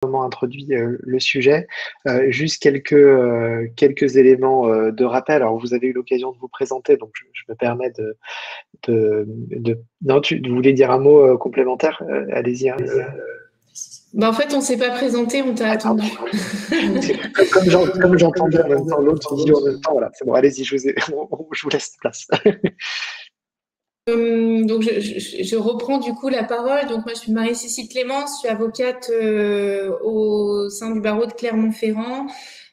Introduit le sujet. Juste quelques éléments de rappel. Alors, vous avez eu l'occasion de vous présenter, donc je me permets Non, tu voulais dire un mot complémentaire? Allez-y. Hein. En fait, on s'est pas présenté, on t'a attendu. Comme j'entendais en même temps l'autre vidéo en même temps, voilà, c'est bon, allez-y, je vous laisse place. Donc, je reprends du coup la parole. Donc, moi, je suis Marie-Cécile Clémence, je suis avocate au sein du barreau de Clermont-Ferrand.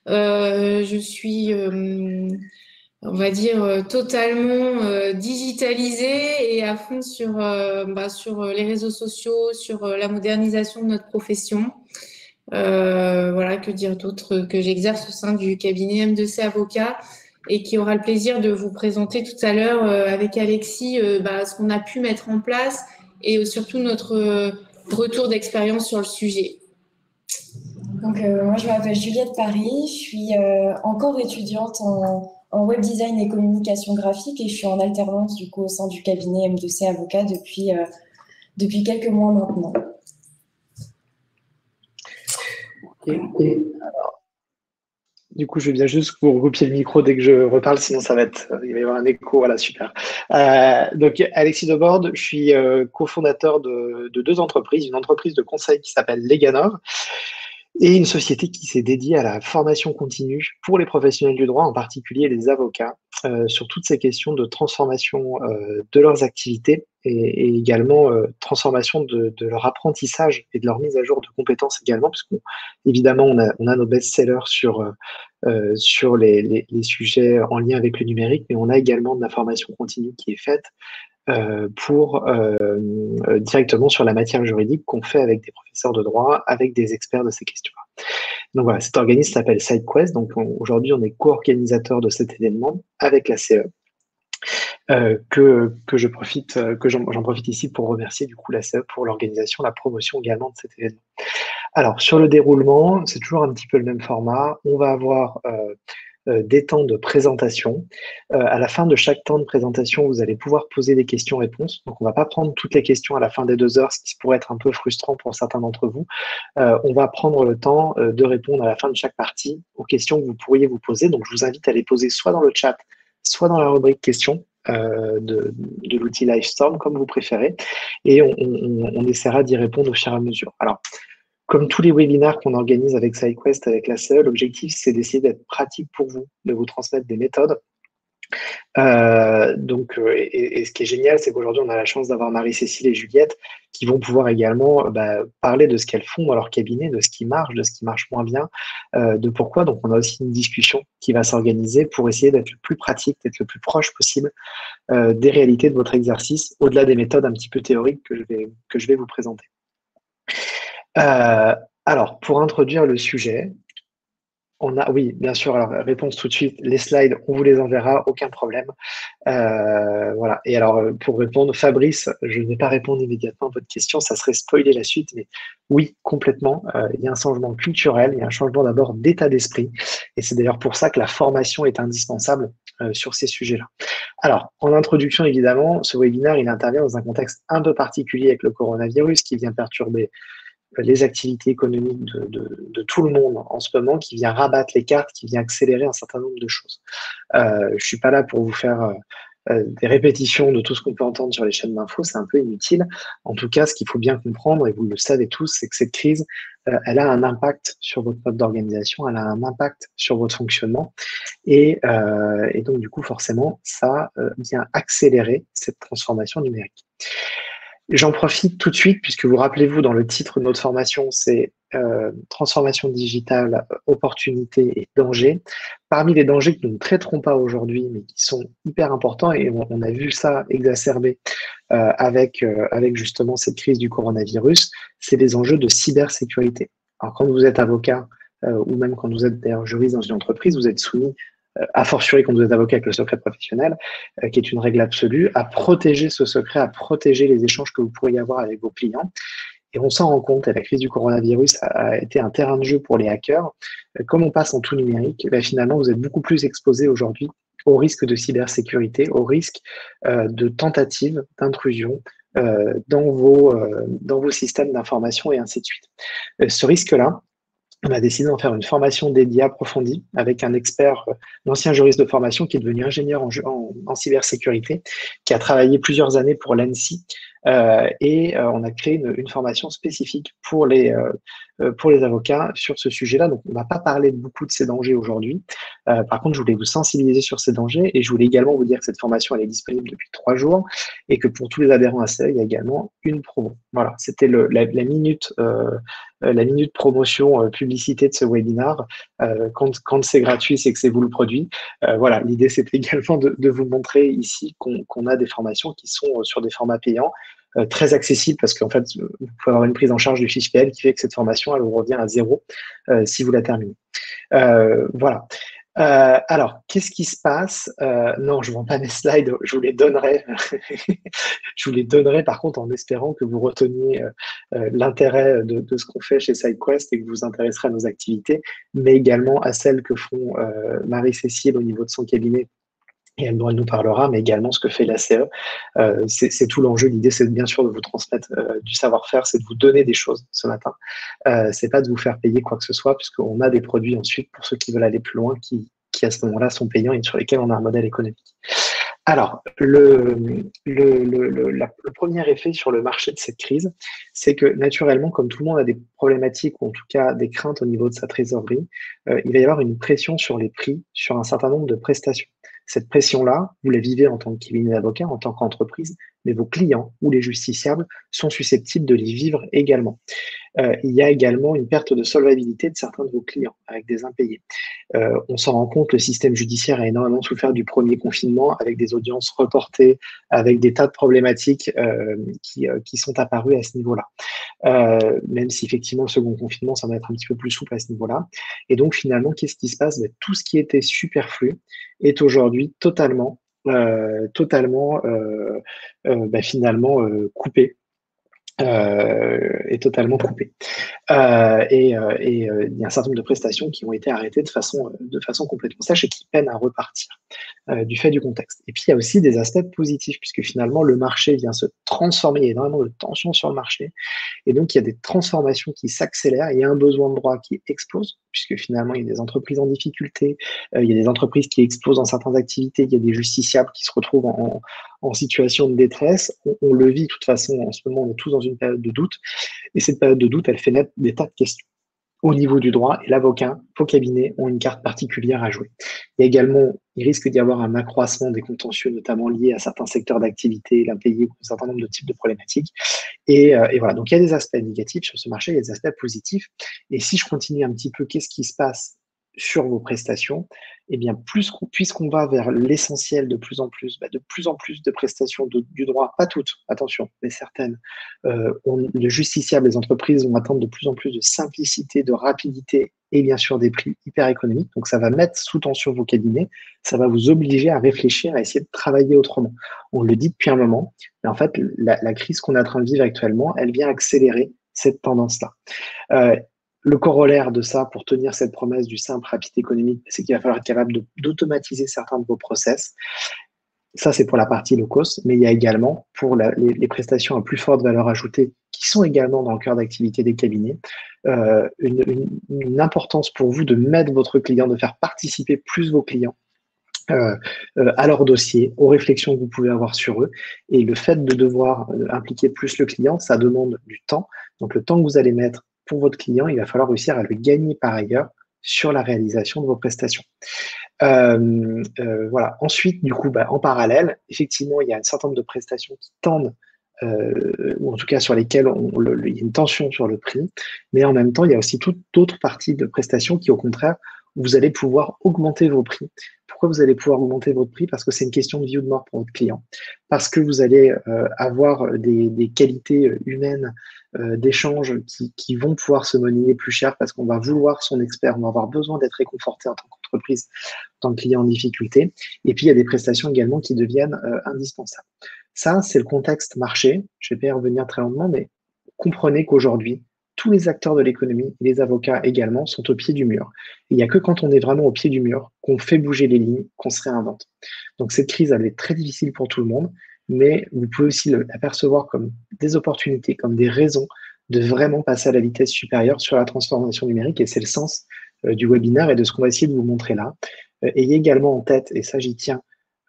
Je suis, on va dire, totalement digitalisée et à fond sur les réseaux sociaux, sur la modernisation de notre profession. Voilà, que dire d'autre que j'exerce au sein du cabinet M2C Avocat et qui aura le plaisir de vous présenter tout à l'heure avec Alexis ce qu'on a pu mettre en place et surtout notre retour d'expérience sur le sujet. Donc, moi, je m'appelle Juliette Paris, je suis encore étudiante en web design et communication graphique et je suis en alternance du coup au sein du cabinet M2C Avocat depuis quelques mois maintenant. Alors, du coup, je vais bien juste vous regrouper le micro dès que je reparle, sinon il va y avoir un écho. Voilà, super. Donc, Alexis Debord, je suis cofondateur de deux entreprises, une entreprise de conseil qui s'appelle Leganor et une société qui s'est dédiée à la formation continue pour les professionnels du droit, en particulier les avocats, sur toutes ces questions de transformation de leurs activités et également transformation de leur apprentissage et de leur mise à jour de compétences également, parce qu'évidemment, on a nos best-sellers sur les sujets en lien avec le numérique, mais on a également de la formation continue qui est faite directement sur la matière juridique qu'on fait avec des professeurs de droit, avec des experts de ces questions-là. Donc voilà, cet organisme s'appelle SideQuest. Donc aujourd'hui, on est co-organisateur de cet événement avec la CE. J'en profite ici pour remercier du coup la CE pour l'organisation, la promotion également de cet événement. Alors sur le déroulement, c'est toujours un petit peu le même format. On va avoir des temps de présentation. À la fin de chaque temps de présentation, vous allez pouvoir poser des questions-réponses. Donc, on ne va pas prendre toutes les questions à la fin des 2 heures, ce qui pourrait être un peu frustrant pour certains d'entre vous. On va prendre le temps de répondre à la fin de chaque partie aux questions que vous pourriez vous poser. Donc, je vous invite à les poser soit dans le chat, soit dans la rubrique questions de l'outil Livestorm, comme vous préférez. Et on essaiera d'y répondre au fur et à mesure. Alors, comme tous les webinaires qu'on organise avec SideQuest, avec la CE, l'objectif, c'est d'essayer d'être pratique pour vous, de vous transmettre des méthodes. Et ce qui est génial, c'est qu'aujourd'hui, on a la chance d'avoir Marie-Cécile et Juliette qui vont pouvoir également parler de ce qu'elles font dans leur cabinet, de ce qui marche moins bien, de pourquoi. Donc, on a aussi une discussion qui va s'organiser pour essayer d'être le plus pratique, d'être le plus proche possible des réalités de votre exercice, au-delà des méthodes un petit peu théoriques que je vais vous présenter. Alors, pour introduire le sujet, oui, bien sûr, alors réponse tout de suite, les slides, on vous les enverra, aucun problème. Voilà, et alors pour répondre, Fabrice, je ne vais pas répondre immédiatement à votre question, ça serait spoiler la suite, mais oui, complètement, il y a un changement culturel, il y a un changement d'abord d'état d'esprit, et c'est d'ailleurs pour ça que la formation est indispensable sur ces sujets-là. Alors, en introduction, évidemment, ce webinaire, il intervient dans un contexte un peu particulier avec le coronavirus qui vient perturber les activités économiques de tout le monde en ce moment, qui vient rabattre les cartes, qui vient accélérer un certain nombre de choses. Je ne suis pas là pour vous faire des répétitions de tout ce qu'on peut entendre sur les chaînes d'infos, c'est un peu inutile. En tout cas, ce qu'il faut bien comprendre, et vous le savez tous, c'est que cette crise, elle a un impact sur votre mode d'organisation, elle a un impact sur votre fonctionnement, et donc du coup, forcément, ça vient accélérer cette transformation numérique. J'en profite tout de suite, puisque vous rappelez-vous, dans le titre de notre formation, c'est transformation digitale, opportunités et dangers. Parmi les dangers que nous ne traiterons pas aujourd'hui, mais qui sont hyper importants, et on a vu ça exacerbé avec justement cette crise du coronavirus, c'est les enjeux de cybersécurité. Alors quand vous êtes avocat, ou même quand vous êtes d'ailleurs juriste dans une entreprise, vous êtes soumis a fortiori quand vous êtes avocat avec le secret professionnel, qui est une règle absolue, à protéger ce secret, à protéger les échanges que vous pourriez avoir avec vos clients. Et on s'en rend compte, et la crise du coronavirus a été un terrain de jeu pour les hackers. Comme on passe en tout numérique, finalement, vous êtes beaucoup plus exposé aujourd'hui au risque de cybersécurité, au risque de tentatives d'intrusion dans vos systèmes d'information et ainsi de suite. Ce risque-là, on a décidé d'en faire une formation dédiée approfondie avec un expert, l'ancien juriste de formation qui est devenu ingénieur en cybersécurité, qui a travaillé plusieurs années pour l'ANSSI. On a créé une formation spécifique pour les avocats sur ce sujet-là. Donc, on ne va pas parler de beaucoup de ces dangers aujourd'hui. Par contre, je voulais vous sensibiliser sur ces dangers et je voulais également vous dire que cette formation, elle est disponible depuis 3 jours et que pour tous les adhérents à celle, il y a également une promo. Voilà, c'était la minute promotion publicité de ce webinar. Quand c'est gratuit, c'est que c'est vous le produit. Voilà, l'idée, c'était également de vous montrer ici qu'on a des formations qui sont sur des formats payants, très accessibles parce qu'en fait, vous pouvez avoir une prise en charge du fiche PL qui fait que cette formation, elle vous revient à 0 si vous la terminez. Voilà. Alors, qu'est-ce qui se passe? Non, je ne vends pas mes slides, je vous les donnerai. Je vous les donnerai par contre en espérant que vous reteniez l'intérêt de ce qu'on fait chez SideQuest et que vous vous intéresserez à nos activités, mais également à celles que font Marie-Cécile au niveau de son cabinet. Et elle nous parlera, mais également ce que fait l'ACE. C'est tout l'enjeu. L'idée, c'est bien sûr de vous transmettre du savoir-faire, c'est de vous donner des choses ce matin. C'est pas de vous faire payer quoi que ce soit, puisqu'on a des produits ensuite pour ceux qui veulent aller plus loin, qui à ce moment-là sont payants et sur lesquels on a un modèle économique. Alors, le premier effet sur le marché de cette crise, c'est que naturellement, comme tout le monde a des problématiques ou en tout cas des craintes au niveau de sa trésorerie, il va y avoir une pression sur les prix sur un certain nombre de prestations. Cette pression-là, vous la vivez en tant que cabinet d'avocat, en tant qu'entreprise, mais vos clients ou les justiciables sont susceptibles de les vivre également. Il y a également une perte de solvabilité de certains de vos clients avec des impayés. On s'en rend compte, le système judiciaire a énormément souffert du premier confinement avec des audiences reportées, avec des tas de problématiques qui sont apparues à ce niveau-là. Même si effectivement le second confinement, ça va être un petit peu plus souple à ce niveau-là. Et donc finalement, qu'est-ce qui se passe? Tout ce qui était superflu est aujourd'hui totalement finalement coupé. Est totalement coupé. Il y a un certain nombre de prestations qui ont été arrêtées de façon complètement sèche et qui peinent à repartir du fait du contexte. Et puis, il y a aussi des aspects positifs, puisque finalement, le marché vient se transformer. Il y a énormément de tensions sur le marché. Et donc, il y a des transformations qui s'accélèrent. Il y a un besoin de droit qui explose, puisque finalement, il y a des entreprises en difficulté. Il y a des entreprises qui explosent dans certaines activités. Il y a des justiciables qui se retrouvent en situation de détresse. On le vit de toute façon. En ce moment, on est tous dans une période de doute. Et cette période de doute, elle fait naître des tas de questions au niveau du droit, et l'avocat, vos cabinets ont une carte particulière à jouer. Il risque d'y avoir un accroissement des contentieux, notamment liés à certains secteurs d'activité, l'impayé, un certain nombre de types de problématiques. Et voilà, donc il y a des aspects négatifs sur ce marché, il y a des aspects positifs. Et si je continue un petit peu, qu'est-ce qui se passe sur vos prestations? Eh bien, puisqu'on va vers l'essentiel de plus en plus de prestations du droit, pas toutes, attention, mais certaines, les justiciables, les entreprises vont attendre de plus en plus de simplicité, de rapidité et bien sûr des prix hyper économiques. Donc, ça va mettre sous tension vos cabinets, ça va vous obliger à réfléchir, à essayer de travailler autrement. On le dit depuis un moment, mais en fait, la crise qu'on est en train de vivre actuellement, elle vient accélérer cette tendance-là. Le corollaire de ça, pour tenir cette promesse du simple, rapide économique, c'est qu'il va falloir être capable d'automatiser certains de vos process. Ça, c'est pour la partie low cost, mais il y a également pour les prestations à plus forte valeur ajoutée qui sont également dans le cœur d'activité des cabinets, une importance pour vous de mettre votre client, de faire participer plus vos clients à leur dossier, aux réflexions que vous pouvez avoir sur eux. Et le fait de devoir impliquer plus le client, ça demande du temps. Donc, le temps que vous allez mettre pour votre client, il va falloir réussir à le gagner par ailleurs sur la réalisation de vos prestations. Voilà. Ensuite, du coup, en parallèle, effectivement, il y a un certain nombre de prestations qui tendent, ou en tout cas sur lesquelles il y a une tension sur le prix, mais en même temps, il y a aussi toute autre partie de prestations qui, au contraire, vous allez pouvoir augmenter vos prix. Pourquoi vous allez pouvoir augmenter votre prix? Parce que c'est une question de vie ou de mort pour votre client. Parce que vous allez avoir des qualités humaines d'échange qui vont pouvoir se monnayer plus cher parce qu'on va vouloir son expert, on va avoir besoin d'être réconforté en tant qu'entreprise, en tant que client en difficulté. Et puis, il y a des prestations également qui deviennent indispensables. Ça, c'est le contexte marché. Je ne vais pas y revenir très longuement, mais comprenez qu'aujourd'hui, tous les acteurs de l'économie, les avocats également, sont au pied du mur. Il n'y a que quand on est vraiment au pied du mur qu'on fait bouger les lignes, qu'on se réinvente. Donc cette crise, elle est très difficile pour tout le monde. mais vous pouvez aussi l'apercevoir comme des opportunités, comme des raisons de vraiment passer à la vitesse supérieure sur la transformation numérique. Et c'est le sens du webinaire et de ce qu'on va essayer de vous montrer là. Ayez également en tête, et ça j'y tiens,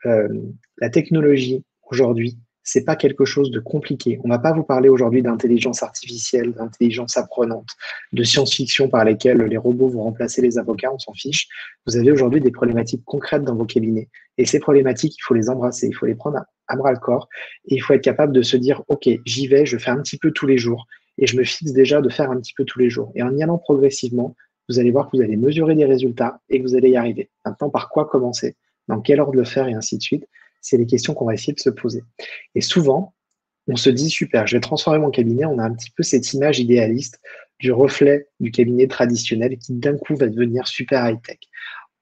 la technologie aujourd'hui, c'est pas quelque chose de compliqué. On va pas vous parler aujourd'hui d'intelligence artificielle, d'intelligence apprenante, de science-fiction par lesquelles les robots vont remplacer les avocats, on s'en fiche. Vous avez aujourd'hui des problématiques concrètes dans vos cabinets. Et ces problématiques, il faut les embrasser, il faut les prendre à bras le corps. Et il faut être capable de se dire, OK, j'y vais, je fais un petit peu tous les jours. Et je me fixe déjà de faire un petit peu tous les jours. Et en y allant progressivement, vous allez voir que vous allez mesurer des résultats et que vous allez y arriver. Maintenant, par quoi commencer? Dans quel ordre le faire et ainsi de suite? C'est les questions qu'on va essayer de se poser. Et souvent, on se dit, super, je vais transformer mon cabinet. On a un petit peu cette image idéaliste du reflet du cabinet traditionnel qui d'un coup va devenir super high-tech.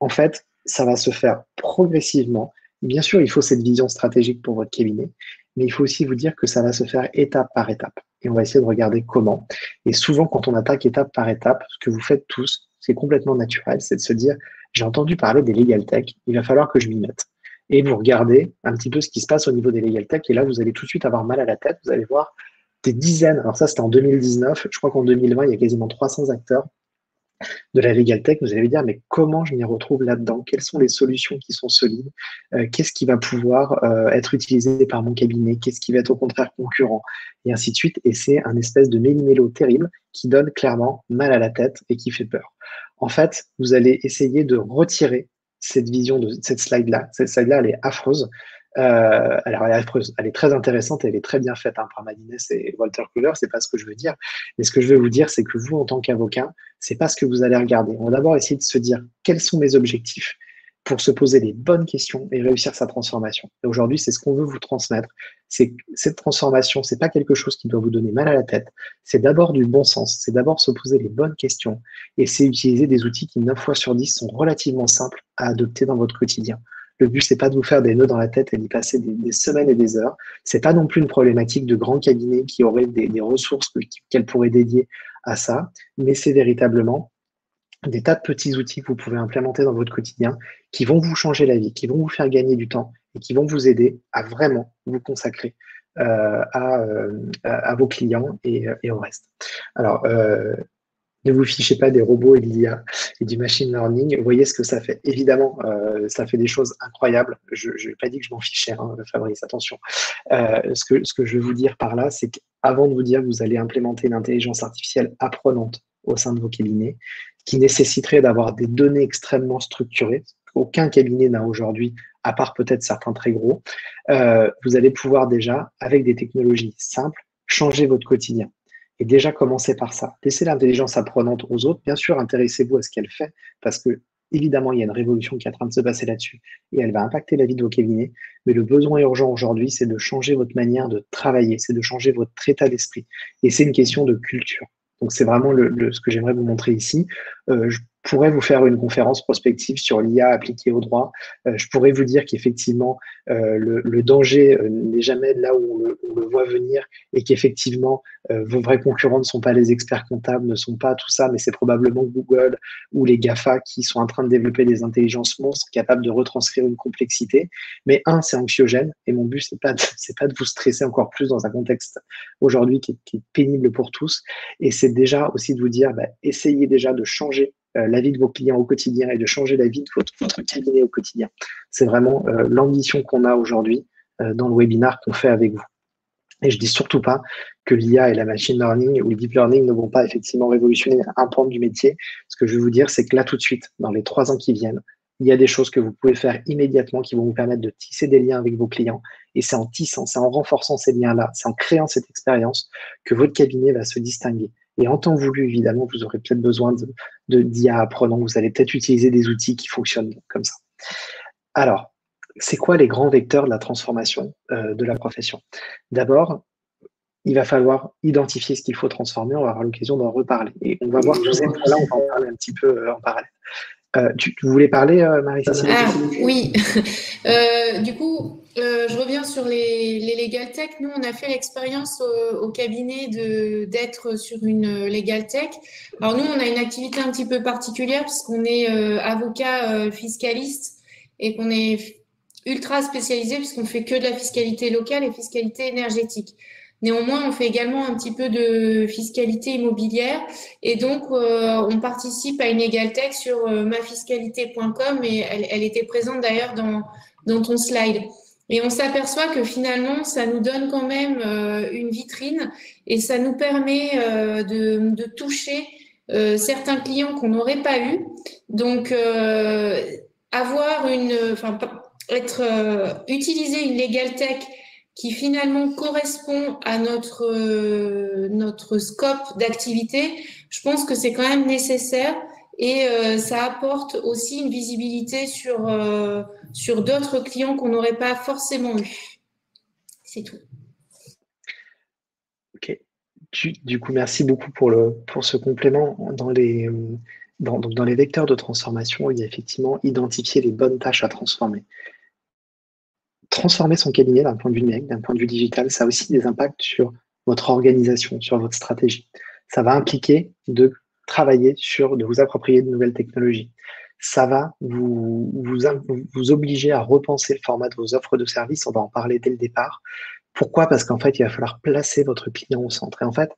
En fait, ça va se faire progressivement. Bien sûr, il faut cette vision stratégique pour votre cabinet, mais il faut aussi vous dire que ça va se faire étape par étape. Et on va essayer de regarder comment. Et souvent, quand on attaque étape par étape, ce que vous faites tous, c'est complètement naturel, c'est de se dire, j'ai entendu parler des legal tech, il va falloir que je m'y mette. Et vous regardez un petit peu ce qui se passe au niveau des legal tech, et là, vous allez tout de suite avoir mal à la tête, vous allez voir des dizaines, alors ça c'était en 2019, je crois qu'en 2020, il y a quasiment 300 acteurs de la legal tech, vous allez me dire, mais comment je m'y retrouve là-dedans? Quelles sont les solutions qui sont solides? Qu'est-ce qui va pouvoir être utilisé par mon cabinet? Qu'est-ce qui va être au contraire concurrent? Et ainsi de suite. Et c'est un espèce de méli-mélo terrible qui donne clairement mal à la tête et qui fait peur. En fait, vous allez essayer de retirer cette vision de cette slide-là. Cette slide-là, elle est affreuse. Alors, elle est affreuse. Elle est très intéressante et elle est très bien faite par Madines et Walter Kluwer. C'est pas ce que je veux dire. Mais ce que je veux vous dire, c'est que vous, en tant qu'avocat, c'est pas ce que vous allez regarder. On va d'abord essayer de se dire quels sont mes objectifs pour se poser les bonnes questions et réussir sa transformation. Et aujourd'hui, c'est ce qu'on veut vous transmettre. C'est cette transformation, c'est pas quelque chose qui doit vous donner mal à la tête. C'est d'abord du bon sens. C'est d'abord se poser les bonnes questions et c'est utiliser des outils qui, 9 fois sur 10, sont relativement simples à adopter dans votre quotidien. Le but, c'est pas de vous faire des nœuds dans la tête et d'y passer des semaines et des heures. C'est pas non plus une problématique de grands cabinets qui auraient des ressources qu'elles pourraient dédier à ça, mais c'est véritablement des tas de petits outils que vous pouvez implémenter dans votre quotidien qui vont vous changer la vie, qui vont vous faire gagner du temps et qui vont vous aider à vraiment vous consacrer à vos clients et au reste. Alors, ne vous fichez pas des robots et de l'IA et du machine learning. Vous voyez ce que ça fait. Évidemment, ça fait des choses incroyables. Je n'ai pas dit que je m'en fichais, hein, Fabrice, attention. Ce que je veux vous dire par là, c'est qu'avant de vous dire que vous allez implémenter l'intelligence artificielle apprenante au sein de vos cabinets, qui nécessiterait d'avoir des données extrêmement structurées, aucun cabinet n'a aujourd'hui, à part peut-être certains très gros, vous allez pouvoir déjà, avec des technologies simples, changer votre quotidien. Et déjà, commencez par ça. Laissez l'intelligence apprenante aux autres. Bien sûr, intéressez-vous à ce qu'elle fait, parce que, évidemment, il y a une révolution qui est en train de se passer là-dessus, et elle va impacter la vie de vos cabinets. Mais le besoin urgent aujourd'hui, c'est de changer votre manière de travailler, c'est de changer votre état d'esprit. Et c'est une question de culture. Donc, c'est vraiment ce que j'aimerais vous montrer ici. Je pourrais vous faire une conférence prospective sur l'IA appliquée au droit. Je pourrais vous dire qu'effectivement, le danger n'est jamais là où on le voit venir et qu'effectivement, vos vrais concurrents ne sont pas les experts comptables, ne sont pas tout ça, mais c'est probablement Google ou les GAFA qui sont en train de développer des intelligences monstres capables de retranscrire une complexité. Mais c'est anxiogène et mon but, c'est pas de vous stresser encore plus dans un contexte aujourd'hui qui est pénible pour tous. Et c'est déjà aussi de vous dire, essayez déjà de changer la vie de vos clients au quotidien et de changer la vie de votre cabinet au quotidien. C'est vraiment l'ambition qu'on a aujourd'hui dans le webinaire qu'on fait avec vous. Et je dis surtout pas que l'IA et la machine learning ou le deep learning ne vont pas effectivement révolutionner un pan du métier. Ce que je veux vous dire, c'est que là, tout de suite, dans les 3 ans qui viennent, il y a des choses que vous pouvez faire immédiatement qui vont vous permettre de tisser des liens avec vos clients. Et c'est en tissant, c'est en renforçant ces liens-là, c'est en créant cette expérience que votre cabinet va se distinguer. Et en temps voulu, évidemment, vous aurez peut-être besoin d'IA apprenant. Vous allez peut-être utiliser des outils qui fonctionnent comme ça. Alors, c'est quoi les grands vecteurs de la transformation de la profession? D'abord, il va falloir identifier ce qu'il faut transformer. On va avoir l'occasion d'en reparler. Et on va voir tous ces points-là, on va en parler un petit peu en parallèle. Tu voulais parler, Marie-Cécile? Oui. Du coup, je reviens sur les legal tech. Nous, on a fait l'expérience au cabinet d'être sur une legal tech. Alors nous, on a une activité un petit peu particulière puisqu'on est avocat fiscaliste et qu'on est ultra spécialisé puisqu'on fait que de la fiscalité locale et fiscalité énergétique. Néanmoins, on fait également un petit peu de fiscalité immobilière et donc on participe à une EgalTech sur mafiscalité.com et elle était présente d'ailleurs dans ton slide. Et on s'aperçoit que finalement, ça nous donne quand même une vitrine et ça nous permet de toucher certains clients qu'on n'aurait pas eu. Donc, utiliser une LegalTech qui finalement correspond à notre scope d'activité, je pense que c'est quand même nécessaire et ça apporte aussi une visibilité sur d'autres clients qu'on n'aurait pas forcément eu. C'est tout. Ok. Du coup, merci beaucoup pour ce complément. Dans les vecteurs de transformation, il y a effectivement identifier les bonnes tâches à transformer. Transformer son cabinet d'un point de vue numérique, d'un point de vue digital, ça a aussi des impacts sur votre organisation, sur votre stratégie. Ça va impliquer de travailler de vous approprier de nouvelles technologies. Ça va vous obliger à repenser le format de vos offres de services. On va en parler dès le départ. Pourquoi? Parce qu'en fait, il va falloir placer votre client au centre. Et en fait,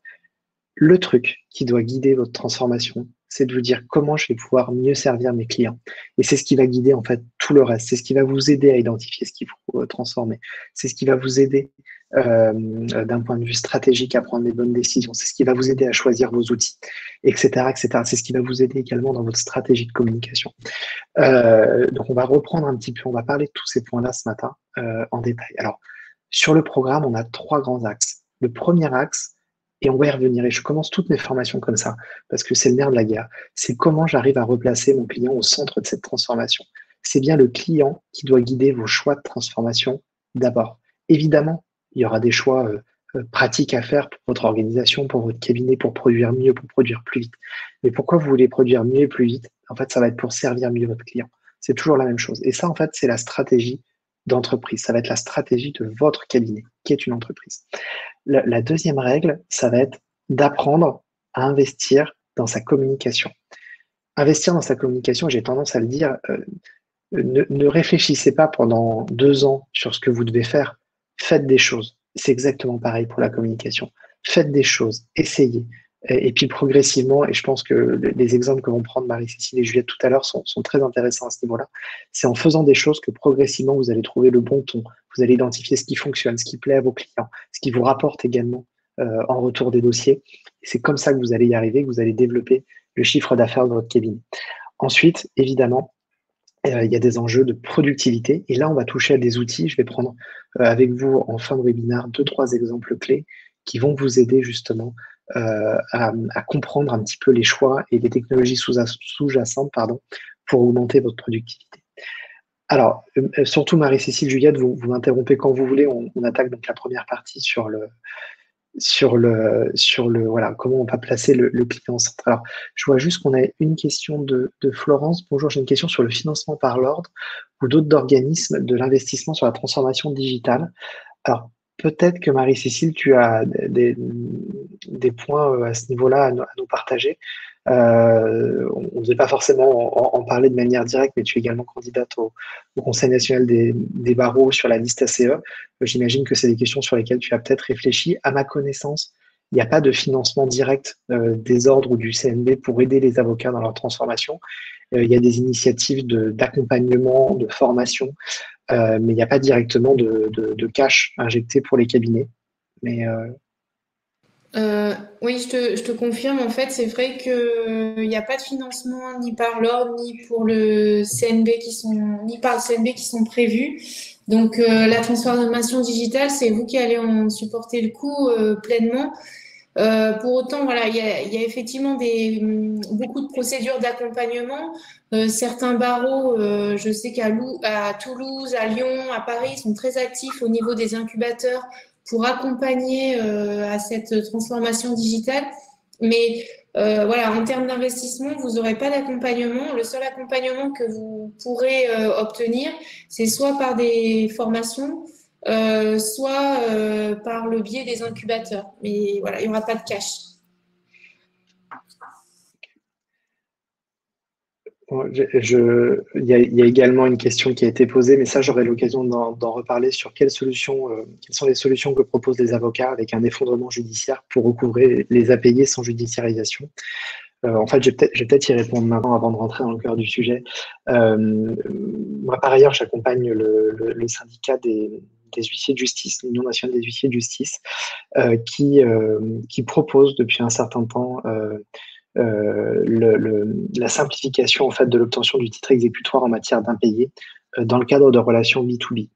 le truc qui doit guider votre transformation, c'est de vous dire comment je vais pouvoir mieux servir mes clients. Et c'est ce qui va guider en fait tout le reste. C'est ce qui va vous aider à identifier ce qu'il faut transformer. C'est ce qui va vous aider d'un point de vue stratégique à prendre les bonnes décisions. C'est ce qui va vous aider à choisir vos outils, etc., etc. C'est ce qui va vous aider également dans votre stratégie de communication. Donc on va reprendre un petit peu, on va parler de tous ces points-là ce matin en détail. Alors, sur le programme, on a 3 grands axes. Le premier axe, et on va y revenir, et je commence toutes mes formations comme ça, parce que c'est le nerf de la guerre, c'est comment j'arrive à replacer mon client au centre de cette transformation. C'est bien le client qui doit guider vos choix de transformation d'abord. Évidemment, il y aura des choix pratiques à faire pour votre organisation, pour votre cabinet, pour produire mieux, pour produire plus vite. Mais pourquoi vous voulez produire mieux et plus vite? En fait, ça va être pour servir mieux votre client. C'est toujours la même chose. Et ça, en fait, c'est la stratégie d'entreprise. Ça va être la stratégie de votre cabinet, qui est une entreprise. La deuxième règle, ça va être d'apprendre à investir dans sa communication. Investir dans sa communication, j'ai tendance à le dire, ne réfléchissez pas pendant 2 ans sur ce que vous devez faire. Faites des choses. C'est exactement pareil pour la communication. Faites des choses, essayez. Et puis progressivement, et je pense que les exemples que vont prendre Marie-Cécile et Juliette tout à l'heure sont très intéressants à ce niveau-là, c'est en faisant des choses que progressivement vous allez trouver le bon ton, vous allez identifier ce qui fonctionne, ce qui plaît à vos clients, ce qui vous rapporte également en retour des dossiers. Et c'est comme ça que vous allez y arriver, que vous allez développer le chiffre d'affaires de votre cabinet. Ensuite, évidemment, il y a des enjeux de productivité. Et là, on va toucher à des outils. Je vais prendre avec vous en fin de webinaire 2-3 exemples clés qui vont vous aider justement à comprendre un petit peu les choix et les technologies sous-jacentes pour augmenter votre productivité. Alors, surtout Marie-Cécile, Juliette, vous m'interrompez quand vous voulez. On attaque donc la première partie sur voilà, comment on va placer le client au centre. Alors, je vois juste qu'on a une question de Florence. Bonjour, j'ai une question sur le financement par l'ordre ou d'autres organismes de l'investissement sur la transformation digitale. Alors, peut-être que Marie-Cécile, tu as des points à ce niveau-là à nous partager. On ne devait pas forcément en parler de manière directe, mais tu es également candidate au Conseil national des barreaux sur la liste ACE. J'imagine que c'est des questions sur lesquelles tu as peut-être réfléchi. À ma connaissance, il n'y a pas de financement direct des ordres ou du CNB pour aider les avocats dans leur transformation. Il y a des initiatives d'accompagnement, de formation, mais il n'y a pas directement de cash injecté pour les cabinets. Mais oui, je te confirme. En fait, c'est vrai qu'il n'y a pas de financement ni par l'ordre, ni pour le CNB ni par le CNB qui sont prévus. Donc, la transformation digitale, c'est vous qui allez en supporter le coût pleinement. Pour autant, voilà, il y a effectivement beaucoup de procédures d'accompagnement. Certains barreaux, je sais à Toulouse, à Lyon, à Paris, sont très actifs au niveau des incubateurs pour accompagner à cette transformation digitale. Mais voilà, en termes d'investissement, vous n'aurez pas d'accompagnement. Le seul accompagnement que vous pourrez obtenir, c'est soit par des formations, soit par le biais des incubateurs. Mais voilà, il n'y aura pas de cash. Il y a également une question qui a été posée, mais ça, j'aurai l'occasion d'en reparler sur quelles sont les solutions que proposent les avocats avec un effondrement judiciaire pour recouvrer les impayés sans judiciarisation. En fait, je vais peut-être y répondre maintenant avant de rentrer dans le cœur du sujet. Moi, par ailleurs, j'accompagne le syndicat des huissiers de justice, l'Union nationale des huissiers de justice, qui propose depuis un certain temps la simplification en fait, de l'obtention du titre exécutoire en matière d'impayés dans le cadre de relations B2B.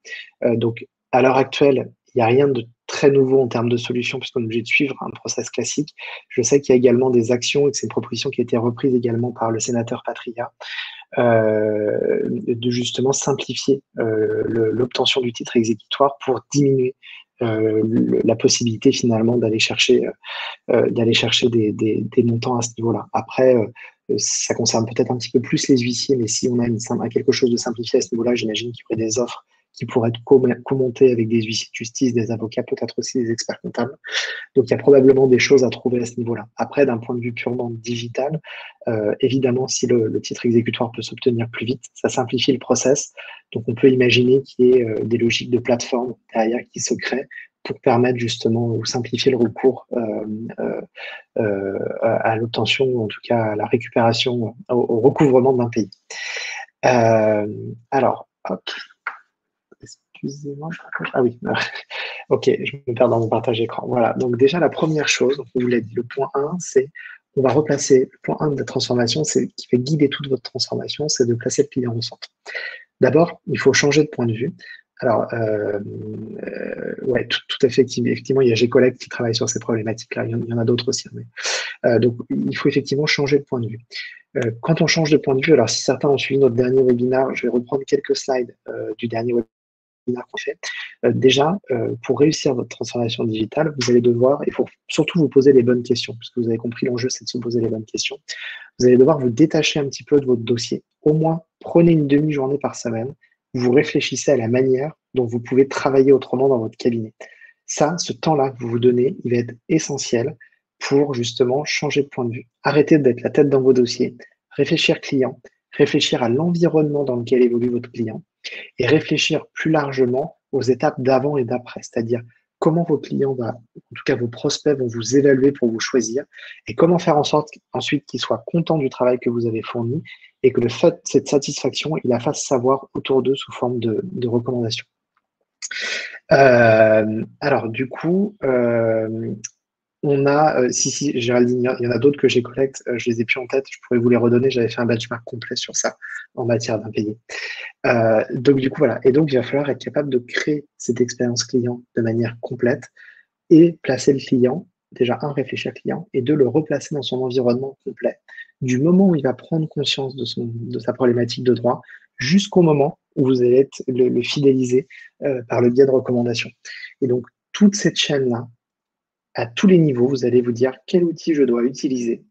Donc, à l'heure actuelle, il n'y a rien de très nouveau en termes de solutions puisqu'on est obligé de suivre un process classique. Je sais qu'il y a également des actions et que c'est une proposition qui a été reprise également par le sénateur Patria de justement simplifier l'obtention du titre exécutoire pour diminuer la possibilité finalement d'aller chercher des montants à ce niveau-là. Après, ça concerne peut-être un petit peu plus les huissiers, mais si on a quelque chose de simplifié à ce niveau-là, j'imagine qu'il y aurait des offres qui pourraient être commentées avec des huissiers de justice, des avocats, peut-être aussi des experts comptables. Donc, il y a probablement des choses à trouver à ce niveau-là. Après, d'un point de vue purement digital, évidemment, si le titre exécutoire peut s'obtenir plus vite, ça simplifie le process. Donc, on peut imaginer qu'il y ait des logiques de plateforme derrière qui se créent pour permettre justement ou simplifier le recours à l'obtention, ou en tout cas à la récupération, au recouvrement d'un pays. Alors, hop. Excusez-moi. Ah oui. Ok, je me perds dans mon partage d'écran. Voilà, donc déjà la première chose, on vous l'a dit, le point 1, c'est on va replacer le point 1 de la transformation, c'est qui fait guider toute votre transformation, c'est de placer le client au centre. D'abord, il faut changer de point de vue. Alors, ouais, tout à fait, effectivement, il y a G-Collect qui travaille sur ces problématiques-là, il y en a d'autres aussi. Mais, donc, il faut effectivement changer de point de vue. Quand on change de point de vue, alors si certains ont suivi notre dernier webinaire, je vais reprendre quelques slides du dernier webinaire qu'on fait. Déjà, pour réussir votre transformation digitale, vous allez devoir, il faut surtout vous poser les bonnes questions, puisque vous avez compris, l'enjeu, c'est de se poser les bonnes questions. Vous allez devoir vous détacher un petit peu de votre dossier. Au moins, prenez une demi-journée par semaine, vous réfléchissez à la manière dont vous pouvez travailler autrement dans votre cabinet. Ça, ce temps-là que vous vous donnez, il va être essentiel pour justement changer de point de vue. Arrêtez d'être la tête dans vos dossiers, réfléchir client, réfléchir à l'environnement dans lequel évolue votre client, et réfléchir plus largement aux étapes d'avant et d'après, c'est-à-dire comment vos clients, en tout cas vos prospects, vont vous évaluer pour vous choisir et comment faire en sorte ensuite qu'ils soient contents du travail que vous avez fourni et que le fait, cette satisfaction, il la fasse savoir autour d'eux sous forme de recommandations. Alors du coup, on a, si, Géraldine, il y en a d'autres que j'ai collecte, je les ai plus en tête, je pourrais vous les redonner, j'avais fait un benchmark complet sur ça en matière d'impayés. Donc du coup, voilà. Et donc, il va falloir être capable de créer cette expérience client de manière complète et placer le client, déjà, réfléchir au client, et deux, le replacer dans son environnement complet. Du moment où il va prendre conscience de sa problématique de droit, jusqu'au moment où vous allez le fidéliser par le biais de recommandations. Et donc, toute cette chaîne-là, à tous les niveaux, vous allez vous dire quel outil je dois utiliser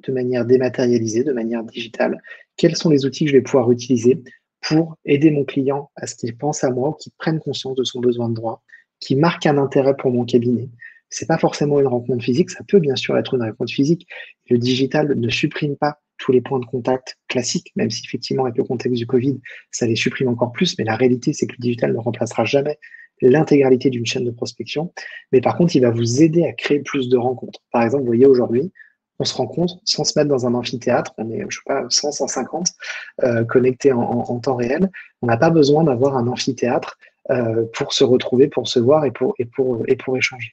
de manière dématérialisée, de manière digitale, quels sont les outils que je vais pouvoir utiliser pour aider mon client à ce qu'il pense à moi, qu'il prenne conscience de son besoin de droit, qu'il marque un intérêt pour mon cabinet. C'est pas forcément une rencontre physique, ça peut bien sûr être une rencontre physique. Le digital ne supprime pas tous les points de contact classiques, même si effectivement avec le contexte du Covid, ça les supprime encore plus, mais la réalité c'est que le digital ne remplacera jamais l'intégralité d'une chaîne de prospection, mais par contre, il va vous aider à créer plus de rencontres. Par exemple, vous voyez, aujourd'hui, on se rencontre sans se mettre dans un amphithéâtre, on est, je sais pas, 100, 150 connectés en temps réel. On n'a pas besoin d'avoir un amphithéâtre pour se retrouver, pour se voir et pour échanger.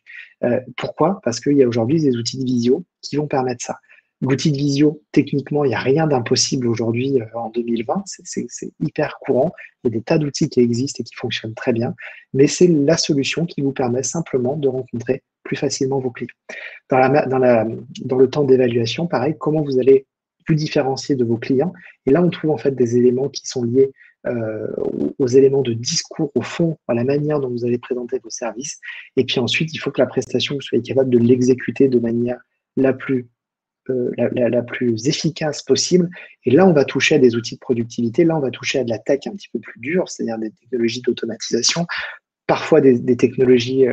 Pourquoi? Parce qu'il y a aujourd'hui des outils de visio qui vont permettre ça. L'outil de visio, techniquement, il n'y a rien d'impossible aujourd'hui en 2020, c'est hyper courant, il y a des tas d'outils qui existent et qui fonctionnent très bien, mais c'est la solution qui vous permet simplement de rencontrer plus facilement vos clients. Dans le temps d'évaluation, pareil, comment vous allez vous différencier de vos clients, et là on trouve en fait des éléments qui sont liés aux éléments de discours, au fond, à la manière dont vous allez présenter vos services, et puis ensuite il faut que la prestation, vous soyez capable de l'exécuter de manière la plus efficace possible. Et là, on va toucher à des outils de productivité. Là, on va toucher à de la tech un petit peu plus dure, c'est-à-dire des technologies d'automatisation, parfois des technologies,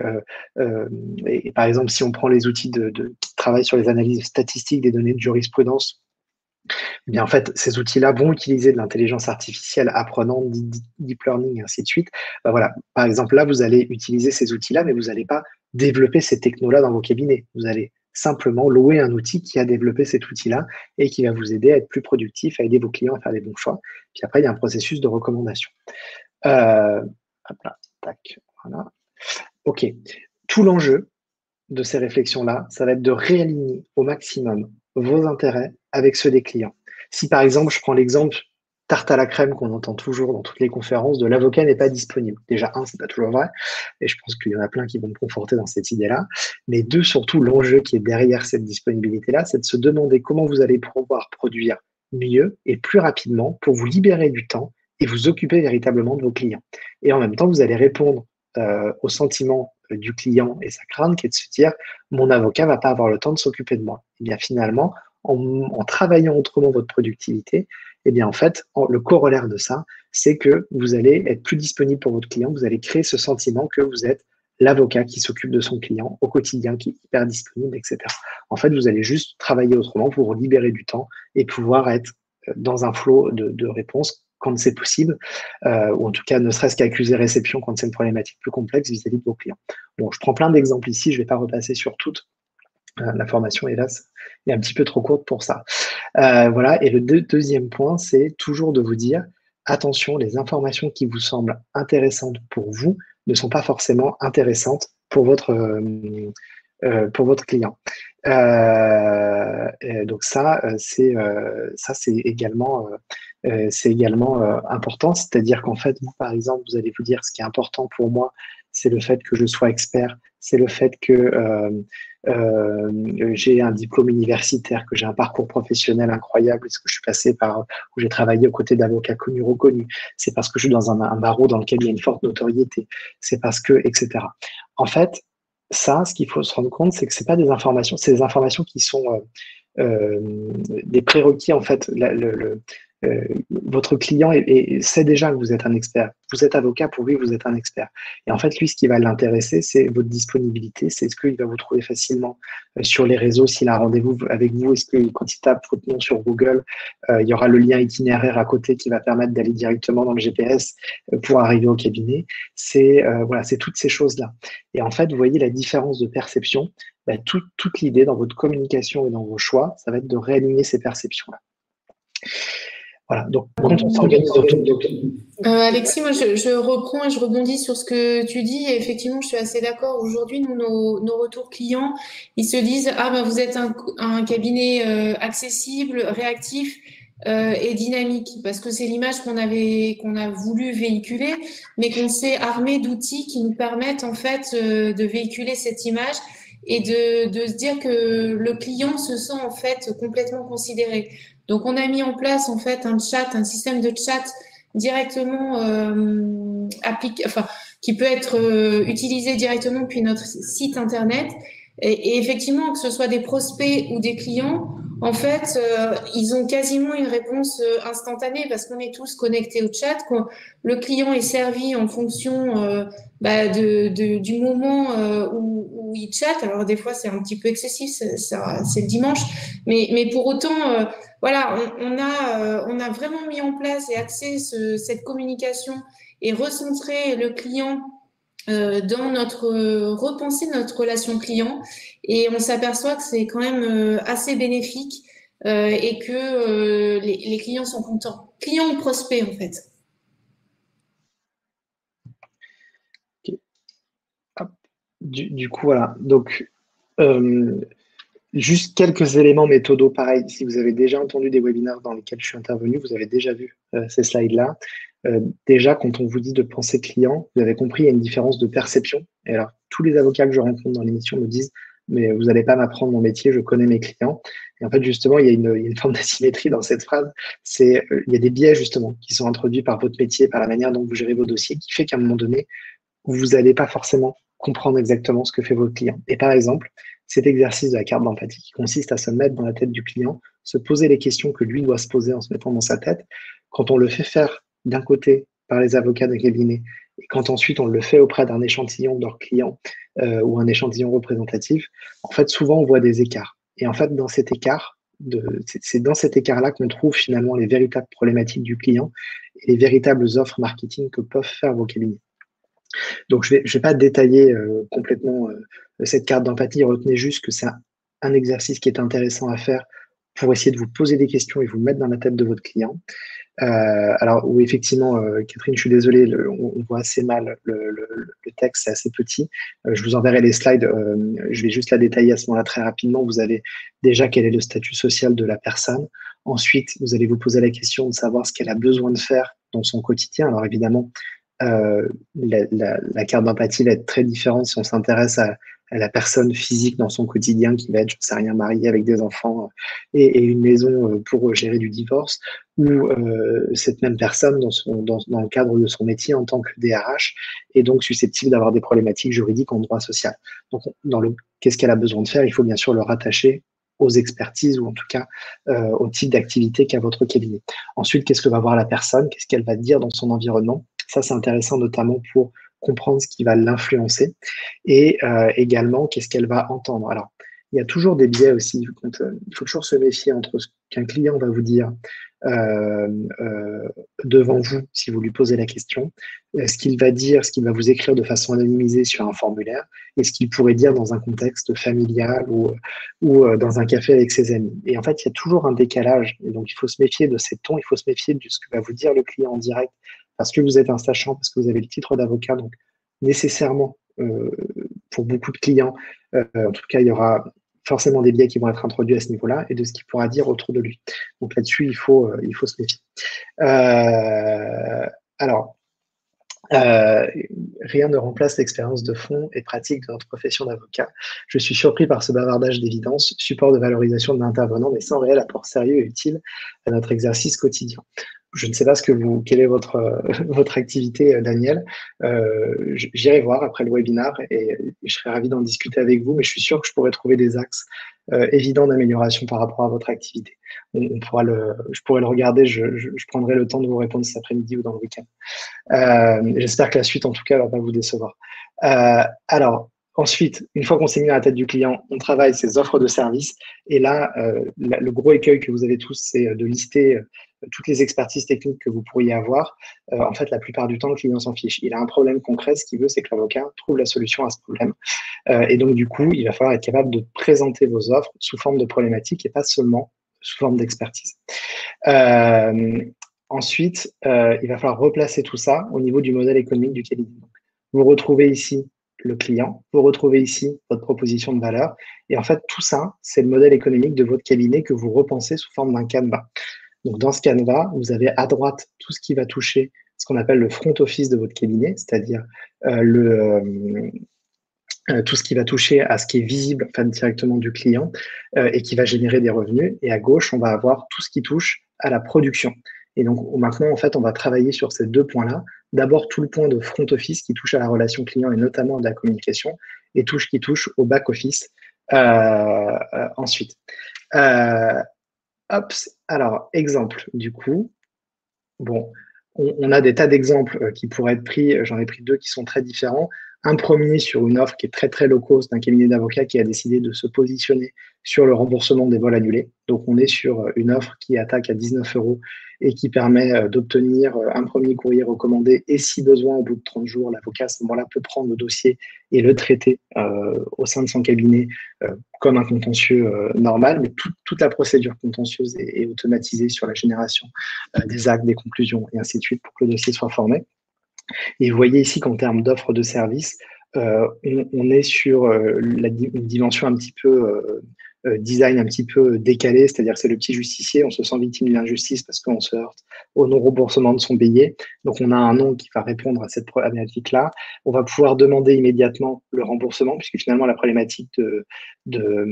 et par exemple, si on prend les outils qui travaillent sur les analyses statistiques des données de jurisprudence, Eh bien, en fait, ces outils-là vont utiliser de l'intelligence artificielle apprenante, deep learning, et ainsi de suite. Voilà. Par exemple, là, vous allez utiliser ces outils-là, mais vous n'allez pas développer ces technos-là dans vos cabinets. Vous allez simplement louer un outil qui a développé cet outil-là et qui va vous aider à être plus productif, à aider vos clients à faire les bons choix. Puis après, il y a un processus de recommandation. Hop là, tac, voilà. OK. Tout l'enjeu de ces réflexions-là, ça va être de réaligner au maximum vos intérêts avec ceux des clients. Si par exemple, je prends l'exemple tarte à la crème qu'on entend toujours dans toutes les conférences de l'avocat n'est pas disponible. Déjà, un, c'est pas toujours vrai, et je pense qu'il y en a plein qui vont me conforter dans cette idée-là. Mais deux, surtout, l'enjeu qui est derrière cette disponibilité-là, c'est de se demander comment vous allez pouvoir produire mieux et plus rapidement pour vous libérer du temps et vous occuper véritablement de vos clients. Et en même temps, vous allez répondre au sentiment du client et sa crainte qui est de se dire mon avocat va pas avoir le temps de s'occuper de moi. Et bien finalement, en travaillant autrement votre productivité, et bien en fait, le corollaire de ça, c'est que vous allez être plus disponible pour votre client, vous allez créer ce sentiment que vous êtes l'avocat qui s'occupe de son client au quotidien, qui est hyper disponible, etc. En fait, vous allez juste travailler autrement pour vous libérer du temps et pouvoir être dans un flot de réponses quand c'est possible, ou en tout cas ne serait-ce qu'accuser réception quand c'est une problématique plus complexe vis-à-vis de vos clients. Bon, je prends plein d'exemples ici, je ne vais pas repasser sur toutes. La formation, hélas, est un petit peu trop courte pour ça. Voilà, et le deuxième point, c'est toujours de vous dire, attention, les informations qui vous semblent intéressantes pour vous ne sont pas forcément intéressantes pour votre client. Donc ça, c'est également important. C'est-à-dire qu'en fait, vous, par exemple, vous allez vous dire ce qui est important pour moi, c'est le fait que je sois expert, c'est le fait que j'ai un diplôme universitaire, que j'ai un parcours professionnel incroyable, est-ce que je suis passé où j'ai travaillé aux côtés d'avocats connus, reconnus, c'est parce que je suis dans un barreau dans lequel il y a une forte notoriété, c'est parce que, etc. En fait, ça, ce qu'il faut se rendre compte, c'est que c'est pas des informations, c'est des informations qui sont des prérequis, en fait. Votre client sait déjà que vous êtes un expert. Vous êtes avocat, pour lui, vous êtes un expert. Et en fait, lui, ce qui va l'intéresser, c'est votre disponibilité. C'est est-ce qu'il va vous trouver facilement sur les réseaux, s'il a un rendez-vous avec vous, est-ce que quand il tape votre nom sur Google, il y aura le lien itinéraire à côté qui va permettre d'aller directement dans le GPS pour arriver au cabinet. C'est toutes ces choses-là. Et en fait, vous voyez la différence de perception. Toute l'idée dans votre communication et dans vos choix, ça va être de réaligner ces perceptions-là. Voilà, donc quand on s'organise autour de... Alexis, moi je reprends et je rebondis sur ce que tu dis. Et effectivement, je suis assez d'accord. Aujourd'hui, nos retours clients, ils se disent vous êtes un cabinet accessible, réactif et dynamique, parce que c'est l'image qu'on a voulu véhiculer, mais qu'on s'est armé d'outils qui nous permettent en fait de véhiculer cette image et de se dire que le client se sent en fait complètement considéré. Donc, on a mis en place en fait un système de chat directement qui peut être utilisé directement depuis notre site internet. Et effectivement, que ce soit des prospects ou des clients, en fait, ils ont quasiment une réponse instantanée parce qu'on est tous connectés au chat. Le client est servi en fonction du moment où il chatte. Alors des fois, c'est un petit peu excessif, c'est le dimanche, mais pour autant, voilà, on a vraiment mis en place et axé cette communication et recentré le client dans repenser notre relation client, et on s'aperçoit que c'est quand même assez bénéfique et que les clients sont contents. Clients ou prospects en fait. Okay. Du coup, voilà. Donc, juste quelques éléments méthodaux, pareil. Si vous avez déjà entendu des webinaires dans lesquels je suis intervenu, vous avez déjà vu ces slides-là. Déjà, quand on vous dit de penser client, vous avez compris, il y a une différence de perception. Et alors, tous les avocats que je rencontre dans l'émission me disent mais vous n'allez pas m'apprendre mon métier, je connais mes clients. Et en fait, justement, il y a une forme d'asymétrie dans cette phrase. Il y a des biais, justement, qui sont introduits par votre métier, par la manière dont vous gérez vos dossiers, qui fait qu'à un moment donné, vous n'allez pas forcément comprendre exactement ce que fait votre client. Et par exemple, cet exercice de la carte d'empathie qui consiste à se mettre dans la tête du client, se poser les questions que lui doit se poser en se mettant dans sa tête, quand on le fait faire d'un côté par les avocats de cabinet et quand ensuite on le fait auprès d'un échantillon de leurs clients ou un échantillon représentatif, en fait, souvent on voit des écarts. Et en fait, dans cet écart, c'est dans cet écart-là qu'on trouve finalement les véritables problématiques du client et les véritables offres marketing que peuvent faire vos cabinets. Donc, je vais pas détailler complètement cette carte d'empathie. Retenez juste que c'est un exercice qui est intéressant à faire pour essayer de vous poser des questions et vous mettre dans la tête de votre client. Alors, oui, effectivement, Catherine, je suis désolé, on voit assez mal le texte, c'est assez petit. Je vous enverrai les slides. Je vais juste la détailler à ce moment-là très rapidement. Vous avez déjà quel est le statut social de la personne. Ensuite, vous allez vous poser la question de savoir ce qu'elle a besoin de faire dans son quotidien. Alors, évidemment, la carte d'empathie va être très différente si on s'intéresse à la personne physique dans son quotidien qui va être, je ne sais rien, mariée avec des enfants et une maison pour gérer du divorce, ou cette même personne dans le cadre de son métier en tant que DRH est donc susceptible d'avoir des problématiques juridiques en droit social. Donc, qu'est-ce qu'elle a besoin de faire? Il faut bien sûr le rattacher aux expertises ou en tout cas au type d'activité qu'a votre cabinet. Ensuite, qu'est-ce que va voir la personne? Qu'est-ce qu'elle va dire dans son environnement? Ça, c'est intéressant notamment pour comprendre ce qui va l'influencer et également qu'est-ce qu'elle va entendre. Alors, il y a toujours des biais aussi. Il faut toujours se méfier entre ce qu'un client va vous dire devant vous si vous lui posez la question, ce qu'il va dire, ce qu'il va vous écrire de façon anonymisée sur un formulaire et ce qu'il pourrait dire dans un contexte familial ou dans un café avec ses amis. Et en fait, il y a toujours un décalage. Et donc, il faut se méfier de ces tons, il faut se méfier de ce que va vous dire le client en direct parce que vous êtes un sachant, parce que vous avez le titre d'avocat. Donc, nécessairement, pour beaucoup de clients, en tout cas, il y aura forcément des biais qui vont être introduits à ce niveau-là et de ce qu'il pourra dire autour de lui. Donc là-dessus, il faut se méfier. Alors, rien ne remplace l'expérience de fond et pratique de notre profession d'avocat. Je suis surpris par ce bavardage d'évidence, support de valorisation de l'intervenant, mais sans réel apport sérieux et utile à notre exercice quotidien. Je ne sais pas quelle est votre activité, Daniel. J'irai voir après le webinaire et je serai ravi d'en discuter avec vous, mais je suis sûr que je pourrais trouver des axes évidents d'amélioration par rapport à votre activité. Je pourrais le regarder, je prendrai le temps de vous répondre cet après-midi ou dans le week-end. J'espère que la suite, en tout cas, ne va pas vous décevoir. Alors, ensuite, une fois qu'on s'est mis à la tête du client, on travaille ses offres de services. Et là, le gros écueil que vous avez tous, c'est de lister toutes les expertises techniques que vous pourriez avoir. En fait, la plupart du temps, le client s'en fiche. Il a un problème concret. Ce qu'il veut, c'est que l'avocat trouve la solution à ce problème. Et donc, du coup, il va falloir être capable de présenter vos offres sous forme de problématiques et pas seulement sous forme d'expertise. Ensuite, il va falloir replacer tout ça au niveau du modèle économique du cabinet. Donc, vous retrouvez ici le client, vous retrouvez ici votre proposition de valeur. Et en fait, tout ça, c'est le modèle économique de votre cabinet que vous repensez sous forme d'un canevas. Donc, dans ce canevas, vous avez à droite tout ce qui va toucher ce qu'on appelle le front office de votre cabinet, c'est-à-dire tout ce qui va toucher à ce qui est visible en fait, directement du client et qui va générer des revenus. Et à gauche, on va avoir tout ce qui touche à la production. Et donc, maintenant, en fait, on va travailler sur ces deux points-là. D'abord, tout le point de front office qui touche à la relation client et notamment à la communication, et tout ce qui touche au back office ensuite. Alors, exemple, du coup, bon, on a des tas d'exemples qui pourraient être pris. J'en ai pris deux qui sont très différents. Un premier sur une offre qui est très, très low cost d'un cabinet d'avocats qui a décidé de se positionner sur le remboursement des vols annulés. Donc, on est sur une offre qui attaque à 19 € et qui permet d'obtenir un premier courrier recommandé. Et si besoin, au bout de 30 jours, l'avocat, à ce moment-là, peut prendre le dossier et le traiter au sein de son cabinet comme un contentieux normal. Mais toute la procédure contentieuse est automatisée sur la génération des actes, des conclusions et ainsi de suite pour que le dossier soit formé. Et vous voyez ici qu'en termes d'offres de services, on est sur une dimension un petit peu design un petit peu décalé, c'est-à-dire que c'est le petit justicier, on se sent victime d'une injustice parce qu'on se heurte au non-remboursement de son billet. Donc, on a un nom qui va répondre à cette problématique-là. On va pouvoir demander immédiatement le remboursement, puisque finalement, la problématique de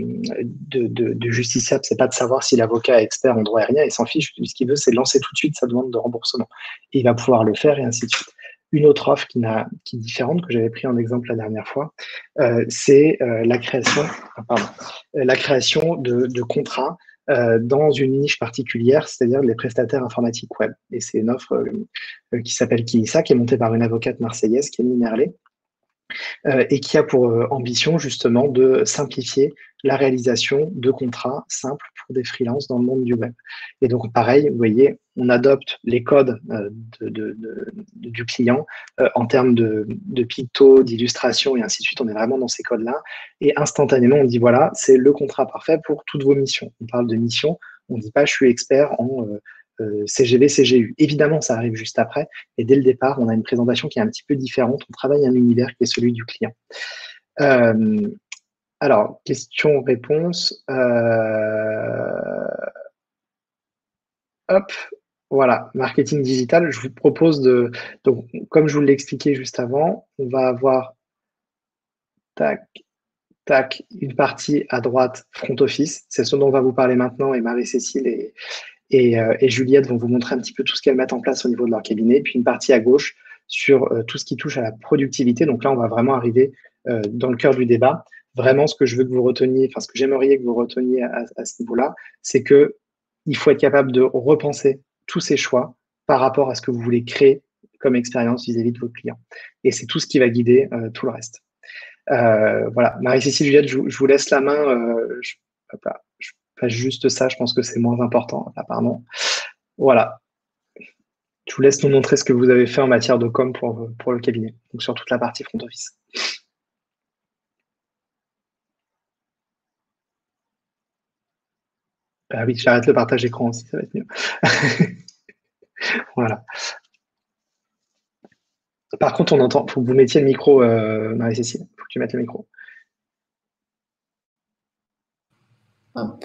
justiciable, c'est pas de savoir si l'avocat est expert en droit aérien, il s'en fiche. Ce qu'il veut, c'est lancer tout de suite sa demande de remboursement. Et il va pouvoir le faire et ainsi de suite. Une autre offre qui est différente, que j'avais pris en exemple la dernière fois, c'est la création de contrats dans une niche particulière, c'est-à-dire les prestataires informatiques web. Et c'est une offre qui s'appelle Kinissa, qui est montée par une avocate marseillaise, Camille Merlet, et qui a pour ambition justement de simplifier la réalisation de contrats simples pour des freelances dans le monde du web. Et donc pareil, vous voyez, on adopte les codes du client en termes de picto, d'illustration et ainsi de suite. On est vraiment dans ces codes-là. Et instantanément, on dit voilà, c'est le contrat parfait pour toutes vos missions. On parle de mission, on ne dit pas je suis expert en CGV, CGU. Évidemment, ça arrive juste après. Et dès le départ, on a une présentation qui est un petit peu différente. On travaille un univers qui est celui du client. Alors, question-réponse. Hop, voilà, marketing digital. Je vous propose de... Donc, comme je vous l'ai expliqué juste avant, on va avoir tac, tac, une partie à droite front office. C'est ce dont on va vous parler maintenant et Marie-Cécile et Juliette vont vous montrer un petit peu tout ce qu'elles mettent en place au niveau de leur cabinet. Puis une partie à gauche sur tout ce qui touche à la productivité. Donc là, on va vraiment arriver dans le cœur du débat. Vraiment, ce que je veux que vous reteniez, enfin, ce que j'aimerais que vous reteniez à ce niveau-là, c'est que il faut être capable de repenser tous ces choix par rapport à ce que vous voulez créer comme expérience vis-à-vis de vos clients. Et c'est tout ce qui va guider tout le reste. Voilà, Marie-Cécile, Juliette, je vous laisse la main. Je fais juste ça, je pense que c'est moins important. Ah, pardon. Voilà. Je vous laisse nous montrer ce que vous avez fait en matière de com pour le cabinet, donc sur toute la partie front office. Ah oui, j'arrête le partage écran aussi, ça va être mieux. Voilà. Par contre, on entend, il faut que vous mettiez le micro, Marie-Cécile, il faut que tu mettes le micro. Hop.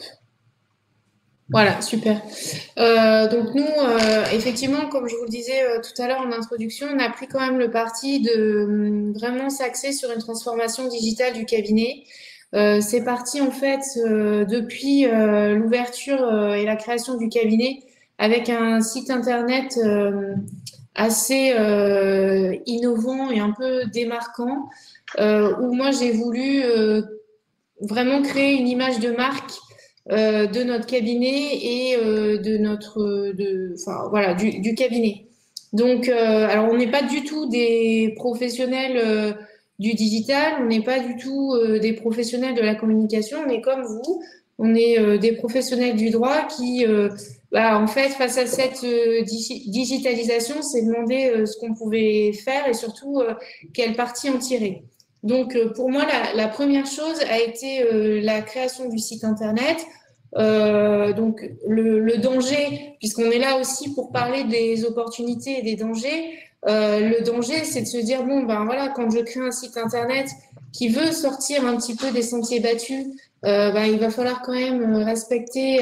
Voilà, super. Donc nous, effectivement, comme je vous le disais tout à l'heure en introduction, on a pris quand même le parti de vraiment s'axer sur une transformation digitale du cabinet. C'est parti en fait depuis l'ouverture et la création du cabinet avec un site internet assez innovant et un peu démarquant, où moi j'ai voulu vraiment créer une image de marque de notre cabinet et voilà, du cabinet. Donc, alors on n'est pas du tout des professionnels du digital, on n'est pas du tout des professionnels de la communication, on est comme vous, on est des professionnels du droit qui, en fait, face à cette digitalisation, s'est demandé ce qu'on pouvait faire et surtout quelle partie en tirer. Donc, pour moi, la première chose a été la création du site internet. Donc, le danger, puisqu'on est là aussi pour parler des opportunités et des dangers, le danger, c'est de se dire, bon, ben voilà, quand je crée un site internet qui veut sortir un petit peu des sentiers battus, il va falloir quand même respecter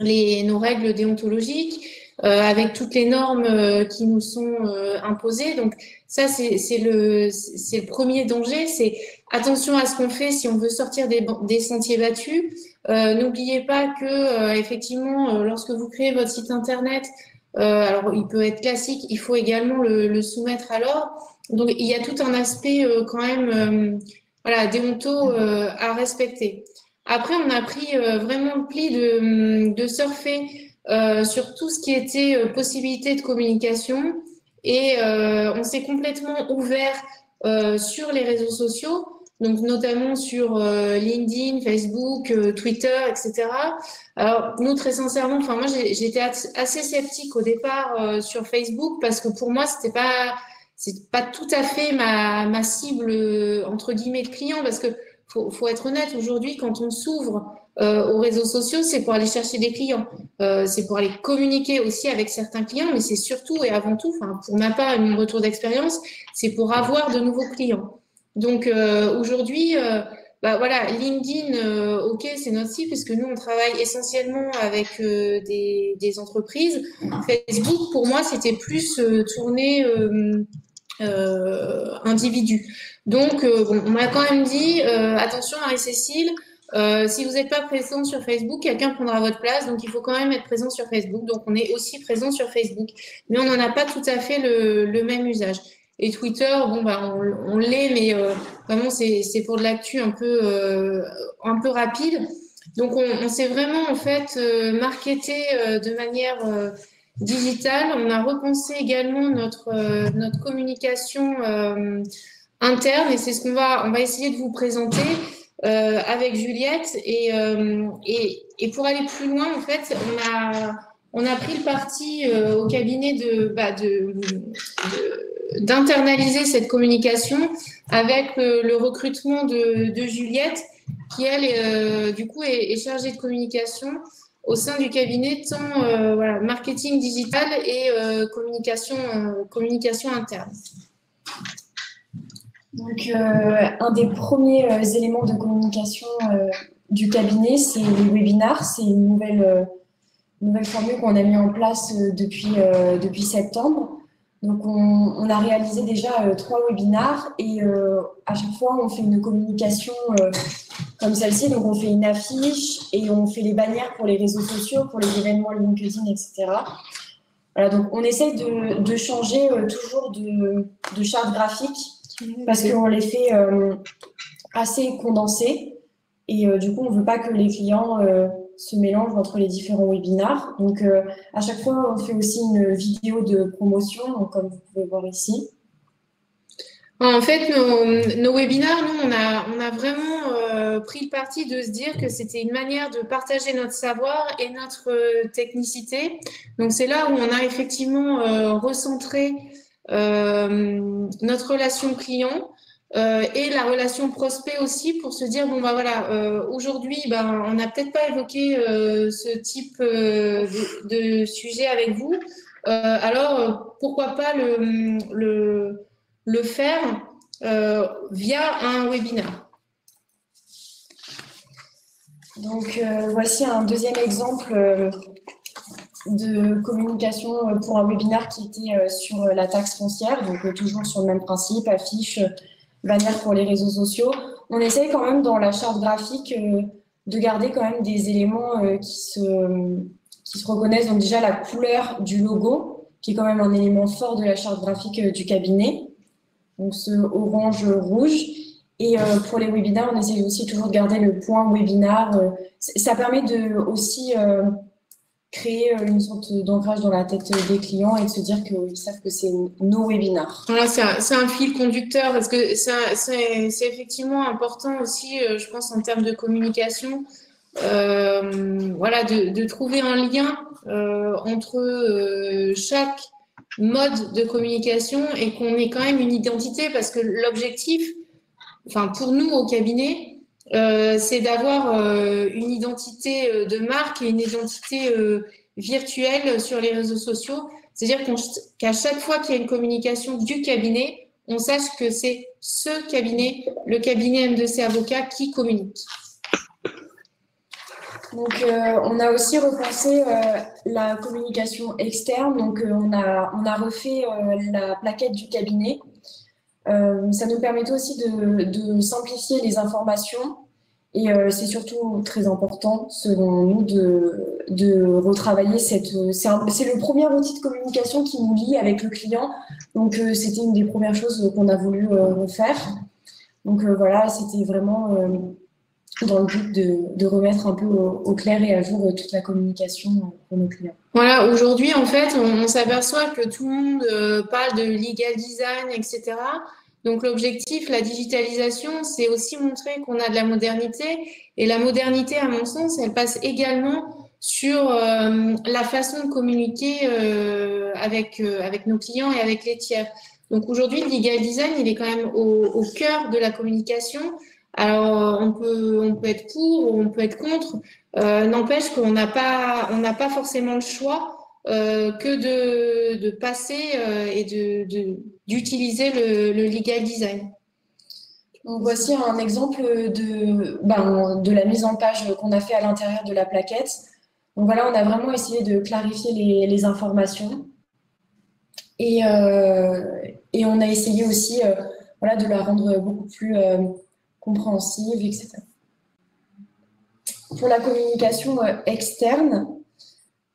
nos règles déontologiques, avec toutes les normes qui nous sont imposées. Donc ça, c'est le premier danger, c'est attention à ce qu'on fait si on veut sortir des sentiers battus. N'oubliez pas que effectivement, lorsque vous créez votre site internet, alors il peut être classique, il faut également le soumettre à l'ordre. Donc il y a tout un aspect quand même voilà, déonto à respecter. Après, on a pris vraiment le pli de surfer sur tout ce qui était possibilité de communication et on s'est complètement ouvert sur les réseaux sociaux, donc notamment sur LinkedIn, Facebook, Twitter, etc. Alors nous, très sincèrement, enfin moi j'étais assez sceptique au départ sur Facebook parce que pour moi c'est pas tout à fait ma cible entre guillemets de client parce que faut être honnête, aujourd'hui, quand on s'ouvre aux réseaux sociaux, c'est pour aller chercher des clients. C'est pour aller communiquer aussi avec certains clients, mais c'est surtout et avant tout, enfin, pour ma part et mon retour d'expérience, c'est pour avoir de nouveaux clients. Donc aujourd'hui, voilà, LinkedIn, ok, c'est notre site puisque nous on travaille essentiellement avec des entreprises. Facebook, pour moi, c'était plus tourné individu. Donc, on m'a quand même dit, attention Marie-Cécile, si vous n'êtes pas présent sur Facebook, quelqu'un prendra votre place, donc il faut quand même être présent sur Facebook. Donc, on est aussi présent sur Facebook, mais on n'en a pas tout à fait le même usage. Et Twitter, bon, on l'est, mais vraiment, c'est pour de l'actu un peu rapide. Donc, on s'est vraiment, en fait, marketé de manière digitale. On a repensé également notre communication interne et c'est ce qu'on va essayer de vous présenter avec Juliette. Et pour aller plus loin, en fait, on a pris le parti au cabinet d'internaliser cette communication avec le recrutement de Juliette, qui elle, du coup, est chargée de communication au sein du cabinet, tant voilà, marketing digital et communication interne. Donc, un des premiers éléments de communication du cabinet, c'est les webinars. C'est une nouvelle formule qu'on a mis en place depuis septembre. Donc, on a réalisé déjà 3 webinars et à chaque fois, on fait une communication comme celle-ci. Donc, on fait une affiche et on fait les bannières pour les réseaux sociaux, pour les événements LinkedIn, etc. Voilà, donc, on essaye de changer toujours de charte graphique parce qu'on les fait assez condensés et du coup, on ne veut pas que les clients se mélangent entre les différents webinars. Donc, à chaque fois, on fait aussi une vidéo de promotion, donc, comme vous pouvez voir ici. En fait, nos webinars, nous, on a vraiment pris le parti de se dire que c'était une manière de partager notre savoir et notre technicité. Donc, c'est là où on a effectivement recentré notre relation client et la relation prospect aussi pour se dire, bon, bah voilà, aujourd'hui, on n'a peut-être pas évoqué ce type de sujet avec vous. Alors, pourquoi pas le faire via un webinaire. Donc, voici un deuxième exemple de communication pour un webinaire qui était sur la taxe foncière, donc toujours sur le même principe, affiche, bannière pour les réseaux sociaux. On essaye quand même dans la charte graphique de garder quand même des éléments qui se reconnaissent. Donc déjà la couleur du logo, qui est quand même un élément fort de la charte graphique du cabinet. Donc ce orange-rouge. Et pour les webinaires, on essaye aussi toujours de garder le point webinar. Ça permet de aussi créer une sorte d'ancrage dans la tête des clients et de se dire qu'ils savent que c'est nos webinars. Voilà, c'est un fil conducteur parce que c'est effectivement important aussi, je pense, en termes de communication, voilà, de trouver un lien entre chaque mode de communication et qu'on ait quand même une identité parce que l'objectif, enfin pour nous au cabinet, c'est d'avoir une identité de marque et une identité virtuelle sur les réseaux sociaux. C'est-à-dire qu'à chaque fois qu'il y a une communication du cabinet, on sache que c'est ce cabinet, le cabinet M2C Avocat, qui communique. Donc, on a aussi repensé la communication externe. Donc, on a refait la plaquette du cabinet. Ça nous permettait aussi de simplifier les informations et c'est surtout très important, selon nous, de retravailler c'est le premier outil de communication qui nous lie avec le client. Donc, c'était une des premières choses qu'on a voulu refaire. Donc, voilà, c'était vraiment dans le but de remettre un peu au clair et à jour toute la communication pour nos clients. Voilà, aujourd'hui, en fait, on s'aperçoit que tout le monde parle de legal design, etc. Donc, l'objectif, la digitalisation, c'est aussi montrer qu'on a de la modernité. Et la modernité, à mon sens, elle passe également sur la façon de communiquer avec nos clients et avec les tiers. Donc, aujourd'hui, le legal design, il est quand même au cœur de la communication. Alors, on peut être pour ou on peut être contre. N'empêche qu'on n'a pas forcément le choix que de passer et d'utiliser le legal design. Donc, voici un exemple de la mise en page qu'on a fait à l'intérieur de la plaquette. Donc voilà, on a vraiment essayé de clarifier les informations et on a essayé aussi voilà, de la rendre beaucoup plus compréhensive, etc. Pour la communication externe,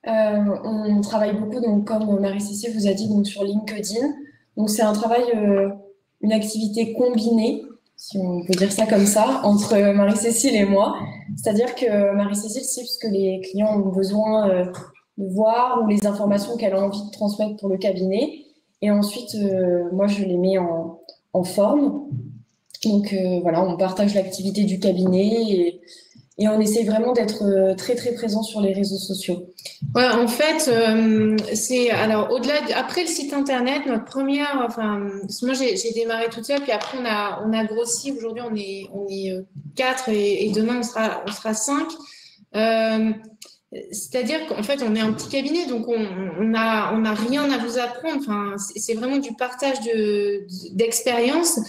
on travaille beaucoup, donc, comme Marie-Cécile vous a dit, donc, sur LinkedIn. Donc, c'est un travail, une activité combinée, si on peut dire ça comme ça, entre Marie-Cécile et moi. C'est-à-dire que Marie-Cécile sait ce que les clients ont besoin de voir ou les informations qu'elle a envie de transmettre pour le cabinet. Et ensuite, moi, je les mets en en forme. Donc voilà, on partage l'activité du cabinet et on essaie vraiment d'être très très présent sur les réseaux sociaux. Ouais, en fait, c'est alors après le site internet, notre première, enfin, moi j'ai démarré toute seule, puis après on a grossi. Aujourd'hui on est 4 et demain on sera 5. C'est-à-dire qu'en fait, on est un petit cabinet, donc on a rien à vous apprendre. Enfin, c'est vraiment du partage d'expérience.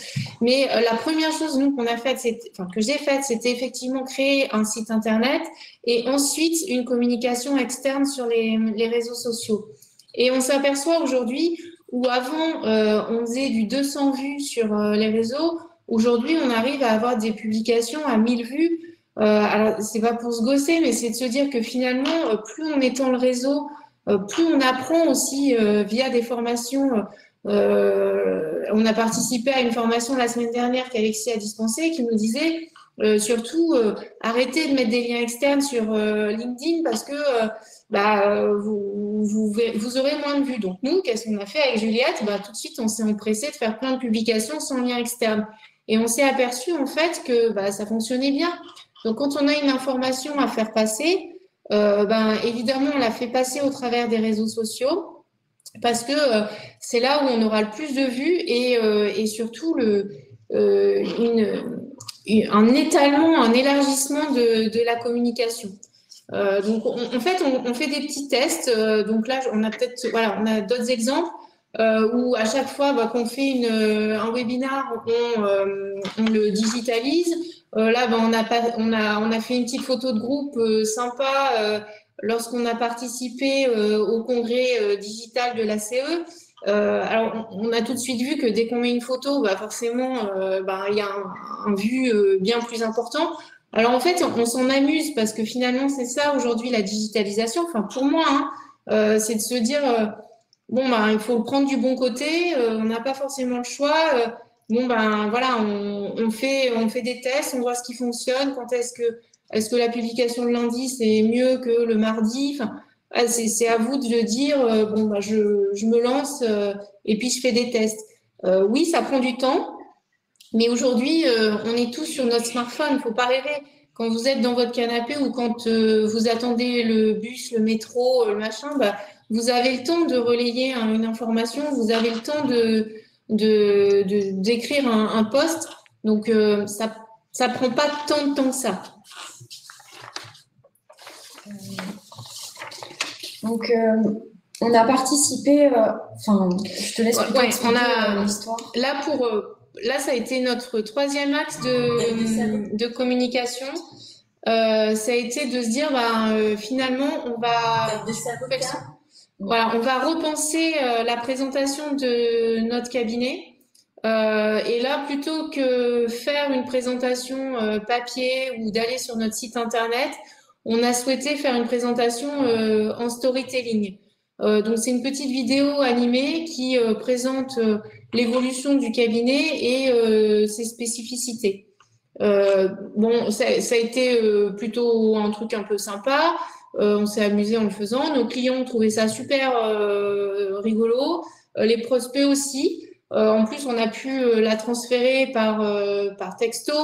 Mais la première chose, nous, qu'on a faite, enfin, que j'ai faite, c'était effectivement créer un site internet et ensuite une communication externe sur les réseaux sociaux. Et on s'aperçoit aujourd'hui où avant, on faisait du 200 vues sur les réseaux. Aujourd'hui, on arrive à avoir des publications à 1000 vues. Alors, c'est pas pour se gausser, mais c'est de se dire que finalement, plus on étend le réseau, plus on apprend aussi via des formations. On a participé à une formation la semaine dernière qu'Alexis a dispensée qui nous disait surtout arrêtez de mettre des liens externes sur LinkedIn parce que vous aurez moins de vues. Donc nous, qu'est-ce qu'on a fait avec Juliette? Tout de suite, on s'est empressé de faire plein de publications sans lien externe. Et on s'est aperçu en fait que ça fonctionnait bien. Donc, quand on a une information à faire passer, évidemment, on la fait passer au travers des réseaux sociaux parce que c'est là où on aura le plus de vues et surtout un étalement, un élargissement de la communication. Donc, en fait, on fait des petits tests. Donc là, on a d'autres exemples où à chaque fois qu'on fait un webinar, on le digitalise. Là, on a fait une petite photo de groupe sympa lorsqu'on a participé au congrès digital de la CE. Alors, on a tout de suite vu que dès qu'on met une photo, forcément, il y a un vu bien plus important. Alors, en fait, on s'en amuse parce que finalement, c'est ça aujourd'hui la digitalisation. Enfin, pour moi, c'est de se dire, il faut le prendre du bon côté. On n'a pas forcément le choix. Voilà, on fait des tests, on voit ce qui fonctionne. Est-ce que la publication le lundi, c'est mieux que le mardi? Enfin, c'est à vous de le dire. Je me lance et puis je fais des tests. Oui, ça prend du temps. Mais aujourd'hui, on est tous sur notre smartphone. Il ne faut pas rêver. Quand vous êtes dans votre canapé ou quand vous attendez le bus, le métro, le machin, vous avez le temps de relayer une information. Vous avez le temps d'écrire un post. Donc, ça prend pas tant de temps que ça. Donc, on a participé. Je te laisse l'histoire. Là, ça a été notre troisième axe de communication. Ça a été de se dire, finalement, on va repenser la présentation de notre cabinet. Et là, plutôt que faire une présentation papier ou d'aller sur notre site internet, on a souhaité faire une présentation en storytelling. Donc, c'est une petite vidéo animée qui présente l'évolution du cabinet et ses spécificités. Ça a été plutôt un truc un peu sympa. On s'est amusé en le faisant. Nos clients ont trouvé ça super rigolo. Les prospects aussi. En plus, on a pu la transférer par texto,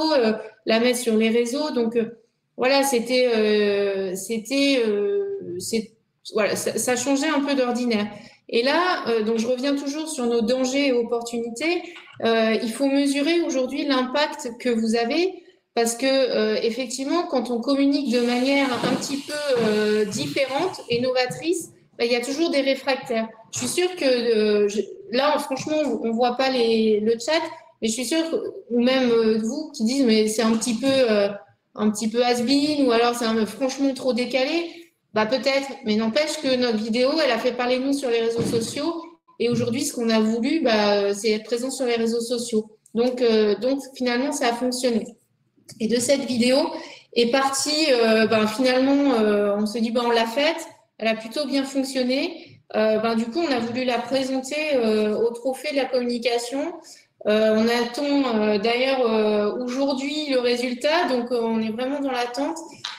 la mettre sur les réseaux. Donc, voilà, ça changeait un peu d'ordinaire. Et là, donc je reviens toujours sur nos dangers et opportunités. Il faut mesurer aujourd'hui l'impact que vous avez parce que effectivement, quand on communique de manière un petit peu différente et novatrice, il y a toujours des réfractaires. Je suis sûre que là, franchement, on voit pas le chat, mais je suis sûre ou même vous qui disent mais c'est un petit peu has-been ou alors c'est franchement trop décalé. Peut-être, mais n'empêche que notre vidéo, elle a fait parler de nous sur les réseaux sociaux. Et aujourd'hui, ce qu'on a voulu, c'est être présent sur les réseaux sociaux. Donc finalement, ça a fonctionné. Et de cette vidéo est partie, finalement, on se dit, on l'a faite. Elle a plutôt bien fonctionné. Du coup, on a voulu la présenter au trophée de la communication. On attend d'ailleurs aujourd'hui le résultat, donc on est vraiment dans l'attente.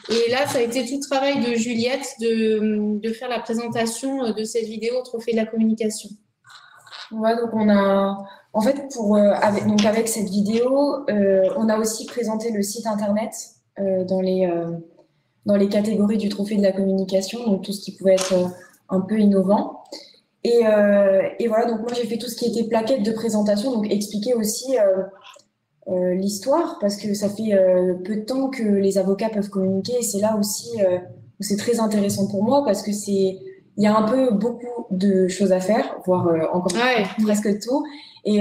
Et là, ça a été tout le travail de Juliette de faire la présentation de cette vidéo au trophée de la communication. Ouais, donc en fait, avec cette vidéo, on a aussi présenté le site internet dans les catégories du trophée de la communication, donc tout ce qui pouvait être un peu innovant. Et voilà, donc moi j'ai fait tout ce qui était plaquette de présentation, donc expliquer aussi l'histoire, parce que ça fait peu de temps que les avocats peuvent communiquer, et c'est là aussi où c'est très intéressant pour moi, parce que il y a un peu beaucoup de choses à faire, voire encore presque tout. Et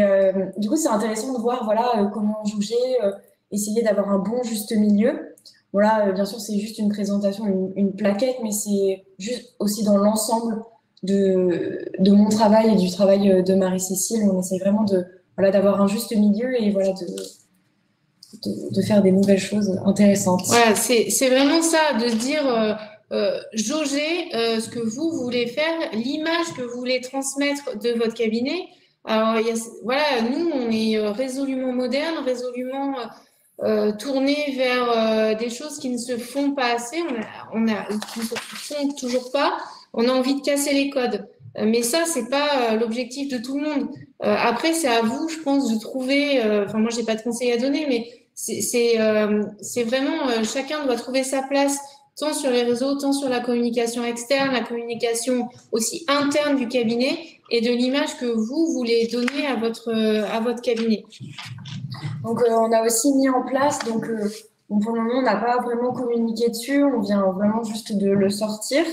du coup, c'est intéressant de voir voilà, comment jauger, essayer d'avoir un bon juste milieu. Voilà, bien sûr, c'est juste une présentation, une plaquette, mais c'est juste aussi dans l'ensemble de mon travail et du travail de Marie-Cécile. On essaie vraiment voilà, d'avoir un juste milieu et voilà, de faire des nouvelles choses intéressantes. Voilà, c'est vraiment ça, de se dire jauger ce que vous voulez faire, l'image que vous voulez transmettre de votre cabinet. Alors, voilà, nous, on est résolument moderne, résolument tourné vers des choses qui ne se font pas assez, qui ne se font toujours pas. On a envie de casser les codes. Mais ça, c'est pas l'objectif de tout le monde. Après, c'est à vous, je pense, de trouver. Enfin, moi, j'ai pas de conseils à donner, mais c'est vraiment chacun doit trouver sa place, tant sur les réseaux, tant sur la communication externe, la communication aussi interne du cabinet et de l'image que vous voulez donner à votre cabinet. Donc, on a aussi mis en place, donc pour le moment, on n'a pas vraiment communiqué dessus, on vient vraiment juste de le sortir.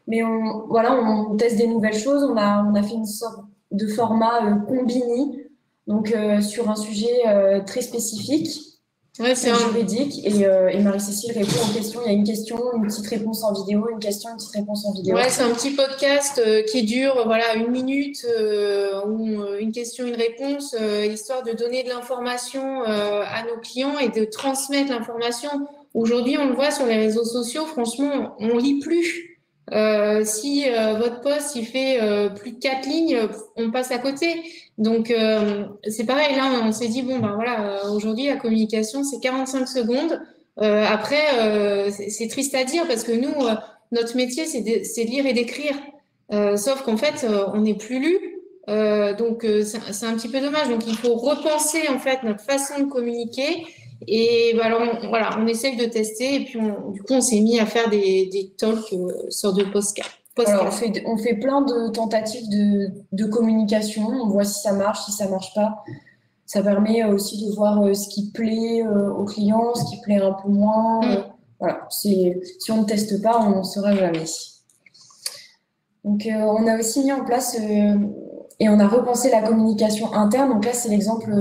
Mais on teste des nouvelles choses. On a fait une sorte de format combini, donc sur un sujet très spécifique, juridique. Et Marie-Cécile répond aux questions. Il y a une question, une petite réponse en vidéo, une question, une petite réponse en vidéo. Ouais, c'est un petit podcast qui dure voilà 1 minute, ou une question, une réponse, histoire de donner de l'information à nos clients et de transmettre l'information. Aujourd'hui, on le voit sur les réseaux sociaux, franchement, on lit plus. Si votre post il fait plus de 4 lignes, on passe à côté. Donc c'est pareil, là on s'est dit bon ben voilà, aujourd'hui la communication c'est 45 secondes. Après c'est triste à dire parce que nous notre métier c'est de lire et d'écrire. Sauf qu'en fait on n'est plus lu. Donc c'est un petit peu dommage. Donc il faut repenser en fait notre façon de communiquer. Et bah, alors, voilà, on essaye de tester et puis du coup, on s'est mis à faire des talks sur de podcasts. Alors, on fait plein de tentatives de communication. On voit si ça marche, si ça marche pas. Ça permet aussi de voir ce qui plaît aux clients, ce qui plaît un peu moins. Voilà, si on ne teste pas, on n'en saura jamais. Donc, on a aussi mis en place et on a repensé la communication interne. Donc là, c'est l'exemple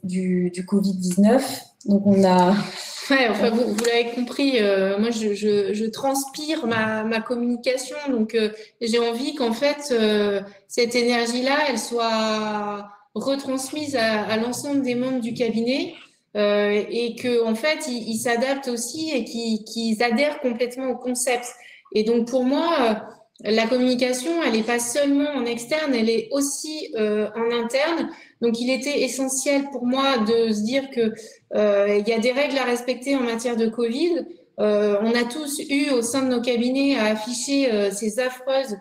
du Covid-19. Donc, on a... Ouais, enfin, vous l'avez compris, moi, je transpire ma communication. Donc, j'ai envie qu'en fait, cette énergie-là, elle soit retransmise à l'ensemble des membres du cabinet et qu'en fait, ils s'adaptent aussi et qu'ils adhèrent complètement au concept. Et donc, pour moi, la communication, elle n'est pas seulement en externe, elle est aussi en interne. Donc, il était essentiel pour moi de se dire que il y a des règles à respecter en matière de Covid. On a tous eu au sein de nos cabinets à afficher ces affreuses,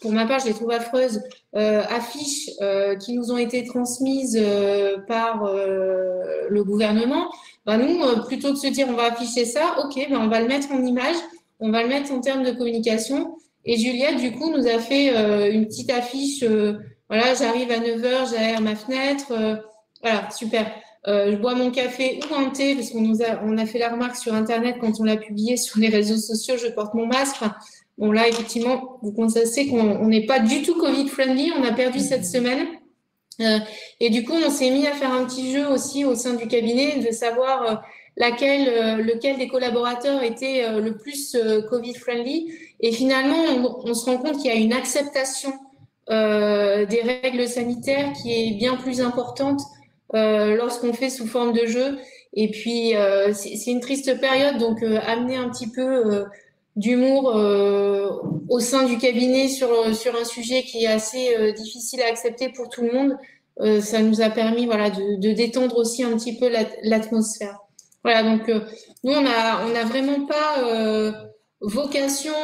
pour ma part je les trouve affreuses, affiches qui nous ont été transmises par le gouvernement. Ben nous, plutôt que de se dire on va afficher ça, ok, ben on va le mettre en image, on va le mettre en termes de communication. Et Juliette, du coup, nous a fait une petite affiche. Voilà, j'arrive à 9h, j'aère ma fenêtre. Voilà, super. Je bois mon café ou un thé parce on a fait la remarque sur Internet quand on l'a publié sur les réseaux sociaux, je porte mon masque. Bon, là, effectivement, vous constatez qu'on n'est pas du tout Covid-friendly. On a perdu cette semaine. Et du coup, on s'est mis à faire un petit jeu aussi au sein du cabinet de savoir lequel des collaborateurs était le plus Covid-friendly. Et finalement, on se rend compte qu'il y a une acceptation des règles sanitaires qui est bien plus importante lorsqu'on fait sous forme de jeu. Et puis, c'est une triste période, donc amener un petit peu d'humour au sein du cabinet sur un sujet qui est assez difficile à accepter pour tout le monde, ça nous a permis voilà, de détendre aussi un petit peu l'atmosphère. Voilà, donc nous, on a vraiment pas vocation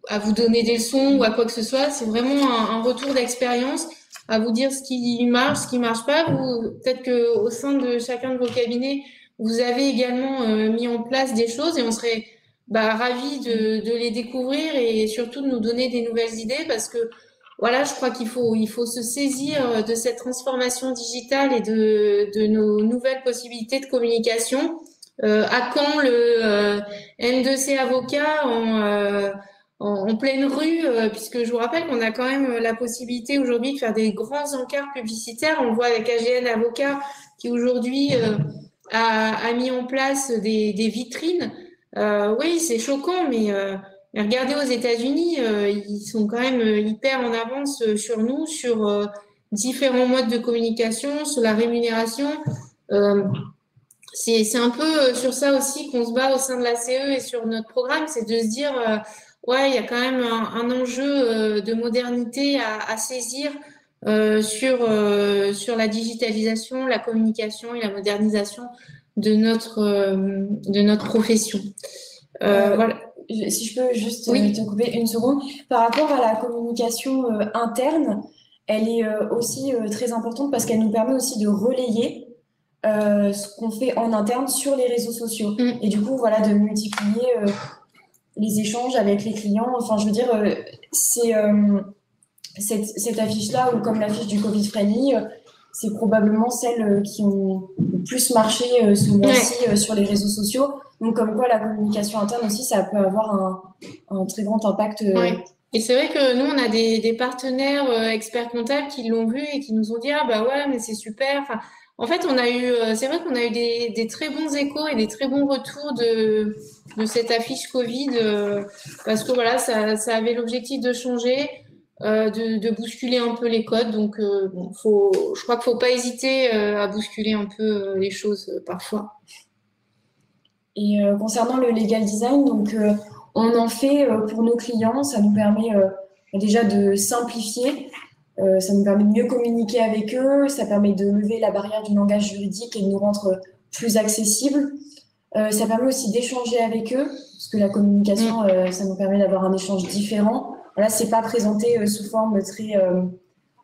à vous donner des leçons ou à quoi que ce soit. C'est vraiment un retour d'expérience, à vous dire ce qui marche, ce qui marche pas. Peut-être que au sein de chacun de vos cabinets, vous avez également mis en place des choses et on serait ravis de les découvrir et surtout de nous donner des nouvelles idées parce que voilà, je crois qu'il faut se saisir de cette transformation digitale et de nos nouvelles possibilités de communication. À quand le M2C avocat en pleine rue, puisque je vous rappelle qu'on a quand même la possibilité aujourd'hui de faire des grands encarts publicitaires. On le voit avec AGN Avocat qui aujourd'hui a mis en place des vitrines. Oui, c'est choquant, mais regardez aux États-Unis, ils sont quand même hyper en avance sur nous, sur différents modes de communication, sur la rémunération. C'est un peu sur ça aussi qu'on se bat au sein de la CE et sur notre programme, c'est de se dire, ouais, il y a quand même un enjeu de modernité à saisir sur la digitalisation, la communication et la modernisation de notre profession. Voilà. Si je peux juste Oui. te couper une seconde. Par rapport à la communication interne, elle est aussi très importante parce qu'elle nous permet aussi de relayer ce qu'on fait en interne sur les réseaux sociaux. Et du coup, voilà, de multiplier les échanges avec les clients. Enfin, je veux dire, c'est cette affiche-là, ou comme l'affiche du Covid Friendly, c'est probablement celles qui ont le plus marché ce mois-ci sur les réseaux sociaux. Donc, comme quoi, la communication interne aussi, ça peut avoir un très grand impact. Et c'est vrai que nous, on a des partenaires experts comptables qui l'ont vu et qui nous ont dit, ah bah ouais, mais c'est super. Enfin, en fait, c'est vrai qu'on a eu des très bons échos et des très bons retours de cette affiche Covid parce que voilà, ça avait l'objectif de changer, de bousculer un peu les codes. Donc, bon, je crois qu'il ne faut pas hésiter à bousculer un peu les choses parfois. Et concernant le legal design, donc on en fait pour nos clients. Ça nous permet déjà de simplifier. Ça nous permet de mieux communiquer avec eux, ça permet de lever la barrière du langage juridique et de nous rendre plus accessibles. Ça permet aussi d'échanger avec eux, parce que la communication, ça nous permet d'avoir un échange différent. Là, c'est pas présenté sous forme très...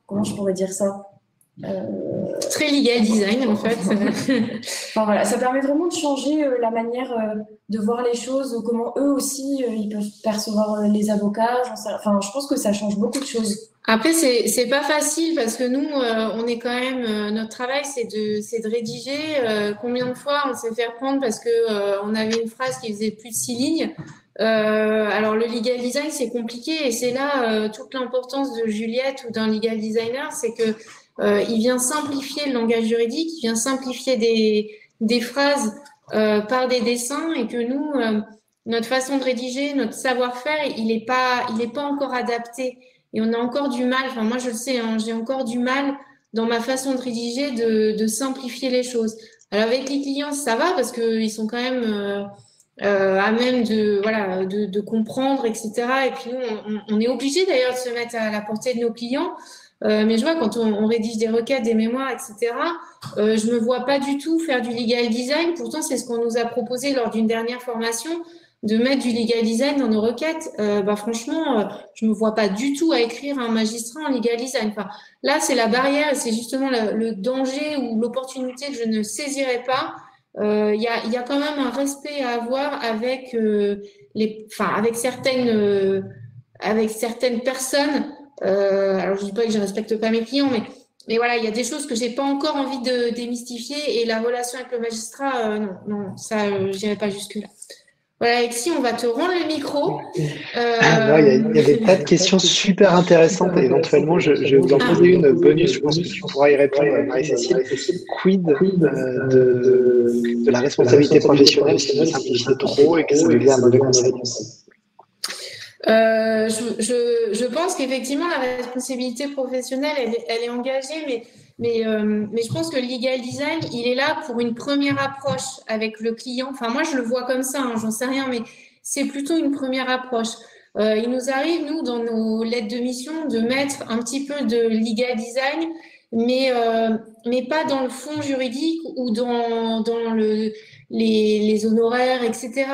comment je pourrais dire ça très legal design, en fait. Enfin, voilà, ça permet vraiment de changer la manière de voir les choses, comment eux aussi, ils peuvent percevoir les avocats. Enfin, je pense que ça change beaucoup de choses. Après, c'est pas facile parce que nous, on est quand même, notre travail, c'est de rédiger. Combien de fois on s'est fait reprendre parce que on avait une phrase qui faisait plus de 6 lignes. Alors le legal design, c'est compliqué et c'est là toute l'importance de Juliette ou d'un legal designer, c'est que il vient simplifier le langage juridique, il vient simplifier des phrases par des dessins et que nous, notre façon de rédiger, notre savoir-faire, il est pas encore adapté. Et on a encore du mal, enfin moi je le sais, hein, j'ai encore du mal dans ma façon de rédiger de simplifier les choses. Alors avec les clients, ça va parce qu'ils sont quand même à même de comprendre, etc. Et puis nous, on est obligé d'ailleurs de se mettre à la portée de nos clients. Mais je vois quand on rédige des requêtes, des mémoires, etc. Je me vois pas du tout faire du legal design. Pourtant, c'est ce qu'on nous a proposé lors d'une dernière formation, de mettre du legal design dans nos requêtes. Franchement, je me vois pas du tout à écrire un magistrat en legal design. Enfin, là, c'est la barrière et c'est justement le danger ou l'opportunité que je ne saisirais pas. Il y a quand même un respect à avoir avec avec certaines personnes. Alors je dis pas que je respecte pas mes clients, mais voilà, il y a des choses que j'ai pas encore envie de démystifier et la relation avec le magistrat, non, ça, j'irai pas jusque là. Voilà, Alexis, on va te rendre le micro. Il y a des tas de questions super intéressantes et éventuellement, je vais vous en poser une bonus. Je pense que tu pourras y répondre, Marie-Cécile. Quid de la responsabilité professionnelle si vous simplifiez trop et que ça devient un mauvais conseil? Je pense qu'effectivement, la responsabilité professionnelle, elle est engagée, mais je pense que le legal design, il est là pour une première approche avec le client. Enfin, moi, je le vois comme ça, hein, j'en sais rien, mais c'est plutôt une première approche. Il nous arrive, nous, dans nos lettres de mission, de mettre un petit peu de legal design, mais pas dans le fond juridique ou dans les honoraires, etc.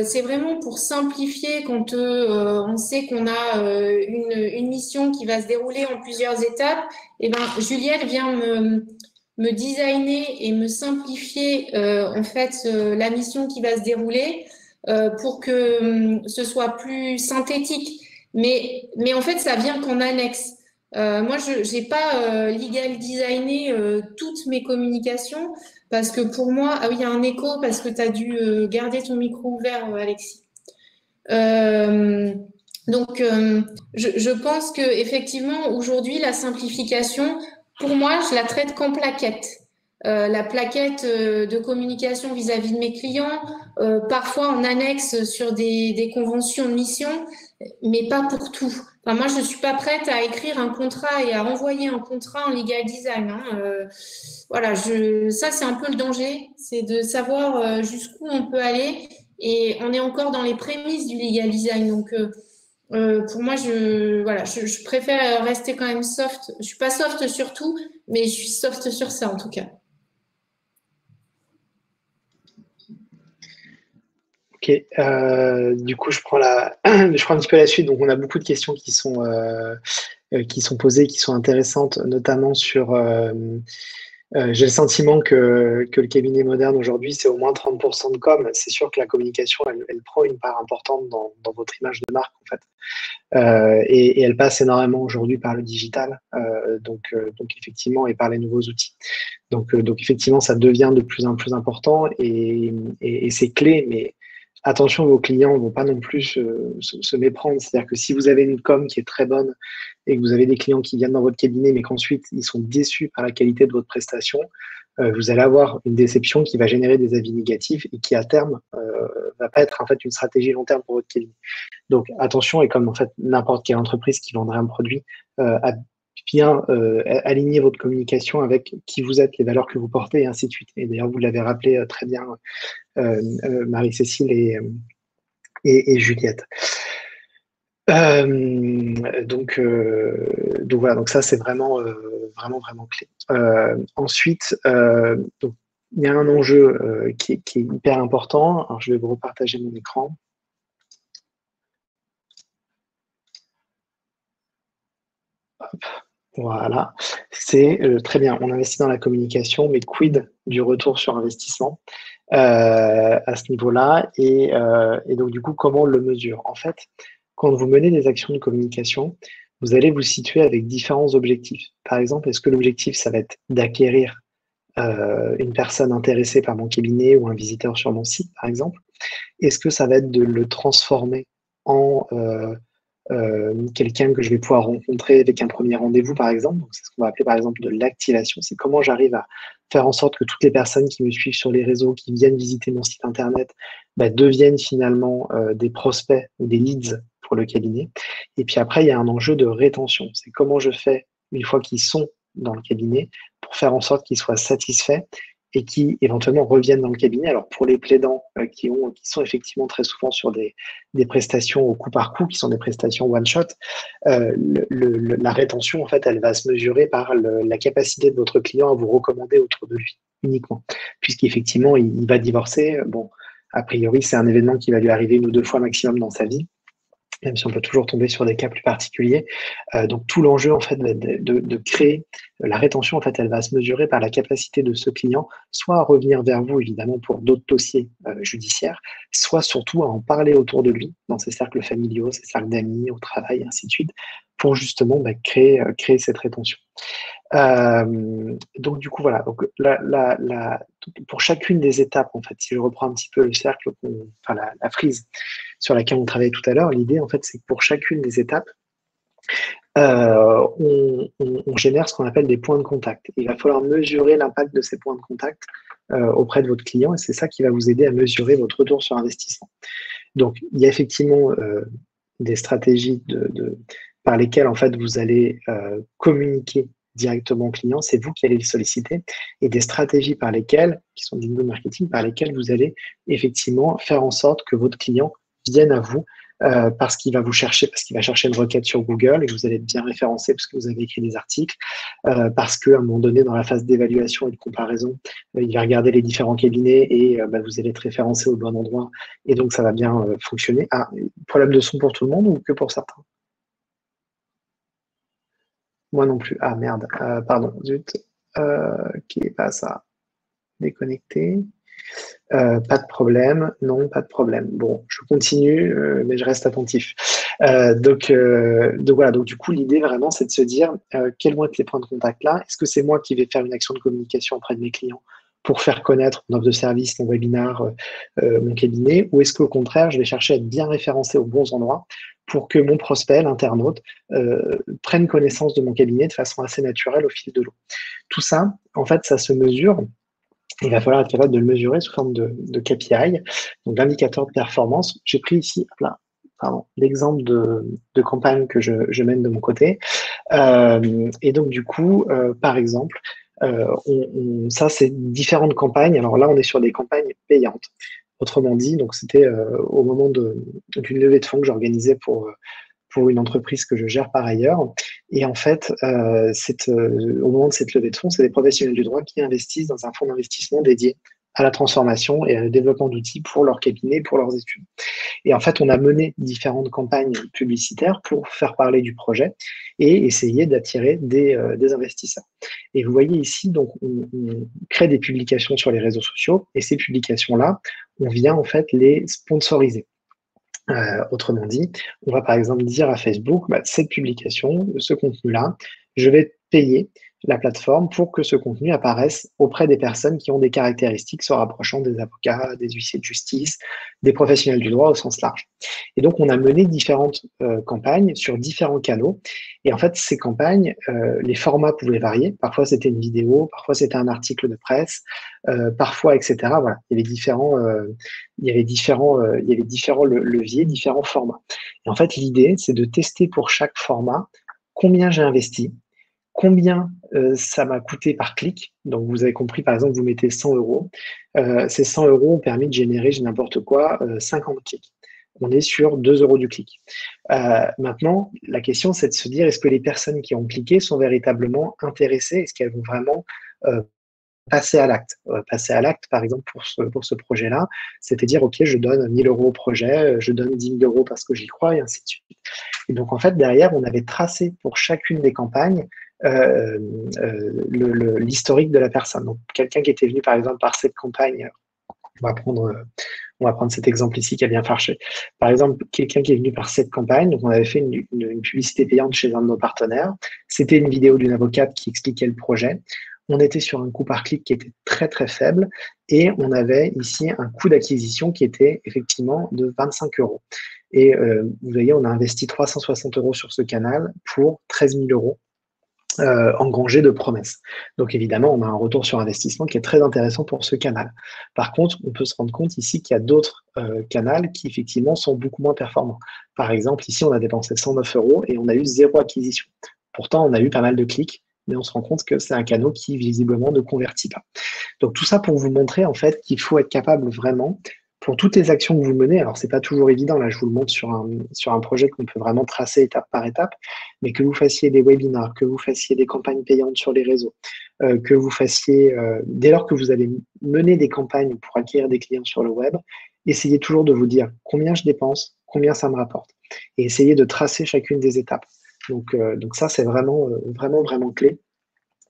c'est vraiment pour simplifier quand on sait qu'on a une mission qui va se dérouler en plusieurs étapes. Et ben, Juliette vient me designer et me simplifier en fait la mission qui va se dérouler pour que ce soit plus synthétique. Mais en fait, ça vient qu'en annexe. Moi, je n'ai pas legal designé toutes mes communications parce que pour moi, ah oui, il y a un écho parce que tu as dû garder ton micro ouvert, Alexis. Je pense que effectivement, aujourd'hui, la simplification, pour moi, je la traite qu'en plaquette. La plaquette de communication vis-à-vis de mes clients, parfois en annexe sur des conventions de mission, mais pas pour tout. Enfin, moi, je ne suis pas prête à écrire un contrat et à renvoyer un contrat en legal design. Voilà, ça, c'est un peu le danger, c'est de savoir jusqu'où on peut aller. Et on est encore dans les prémices du legal design. Donc, pour moi, je préfère rester quand même soft. Je ne suis pas soft sur tout, mais je suis soft sur ça, en tout cas. Ok, du coup, je prends un petit peu la suite. Donc, on a beaucoup de questions qui sont posées, qui sont intéressantes, notamment sur. J'ai le sentiment que le cabinet moderne aujourd'hui, c'est au moins 30% de com. C'est sûr que la communication, elle prend une part importante dans votre image de marque, en fait. Et elle passe énormément aujourd'hui par le digital, donc effectivement, et par les nouveaux outils. Donc effectivement, ça devient de plus en plus important et c'est clé, mais attention, vos clients ne vont pas non plus se méprendre. C'est-à-dire que si vous avez une com qui est très bonne et que vous avez des clients qui viennent dans votre cabinet, mais qu'ensuite ils sont déçus par la qualité de votre prestation, vous allez avoir une déception qui va générer des avis négatifs et qui, à terme, va pas être en fait une stratégie long terme pour votre cabinet. Donc attention, et comme en fait n'importe quelle entreprise qui vendrait un produit, à bien aligner votre communication avec qui vous êtes, les valeurs que vous portez, et ainsi de suite. Et d'ailleurs, vous l'avez rappelé très bien, Marie-Cécile et Juliette. Donc voilà, donc ça c'est vraiment clé. Ensuite, donc, il y a un enjeu qui est hyper important. Alors je vais vous repartager mon écran. Hop, voilà, c'est très bien. On investit dans la communication, mais quid du retour sur investissement à ce niveau-là et donc du coup, comment on le mesure? En fait, quand vous menez des actions de communication, vous allez vous situer avec différents objectifs. Par exemple, est-ce que l'objectif, ça va être d'acquérir une personne intéressée par mon cabinet ou un visiteur sur mon site, par exemple? Est-ce que ça va être de le transformer en quelqu'un que je vais pouvoir rencontrer avec un premier rendez-vous, par exemple? Donc, c'est ce qu'on va appeler, par exemple, de l'activation. C'est comment j'arrive à faire en sorte que toutes les personnes qui me suivent sur les réseaux, qui viennent visiter mon site internet, deviennent finalement des prospects ou des leads pour le cabinet. Et puis après, il y a un enjeu de rétention. C'est comment je fais, une fois qu'ils sont dans le cabinet, pour faire en sorte qu'ils soient satisfaits et qui éventuellement reviennent dans le cabinet. Alors pour les plaidants qui sont effectivement très souvent sur des prestations au coup par coup, qui sont des prestations one shot, la rétention en fait, elle va se mesurer par la capacité de votre client à vous recommander autour de lui uniquement, puisqu'effectivement il va divorcer. Bon, a priori c'est un événement qui va lui arriver 1 ou 2 fois maximum dans sa vie, même si on peut toujours tomber sur des cas plus particuliers. Donc tout l'enjeu en fait de créer la rétention, en fait, elle va se mesurer par la capacité de ce client, soit à revenir vers vous évidemment pour d'autres dossiers judiciaires, soit surtout à en parler autour de lui, dans ses cercles familiaux, ses cercles d'amis, au travail, et ainsi de suite, pour justement créer cette rétention. Donc du coup voilà, donc pour chacune des étapes en fait, si je reprends un petit peu le cercle, la frise sur laquelle on travaillait tout à l'heure, l'idée en fait c'est que pour chacune des étapes, on génère ce qu'on appelle des points de contact. Il va falloir mesurer l'impact de ces points de contact auprès de votre client et c'est ça qui va vous aider à mesurer votre retour sur investissement. Donc il y a effectivement des stratégies par lesquelles en fait vous allez communiquer directement au client, c'est vous qui allez le solliciter, et des stratégies par lesquelles, qui sont d'inbound marketing, par lesquelles vous allez effectivement faire en sorte que votre client vienne à vous parce qu'il va vous chercher, parce qu'il va chercher une requête sur Google et que vous allez être bien référencé parce que vous avez écrit des articles, parce qu'à un moment donné, dans la phase d'évaluation et de comparaison, il va regarder les différents cabinets et vous allez être référencé au bon endroit et donc ça va bien fonctionner. Ah, problème de son pour tout le monde ou que pour certains? Moi non plus. Ah merde, pardon, zut. Qui est pas ça? Déconnecté. Pas de problème, non, pas de problème. Bon, je continue, mais je reste attentif. Donc voilà, donc du coup, l'idée vraiment, c'est de se dire quels vont être les points de contact là. Est-ce que c'est moi qui vais faire une action de communication auprès de mes clients pour faire connaître mon offre de service, mon webinar, mon cabinet, ou est-ce qu'au contraire, je vais chercher à être bien référencé aux bons endroits pour que mon prospect, l'internaute, prenne connaissance de mon cabinet de façon assez naturelle au fil de l'eau. Tout ça, en fait, ça se mesure. Il va falloir être capable de le mesurer sous forme de KPI, donc d'indicateur de performance. J'ai pris ici l'exemple de campagne que je mène de mon côté. Et donc, du coup, par exemple, ça, c'est différentes campagnes. Alors là, on est sur des campagnes payantes. Autrement dit, donc c'était au moment d'une levée de fonds que j'organisais pour une entreprise que je gère par ailleurs. Et en fait, au moment de cette levée de fonds, c'est des professionnels du droit qui investissent dans un fonds d'investissement dédié à la transformation et au développement d'outils pour leur cabinet, pour leurs études. Et en fait, on a mené différentes campagnes publicitaires pour faire parler du projet et essayer d'attirer des investisseurs. Et vous voyez ici, donc, on crée des publications sur les réseaux sociaux et ces publications-là, on vient en fait les sponsoriser. Autrement dit, on va par exemple dire à Facebook, cette publication, ce contenu-là, je vais payer la plateforme pour que ce contenu apparaisse auprès des personnes qui ont des caractéristiques se rapprochant des avocats, des huissiers de justice, des professionnels du droit au sens large. Et donc, on a mené différentes campagnes sur différents canaux. Et en fait, ces campagnes, les formats pouvaient varier. Parfois, c'était une vidéo, parfois, c'était un article de presse, parfois, etc. Voilà, il y avait différents leviers, différents formats. Et en fait, l'idée, c'est de tester pour chaque format combien j'ai investi, combien ça m'a coûté par clic. Donc, vous avez compris, par exemple, vous mettez 100 euros. Ces 100 euros ont permis de générer, j'ai n'importe quoi, 50 clics. On est sur 2 euros du clic. Maintenant, la question, c'est de se dire, est-ce que les personnes qui ont cliqué sont véritablement intéressées? Est-ce qu'elles vont vraiment passer à l'acte? Passer à l'acte, par exemple, pour ce projet-là, c'était dire, OK, je donne 1 000 euros au projet, je donne 10 000 euros parce que j'y crois, et ainsi de suite. Et donc, en fait, derrière, on avait tracé pour chacune des campagnes l'historique de la personne. Donc, quelqu'un qui était venu, par exemple, par cette campagne, on va prendre cet exemple ici qui a bien marché. Par exemple, quelqu'un qui est venu par cette campagne, donc on avait fait une publicité payante chez un de nos partenaires. C'était une vidéo d'une avocate qui expliquait le projet. On était sur un coût par clic qui était très, très faible et on avait ici un coût d'acquisition qui était effectivement de 25 euros. Et vous voyez, on a investi 360 euros sur ce canal pour 13 000 euros. Engrangé de promesses. Donc évidemment, on a un retour sur investissement qui est très intéressant pour ce canal. Par contre, on peut se rendre compte ici qu'il y a d'autres canaux qui effectivement sont beaucoup moins performants. Par exemple, ici, on a dépensé 109 euros et on a eu 0 acquisition. Pourtant, on a eu pas mal de clics, mais on se rend compte que c'est un canal qui visiblement ne convertit pas. Donc tout ça pour vous montrer en fait qu'il faut être capable vraiment, pour toutes les actions que vous menez, alors c'est pas toujours évident, là je vous le montre sur un projet qu'on peut vraiment tracer étape par étape, mais que vous fassiez des webinars, que vous fassiez des campagnes payantes sur les réseaux, que vous fassiez, dès lors que vous allez mener des campagnes pour acquérir des clients sur le web, essayez toujours de vous dire combien je dépense, combien ça me rapporte, et essayez de tracer chacune des étapes. Donc ça c'est vraiment clé.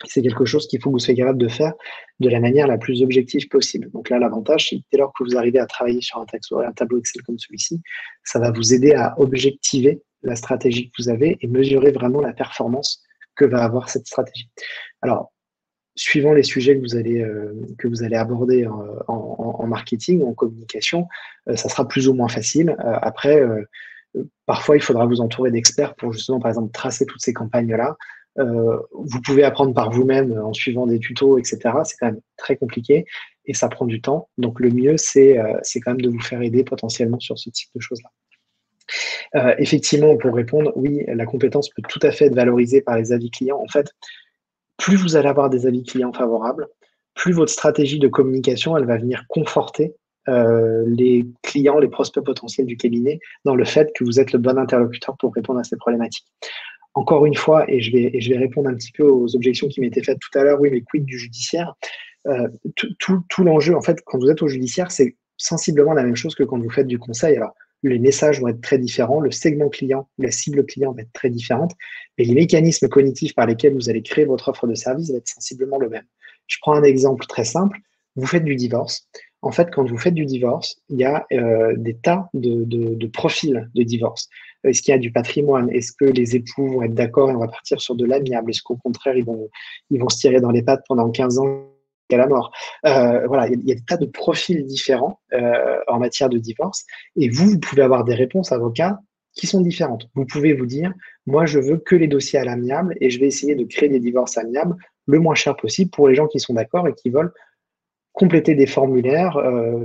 C'est quelque chose qu'il faut que vous soyez capable de faire de la manière la plus objective possible. Donc là, l'avantage, c'est que dès lors que vous arrivez à travailler sur un tableau Excel comme celui-ci, ça va vous aider à objectiver la stratégie que vous avez et mesurer vraiment la performance que va avoir cette stratégie. Alors, suivant les sujets que vous allez aborder en marketing ou en communication, ça sera plus ou moins facile. Après, parfois, il faudra vous entourer d'experts pour justement, par exemple, tracer toutes ces campagnes-là. Vous pouvez apprendre par vous-même en suivant des tutos, etc. C'est quand même très compliqué et ça prend du temps. Donc, le mieux, c'est quand même de vous faire aider potentiellement sur ce type de choses-là. Effectivement, pour répondre, oui, la compétence peut tout à fait être valorisée par les avis clients. En fait, plus vous allez avoir des avis clients favorables, plus votre stratégie de communication, elle va venir conforter les clients, les prospects potentiels du cabinet dans le fait que vous êtes le bon interlocuteur pour répondre à ces problématiques. Encore une fois, et je vais répondre un petit peu aux objections qui m'étaient faites tout à l'heure, oui, mais quid du judiciaire? Tout l'enjeu, en fait, quand vous êtes au judiciaire, c'est sensiblement la même chose que quand vous faites du conseil. Alors, les messages vont être très différents, le segment client, la cible client va être très différente, mais les mécanismes cognitifs par lesquels vous allez créer votre offre de service va être sensiblement le même. Je prends un exemple très simple. Vous faites du divorce. En fait, quand vous faites du divorce, il y a des tas de profils de divorce. Est-ce qu'il y a du patrimoine? Est-ce que les époux vont être d'accord et on va partir sur de l'amiable? Est-ce qu'au contraire, ils vont se tirer dans les pattes pendant 15 ans à la mort? Voilà, il y a des tas de profils différents en matière de divorce. Et vous pouvez avoir des réponses, avocats, qui sont différentes. Vous pouvez vous dire, moi, je veux que les dossiers à l'amiable et je vais essayer de créer des divorces amiables le moins cher possible pour les gens qui sont d'accord et qui veulent compléter des formulaires,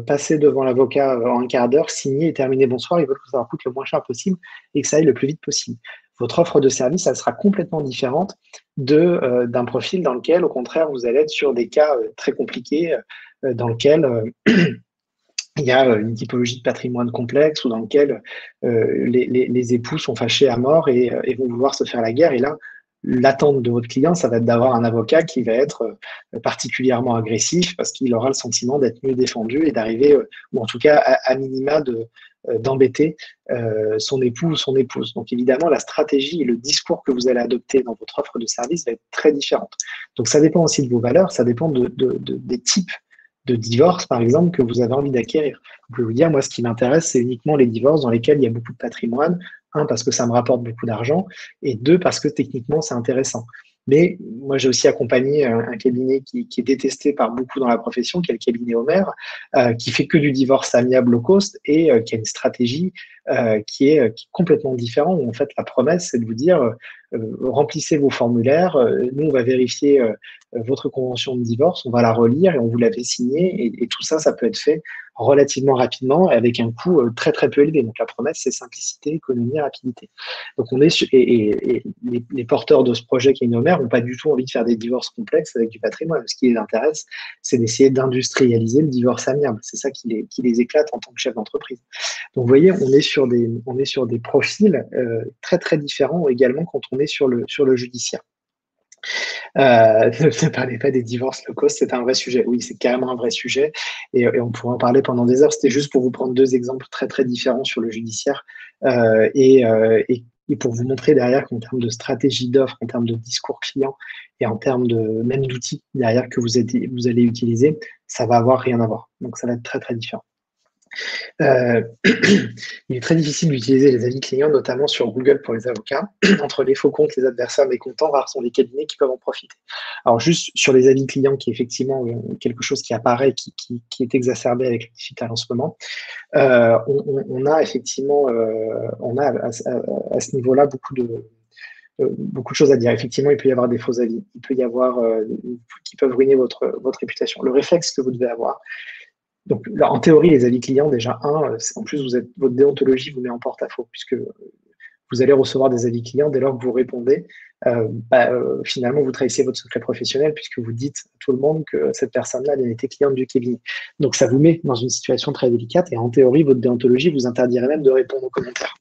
passer devant l'avocat en un quart d'heure, signer et terminer bonsoir. Ils veulent que ça leur coûte le moins cher possible et que ça aille le plus vite possible. Votre offre de service, elle sera complètement différente d'un profil dans lequel, au contraire, vous allez être sur des cas très compliqués, dans lequel il y a une typologie de patrimoine complexe ou dans lequel les époux sont fâchés à mort et vont vouloir se faire la guerre. Et là, l'attente de votre client, ça va être d'avoir un avocat qui va être particulièrement agressif parce qu'il aura le sentiment d'être mieux défendu et d'arriver, ou en tout cas à minima d'embêter son époux ou son épouse. Donc évidemment, la stratégie et le discours que vous allez adopter dans votre offre de service va être très différente. Donc ça dépend aussi de vos valeurs, ça dépend des types de divorce, par exemple, que vous avez envie d'acquérir. Vous pouvez vous dire, moi, ce qui m'intéresse, c'est uniquement les divorces dans lesquels il y a beaucoup de patrimoine. Un, parce que ça me rapporte beaucoup d'argent, et deux, parce que techniquement, c'est intéressant. Mais moi, j'ai aussi accompagné un cabinet qui est détesté par beaucoup dans la profession, qui est le cabinet Homer, qui fait que du divorce amiable low cost et qui a une stratégie qui est complètement différente. En fait, la promesse, c'est de vous dire, remplissez vos formulaires, nous, on va vérifier votre convention de divorce, on va la relire et on vous la fait signer. Et tout ça, ça peut être fait relativement rapidement et avec un coût très, très peu élevé. Donc, la promesse, c'est simplicité, économie, rapidité. Donc, on est sur, et les porteurs de ce projet qui est Homer n'ont pas du tout envie de faire des divorces complexes avec du patrimoine. Ce qui les intéresse, c'est d'essayer d'industrialiser le divorce amiable. C'est ça qui les éclate en tant que chef d'entreprise. Donc, vous voyez, on est sur des profils très, très différents également quand on est sur le judiciaire. Ne parlez pas des divorces low cost, c'est un vrai sujet. Oui, c'est carrément un vrai sujet et on pourrait en parler pendant des heures. C'était juste pour vous prendre deux exemples très, très différents sur le judiciaire et pour vous montrer derrière qu'en termes de stratégie d'offre, en termes de discours client et en termes même d'outils derrière que vous allez utiliser, ça va avoir rien à voir. Donc, ça va être très, très différent. Il est très difficile d'utiliser les avis clients, notamment sur Google pour les avocats. Entre les faux comptes, les adversaires mécontents, rares sont les cabinets qui peuvent en profiter. Alors, juste sur les avis clients, qui est effectivement quelque chose qui apparaît, qui est exacerbé avec le digital en ce moment, on a effectivement, à ce niveau-là beaucoup de choses à dire. Effectivement, il peut y avoir des faux avis, il peut y avoir qui peuvent ruiner votre réputation. Le réflexe que vous devez avoir, donc, là, en théorie, les avis clients, déjà, en plus, votre déontologie vous met en porte-à-faux, puisque vous allez recevoir des avis clients dès lors que vous répondez. Finalement, vous trahissez votre secret professionnel, puisque vous dites à tout le monde que cette personne-là elle était cliente du cabinet. Donc, ça vous met dans une situation très délicate, et en théorie, votre déontologie vous interdirait même de répondre aux commentaires.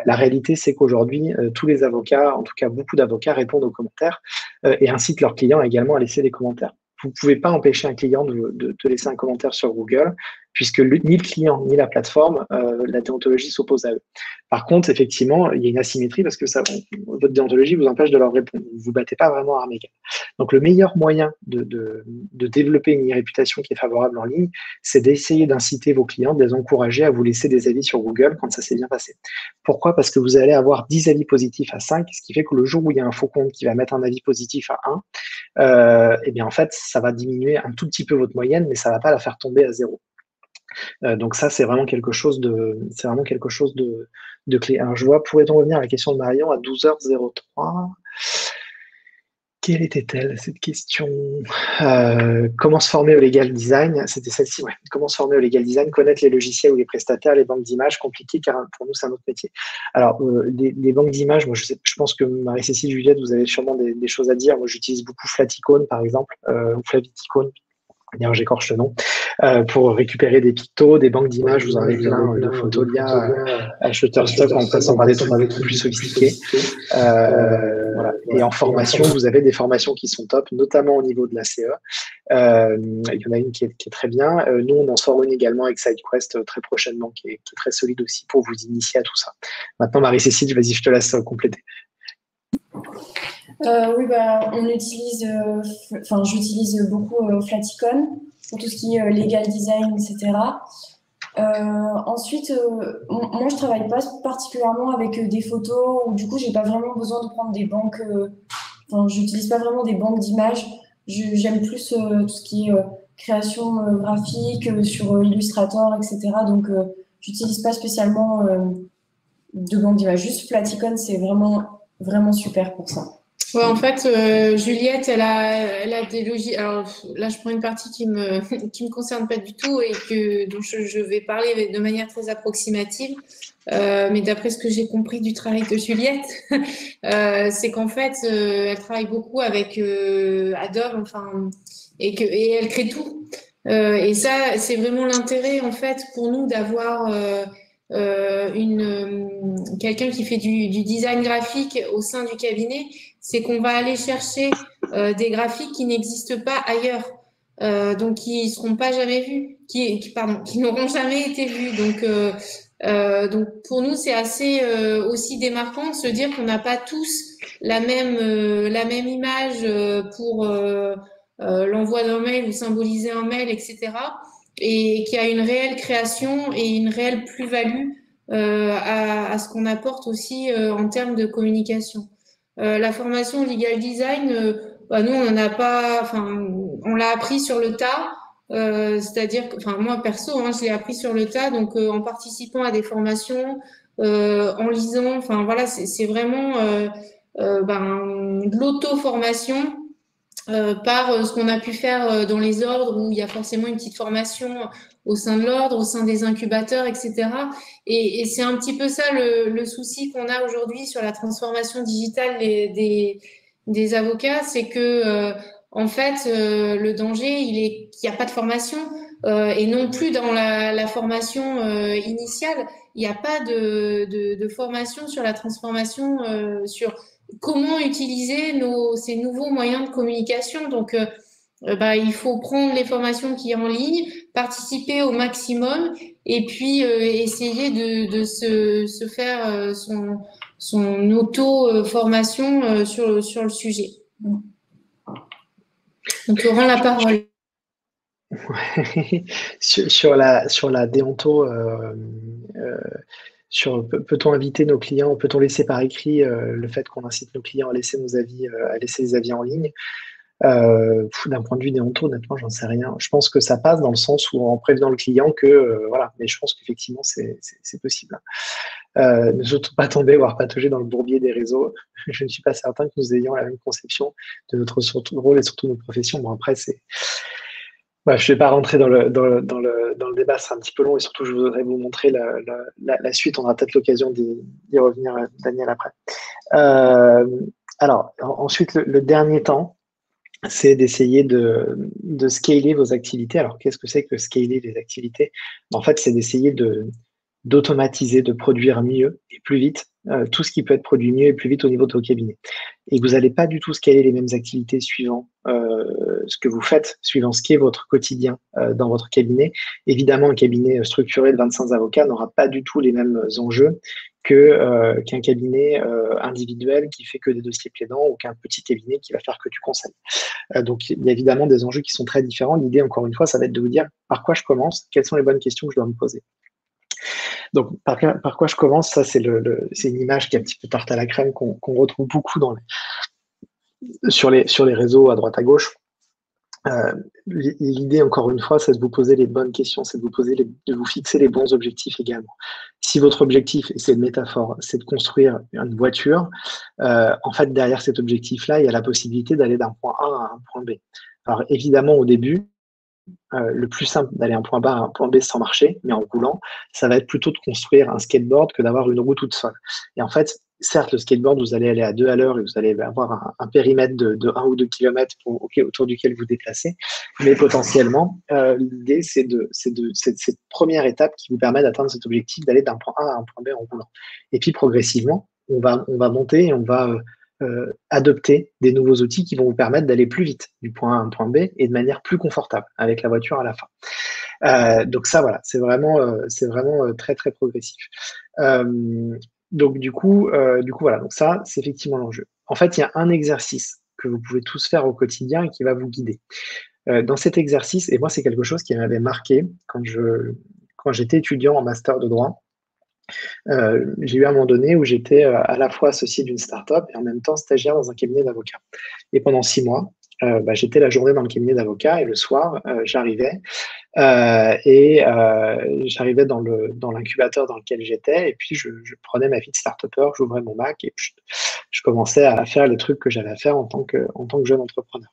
La réalité, c'est qu'aujourd'hui, tous les avocats, en tout cas beaucoup d'avocats, répondent aux commentaires et incitent leurs clients également à laisser des commentaires. Vous ne pouvez pas empêcher un client de te laisser un commentaire sur Google, puisque ni le client ni la plateforme, la déontologie s'oppose à eux. Par contre, effectivement, il y a une asymétrie parce que votre déontologie vous empêche de leur répondre. Vous ne vous battez pas vraiment à armes égales. Donc, le meilleur moyen de développer une réputation qui est favorable en ligne, c'est d'essayer d'inciter vos clients, de les encourager à vous laisser des avis sur Google quand ça s'est bien passé. Pourquoi? Parce que vous allez avoir 10 avis positifs à 5, ce qui fait que le jour où il y a un faux compte qui va mettre un avis positif à 1, eh bien, en fait, ça va diminuer un tout petit peu votre moyenne, mais ça ne va pas la faire tomber à 0. Donc ça, c'est vraiment quelque chose de clé. Alors, je vois, pourrait-on revenir à la question de Marion à 12h03? Quelle était-elle, cette question? Comment se former au legal design? C'était celle-ci, ouais. Comment se former au legal design? Connaître les logiciels ou les prestataires, les banques d'images, compliqué, car pour nous, c'est un autre métier. Alors, les banques d'images, moi, je pense que Marie-Cécile, Juliette, vous avez sûrement des choses à dire. Moi, j'utilise beaucoup Flaticone, par exemple, ou Flaviticone, D'ailleurs, j'écorche le nom, pour récupérer des pictos, des banques d'images. Vous en avez plein de photos liées à Shutterstock en passant par des trucs beaucoup plus sophistiqués. Voilà. Et en formation, vous avez des formations qui sont top, notamment au niveau de la CE. Il y en a une qui est très bien. Nous, on en sort une également avec SideQuest très prochainement, qui est très solide aussi pour vous initier à tout ça. Maintenant, Marie-Cécile, vas-y, je te laisse compléter. Oui, on utilise, j'utilise beaucoup Flaticon pour tout ce qui est legal design, etc. Ensuite, moi, je travaille pas particulièrement avec des photos où du coup, j'ai pas vraiment besoin de prendre des banques. J'utilise pas vraiment des banques d'images. J'aime plus tout ce qui est création graphique sur Illustrator, etc. Donc, j'utilise pas spécialement de banques d'images. Juste Flaticon, c'est vraiment, vraiment super pour ça. Ouais, en fait, Juliette, elle a des logiques. Alors là, je prends une partie qui me concerne pas du tout et dont je vais parler de manière très approximative. Mais d'après ce que j'ai compris du travail de Juliette, c'est qu'en fait, elle travaille beaucoup avec Adobe, et elle crée tout. Et ça, c'est vraiment l'intérêt en fait pour nous d'avoir quelqu'un qui fait du design graphique au sein du cabinet, c'est qu'on va aller chercher des graphiques qui n'existent pas ailleurs, donc qui seront pas jamais vus, qui n'auront jamais été vus. Donc pour nous, c'est assez aussi démarquant de se dire qu'on n'a pas tous la même image pour l'envoi d'un mail ou symboliser un mail, etc. Et qui a une réelle création et une réelle plus-value à ce qu'on apporte aussi en termes de communication. La formation legal design, nous on n'en a pas, on l'a appris sur le tas. C'est-à-dire que, moi perso, je l'ai appris sur le tas, donc en participant à des formations, en lisant, voilà, c'est vraiment de l'auto-formation. Par ce qu'on a pu faire dans les ordres où il y a forcément une petite formation au sein de l'ordre, au sein des incubateurs, etc. Et c'est un petit peu ça le souci qu'on a aujourd'hui sur la transformation digitale des avocats, c'est que en fait le danger il est qu'il n'y a pas de formation et non plus dans la formation initiale, il n'y a pas de formation sur la transformation sur comment utiliser ces nouveaux moyens de communication. Donc, il faut prendre les formations qui sont en ligne, participer au maximum et puis essayer de se faire son auto-formation sur le sujet. Donc, je rends la parole. sur la déonto, peut-on inviter nos clients, peut-on laisser par écrit le fait qu'on incite nos clients à laisser nos avis, à laisser des avis en ligne? D'un point de vue déonto, honnêtement, j'en sais rien. Je pense que ça passe dans le sens où en prévenant le client que voilà, mais je pense qu'effectivement c'est possible. Ne surtout pas tomber, voire patauger dans le bourbier des réseaux. Je ne suis pas certain que nous ayons la même conception de notre rôle et surtout de notre profession. Bon, après, c'est. Je ne vais pas rentrer dans le débat, c'est un petit peu long et surtout je voudrais vous montrer la suite. On aura peut-être l'occasion d'y revenir, Daniel, après. Alors, ensuite, le dernier temps, c'est d'essayer de scaler vos activités. Alors, qu'est-ce que c'est que scaler les activités? En fait, c'est d'essayer d'automatiser, de produire mieux et plus vite tout ce qui peut être produit mieux et plus vite au niveau de vos cabinets. Et vous n'allez pas du tout scaler les mêmes activités suivant ce que vous faites, suivant ce qui est votre quotidien dans votre cabinet. Évidemment, un cabinet structuré de 25 avocats n'aura pas du tout les mêmes enjeux qu'un cabinet individuel qui fait que des dossiers plaidants ou qu'un petit cabinet qui va faire que du conseil. Donc, il y a évidemment des enjeux qui sont très différents. L'idée, encore une fois, ça va être de vous dire par quoi je commence, quelles sont les bonnes questions que je dois me poser. Donc, par quoi je commence? Ça, c'est une image qui est un petit peu tarte à la crème qu'on retrouve beaucoup sur les réseaux à droite à gauche. L'idée, encore une fois, c'est de vous poser les bonnes questions, c'est de vous fixer les bons objectifs également. Si votre objectif, et c'est une métaphore, c'est de construire une voiture, en fait, derrière cet objectif-là, il y a la possibilité d'aller d'un point A à un point B. Alors, évidemment, au début, le plus simple d'aller d'un point A à un point B sans marcher, mais en roulant, ça va être plutôt de construire un skateboard que d'avoir une roue toute seule. Et en fait, certes, le skateboard, vous allez aller à 2 à l'heure et vous allez avoir un périmètre de 1 ou 2 kilomètres autour duquel vous déplacez, mais potentiellement, l'idée, c'est cette première étape qui vous permet d'atteindre cet objectif d'aller d'un point A à un point B en roulant. Et puis, progressivement, on va monter et on va adopter des nouveaux outils qui vont vous permettre d'aller plus vite du point A à un point B et de manière plus confortable avec la voiture à la fin. Donc ça, voilà, c'est vraiment très, très progressif. Donc du coup, voilà. Donc ça, c'est effectivement l'enjeu. En fait, il y a un exercice que vous pouvez tous faire au quotidien et qui va vous guider. Dans cet exercice, et moi, c'est quelque chose qui m'avait marqué quand j'étais étudiant en master de droit. J'ai eu un moment donné où j'étais à la fois associé d'une start-up et en même temps stagiaire dans un cabinet d'avocats. Et pendant 6 mois, j'étais la journée dans le cabinet d'avocats et le soir, j'arrivais j'arrivais dans l'incubateur dans lequel j'étais et puis je prenais ma vie de start-upper, j'ouvrais mon Mac et je commençais à faire les trucs que j'avais à faire en tant que jeune entrepreneur.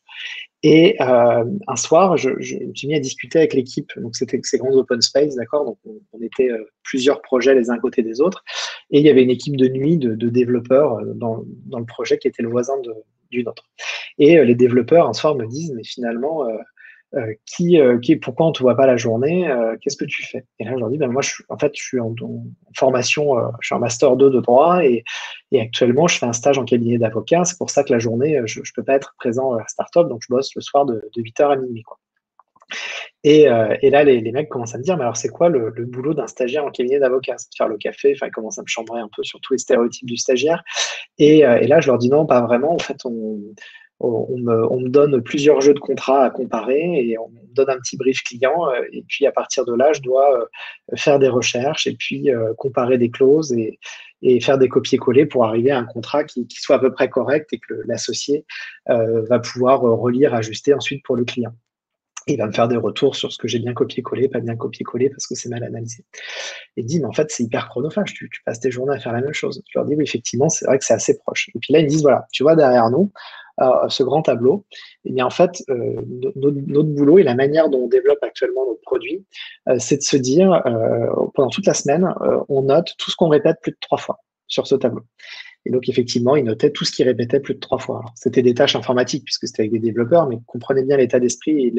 Et un soir, je me suis mis à discuter avec l'équipe. Donc, c'était ces grands open space, d'accord? Donc, on était plusieurs projets les uns à côté des autres. Et il y avait une équipe de nuit de développeurs dans le projet qui était le voisin du nôtre. Et les développeurs, un soir, me disent, mais finalement, pourquoi on ne te voit pas la journée? Qu'est-ce que tu fais? Et là, je leur dis, ben, moi, je suis en formation, je suis en master 2 de droit et actuellement, je fais un stage en cabinet d'avocat. C'est pour ça que la journée, je ne peux pas être présent à la start-up, donc je bosse le soir de 8h à minuit, quoi. Et là, les mecs commencent à me dire, mais alors c'est quoi le boulot d'un stagiaire en cabinet d'avocat? C'est de faire le café, enfin, ils commencent à me chambrer un peu sur tous les stéréotypes du stagiaire. Et là, je leur dis non, pas vraiment. En fait, on me donne plusieurs jeux de contrats à comparer et on me donne un petit brief client. Et puis, à partir de là, je dois faire des recherches et puis comparer des clauses et faire des copier-coller pour arriver à un contrat qui soit à peu près correct et que l'associé va pouvoir relire, ajuster ensuite pour le client. Il va me faire des retours sur ce que j'ai bien copié-collé, pas bien copié-collé parce que c'est mal analysé. Et il dit, mais en fait, c'est hyper chronophage, tu passes tes journées à faire la même chose. Je leur dis, oui, effectivement, c'est vrai que c'est assez proche. Et puis là, ils me disent, voilà, tu vois derrière nous, ce grand tableau, et bien en fait, notre boulot et la manière dont on développe actuellement notre produit, c'est de se dire, pendant toute la semaine, on note tout ce qu'on répète plus de 3 fois sur ce tableau. Et donc, effectivement, il notait tout ce qu'il répétait plus de 3 fois. Alors, c'était des tâches informatiques, puisque c'était avec des développeurs, mais comprenez bien l'état d'esprit et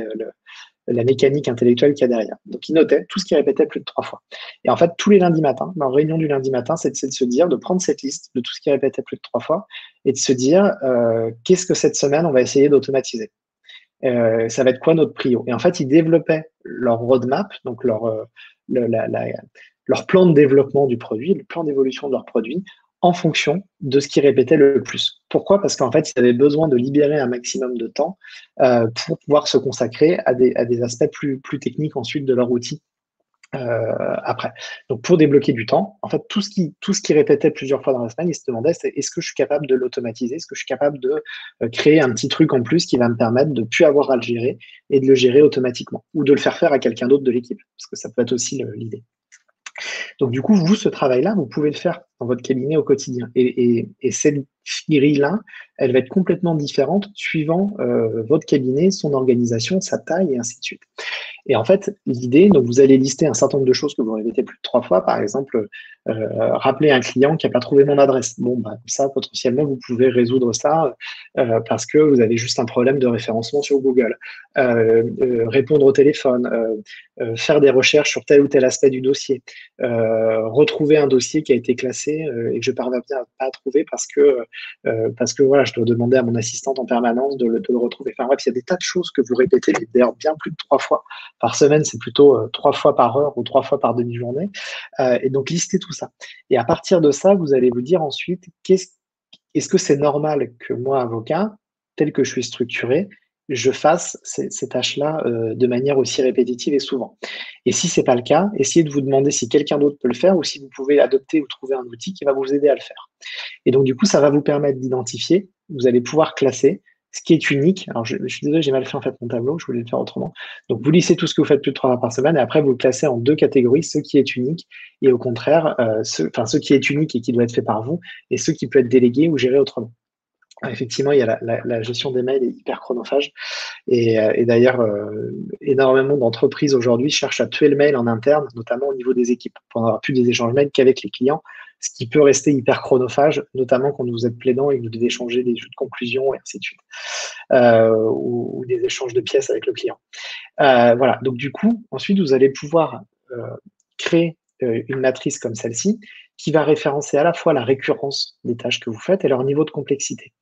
la mécanique intellectuelle qu'il y a derrière. Donc, il notait tout ce qu'il répétait plus de 3 fois. Et en fait, tous les lundis matins, dans la réunion du lundi matin, c'est de se dire, de prendre cette liste de tout ce qu'il répétait plus de 3 fois et de se dire, qu'est-ce que cette semaine, on va essayer d'automatiser? Ça va être quoi notre prio? Et en fait, ils développaient leur roadmap, donc leur plan de développement du produit, le plan d'évolution de leur produit, en fonction de ce qui répétait le plus. Pourquoi? Parce qu'en fait, ils avaient besoin de libérer un maximum de temps pour pouvoir se consacrer à des aspects plus techniques ensuite de leur outil après. Donc, pour débloquer du temps, en fait, tout ce qui répétait plusieurs fois dans la semaine, ils se demandaient, est-ce que je suis capable de l'automatiser? Est-ce que je suis capable de créer un petit truc en plus qui va me permettre de ne plus avoir à le gérer et de le gérer automatiquement ou de le faire à quelqu'un d'autre de l'équipe? Parce que ça peut être aussi l'idée. Donc, du coup, vous, ce travail-là, vous pouvez le faire dans votre cabinet au quotidien. Et cette grille-là, elle va être complètement différente suivant votre cabinet, son organisation, sa taille et ainsi de suite. Et en fait, l'idée, donc vous allez lister un certain nombre de choses que vous répétez plus de 3 fois. Par exemple, rappeler un client qui n'a pas trouvé mon adresse. Bon, bah, ça, potentiellement, vous pouvez résoudre ça parce que vous avez juste un problème de référencement sur Google. Répondre au téléphone, faire des recherches sur tel ou tel aspect du dossier, retrouver un dossier qui a été classé et que je parviens pas à trouver parce que voilà, je dois demander à mon assistante en permanence de le retrouver. Enfin bref, il y a des tas de choses que vous répétez, mais d'ailleurs bien plus de 3 fois par semaine, c'est plutôt 3 fois par heure ou 3 fois par demi-journée. Et donc, listez tout ça. Et à partir de ça, vous allez vous dire ensuite, est-ce que c'est normal que moi, avocat, tel que je suis structuré, je fasse ces tâches-là de manière aussi répétitive et souvent. Et si ce n'est pas le cas, essayez de vous demander si quelqu'un d'autre peut le faire ou si vous pouvez adopter ou trouver un outil qui va vous aider à le faire. Et donc, du coup, ça va vous permettre d'identifier, vous allez pouvoir classer ce qui est unique. Alors, je suis désolé, j'ai mal fait en fait mon tableau, je voulais le faire autrement. Donc, vous listez tout ce que vous faites plus de 3 fois par semaine et après, vous le classez en 2 catégories, ce qui est unique et au contraire, ce qui est unique et qui doit être fait par vous et ce qui peut être délégué ou géré autrement. Effectivement, il y a la gestion des mails est hyper chronophage et d'ailleurs, énormément d'entreprises aujourd'hui cherchent à tuer le mail en interne, notamment au niveau des équipes, pour n'avoir plus des échanges mails qu'avec les clients, ce qui peut rester hyper chronophage, notamment quand vous êtes plaidant et que vous devez échanger des jeux de conclusion et ainsi de suite, ou des échanges de pièces avec le client. Voilà, donc du coup, ensuite, vous allez pouvoir créer une matrice comme celle-ci qui va référencer à la fois la récurrence des tâches que vous faites et leur niveau de complexité.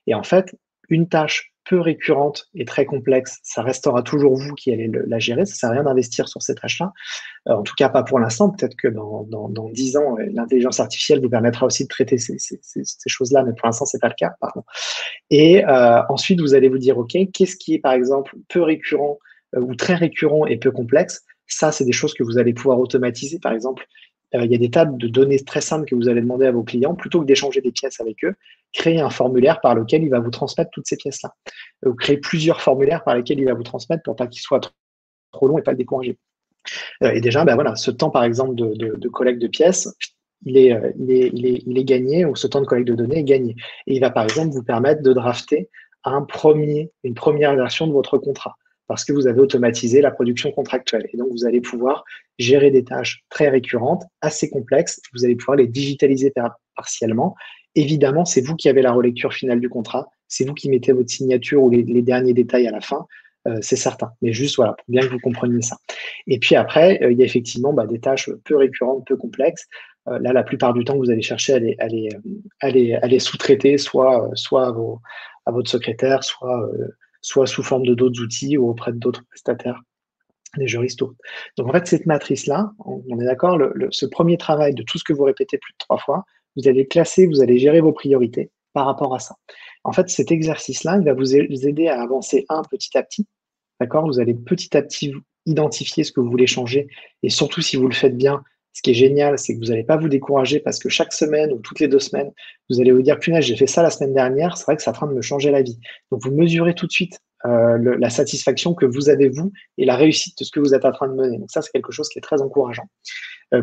Et en fait, une tâche peu récurrente et très complexe, ça restera toujours vous qui allez la gérer. Ça ne sert à rien d'investir sur cette tâche-là. En tout cas, pas pour l'instant. Peut-être que dans 10 ans, l'intelligence artificielle vous permettra aussi de traiter ces choses-là, mais pour l'instant, ce n'est pas le cas. Pardon. Et ensuite, vous allez vous dire, OK, qu'est-ce qui est, par exemple, peu récurrent ou très récurrent et peu complexe? Ça, c'est des choses que vous allez pouvoir automatiser. Par exemple, il y a des tas de données très simples que vous allez demander à vos clients. Plutôt que d'échanger des pièces avec eux, créez un formulaire par lequel il va vous transmettre toutes ces pièces-là. Ou créez plusieurs formulaires par lesquels il va vous transmettre pour pas qu'ils soient trop longs et pas le décourager. Et déjà, ben voilà, ce temps, par exemple, de collecte de pièces, il est gagné, ou ce temps de collecte de données est gagné. Et il va, par exemple, vous permettre de drafter une première version de votre contrat, parce que vous avez automatisé la production contractuelle. Et donc, vous allez pouvoir gérer des tâches très récurrentes, assez complexes. Vous allez pouvoir les digitaliser partiellement. Évidemment, c'est vous qui avez la relecture finale du contrat. C'est vous qui mettez votre signature ou les derniers détails à la fin. C'est certain. Mais juste, voilà, pour bien que vous compreniez ça. Et puis après, il y a effectivement des tâches peu récurrentes, peu complexes. Là, la plupart du temps, vous allez chercher à les sous-traiter, soit à votre secrétaire, soit sous forme de d'autres outils ou auprès d'autres prestataires, des juristes. Donc en fait, cette matrice-là, on est d'accord, ce premier travail de tout ce que vous répétez plus de 3 fois, vous allez classer, vous allez gérer vos priorités par rapport à ça. En fait, cet exercice-là, il va vous aider à avancer petit à petit. D'accord? Vous allez petit à petit identifier ce que vous voulez changer. Et surtout, si vous le faites bien, ce qui est génial, c'est que vous n'allez pas vous décourager parce que chaque semaine ou toutes les 2 semaines, vous allez vous dire, punaise, j'ai fait ça la semaine dernière, c'est vrai que c'est en train de me changer la vie. Donc, vous mesurez tout de suite la satisfaction que vous avez, vous, et la réussite de ce que vous êtes en train de mener. Donc, ça, c'est quelque chose qui est très encourageant.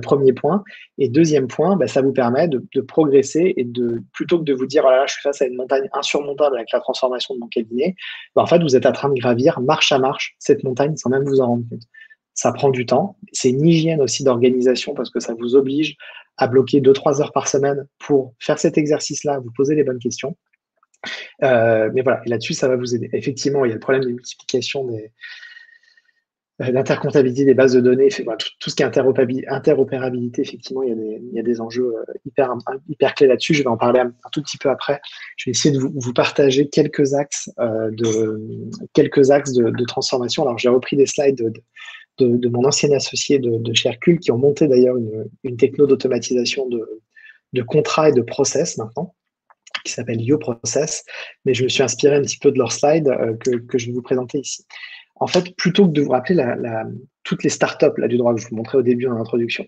Premier point. Et deuxième point, ça vous permet de progresser et plutôt que de vous dire, oh là là, je suis face à une montagne insurmontable avec la transformation de mon cabinet, en fait, vous êtes en train de gravir marche à marche cette montagne sans même vous en rendre compte. Ça prend du temps. C'est une hygiène aussi d'organisation parce que ça vous oblige à bloquer 2-3 heures par semaine pour faire cet exercice-là, vous poser les bonnes questions. Mais voilà, et là-dessus, ça va vous aider. Effectivement, il y a le problème de multiplication l'intercomptabilité des bases de données, tout ce qui est interopérabilité, effectivement, il y a des enjeux hyper clés là-dessus. Je vais en parler un tout petit peu après. Je vais essayer de vous partager quelques axes de transformation. Alors, j'ai repris des slides de mon ancien associé de chez Hercule, qui ont monté d'ailleurs une techno d'automatisation de contrats et de process maintenant, qui s'appelle YoProcess, mais je me suis inspiré un petit peu de leurs slides que je vais vous présenter ici. En fait, plutôt que de vous rappeler toutes les startups du droit que je vous montrais au début en introduction,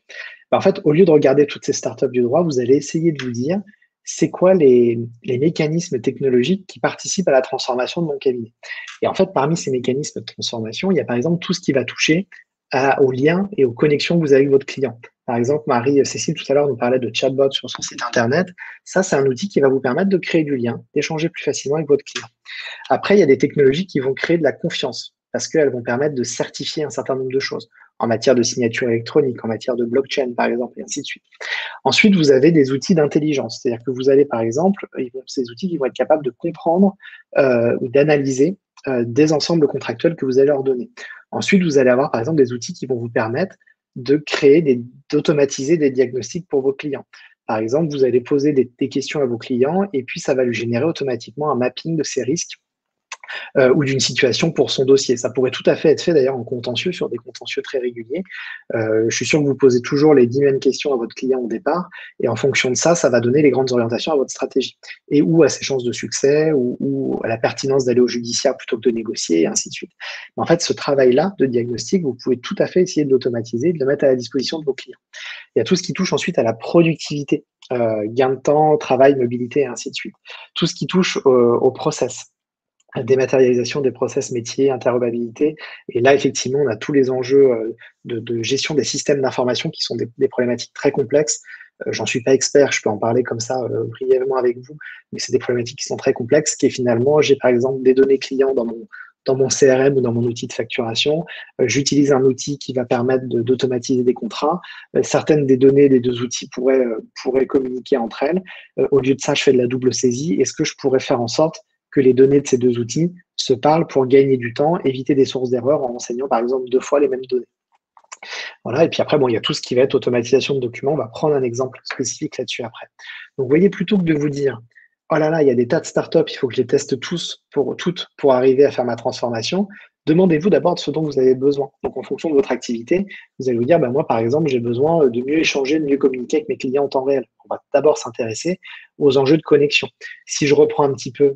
en fait, au lieu de regarder toutes ces startups du droit, vous allez essayer de vous dire, c'est quoi les mécanismes technologiques qui participent à la transformation de mon cabinet. Et en fait, parmi ces mécanismes de transformation, il y a par exemple tout ce qui va toucher aux liens et aux connexions que vous avez avec votre client. Par exemple, Marie-Cécile, tout à l'heure, nous parlait de chatbot sur son site Internet. Ça, c'est un outil qui va vous permettre de créer du lien, d'échanger plus facilement avec votre client. Après, il y a des technologies qui vont créer de la confiance parce qu'elles vont permettre de certifier un certain nombre de choses en matière de signature électronique, en matière de blockchain, par exemple, et ainsi de suite. Ensuite, vous avez des outils d'intelligence. C'est-à-dire que vous allez, par exemple, ces outils qui vont être capables de comprendre ou d'analyser des ensembles contractuels que vous allez leur donner. Ensuite, vous allez avoir, par exemple, des outils qui vont vous permettre de d'automatiser des diagnostics pour vos clients. Par exemple, vous allez poser des questions à vos clients et puis ça va lui générer automatiquement un mapping de ces risques ou d'une situation pour son dossier. Ça pourrait tout à fait être fait d'ailleurs en contentieux, sur des contentieux très réguliers. Je suis sûr que vous posez toujours les 10 mêmes questions à votre client au départ, et en fonction de ça, ça va donner les grandes orientations à votre stratégie, et ou à ses chances de succès, ou à la pertinence d'aller au judiciaire plutôt que de négocier, et ainsi de suite. Mais en fait, ce travail-là de diagnostic, vous pouvez tout à fait essayer de l'automatiser, de le mettre à la disposition de vos clients. Il y a tout ce qui touche ensuite à la productivité, gain de temps, travail, mobilité, et ainsi de suite. Tout ce qui touche au process, dématérialisation des process métiers, interopérabilité. Et là, effectivement, on a tous les enjeux de gestion des systèmes d'information qui sont des problématiques très complexes. J'en suis pas expert, je peux en parler comme ça brièvement avec vous, mais c'est des problématiques qui sont très complexes, qui est finalement, j'ai par exemple des données clients dans dans mon CRM ou dans mon outil de facturation. J'utilise un outil qui va permettre d'automatiser des contrats. Certaines des données des deux outils pourraient communiquer entre elles. Au lieu de ça, je fais de la double saisie. Est-ce que je pourrais faire en sorte que les données de ces deux outils se parlent pour gagner du temps, éviter des sources d'erreurs en enseignant par exemple 2 fois les mêmes données? Voilà, et puis après, bon, il y a tout ce qui va être automatisation de documents. On va prendre un exemple spécifique là-dessus après. Donc, vous voyez, plutôt que de vous dire, oh là là, il y a des tas de startups, il faut que je les teste toutes pour arriver à faire ma transformation, demandez-vous d'abord de ce dont vous avez besoin. Donc, en fonction de votre activité, vous allez vous dire, moi, par exemple, j'ai besoin de mieux échanger, de mieux communiquer avec mes clients en temps réel. On va d'abord s'intéresser aux enjeux de connexion. Si je reprends un petit peu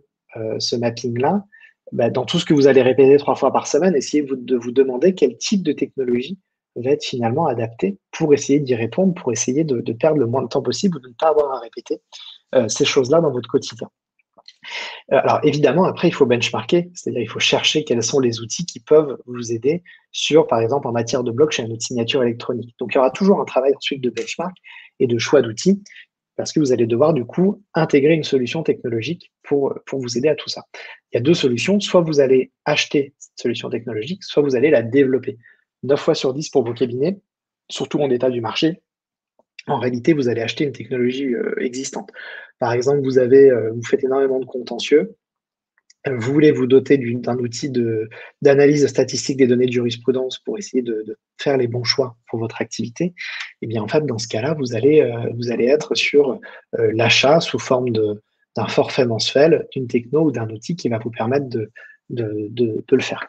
ce mapping-là, dans tout ce que vous allez répéter 3 fois par semaine, essayez de vous demander quel type de technologie va être finalement adapté pour essayer d'y répondre, pour essayer de perdre le moins de temps possible ou de ne pas avoir à répéter ces choses-là dans votre quotidien. Alors évidemment, après, il faut benchmarker, c'est-à-dire il faut chercher quels sont les outils qui peuvent vous aider sur, par exemple, en matière de blockchain ou de signature électronique. Donc il y aura toujours un travail ensuite de benchmark et de choix d'outils, parce que vous allez devoir du coup intégrer une solution technologique pour vous aider à tout ça. Il y a 2 solutions, soit vous allez acheter cette solution technologique, soit vous allez la développer. 9 fois sur 10 pour vos cabinets, surtout en état du marché, en réalité, vous allez acheter une technologie existante. Par exemple, vous faites énormément de contentieux, vous voulez vous doter d'un outil d'analyse statistique des données de jurisprudence pour essayer de faire les bons choix pour votre activité. Et bien, en fait, dans ce cas-là, vous allez être sur l'achat sous forme d'un forfait mensuel, d'une techno ou d'un outil qui va vous permettre de le faire.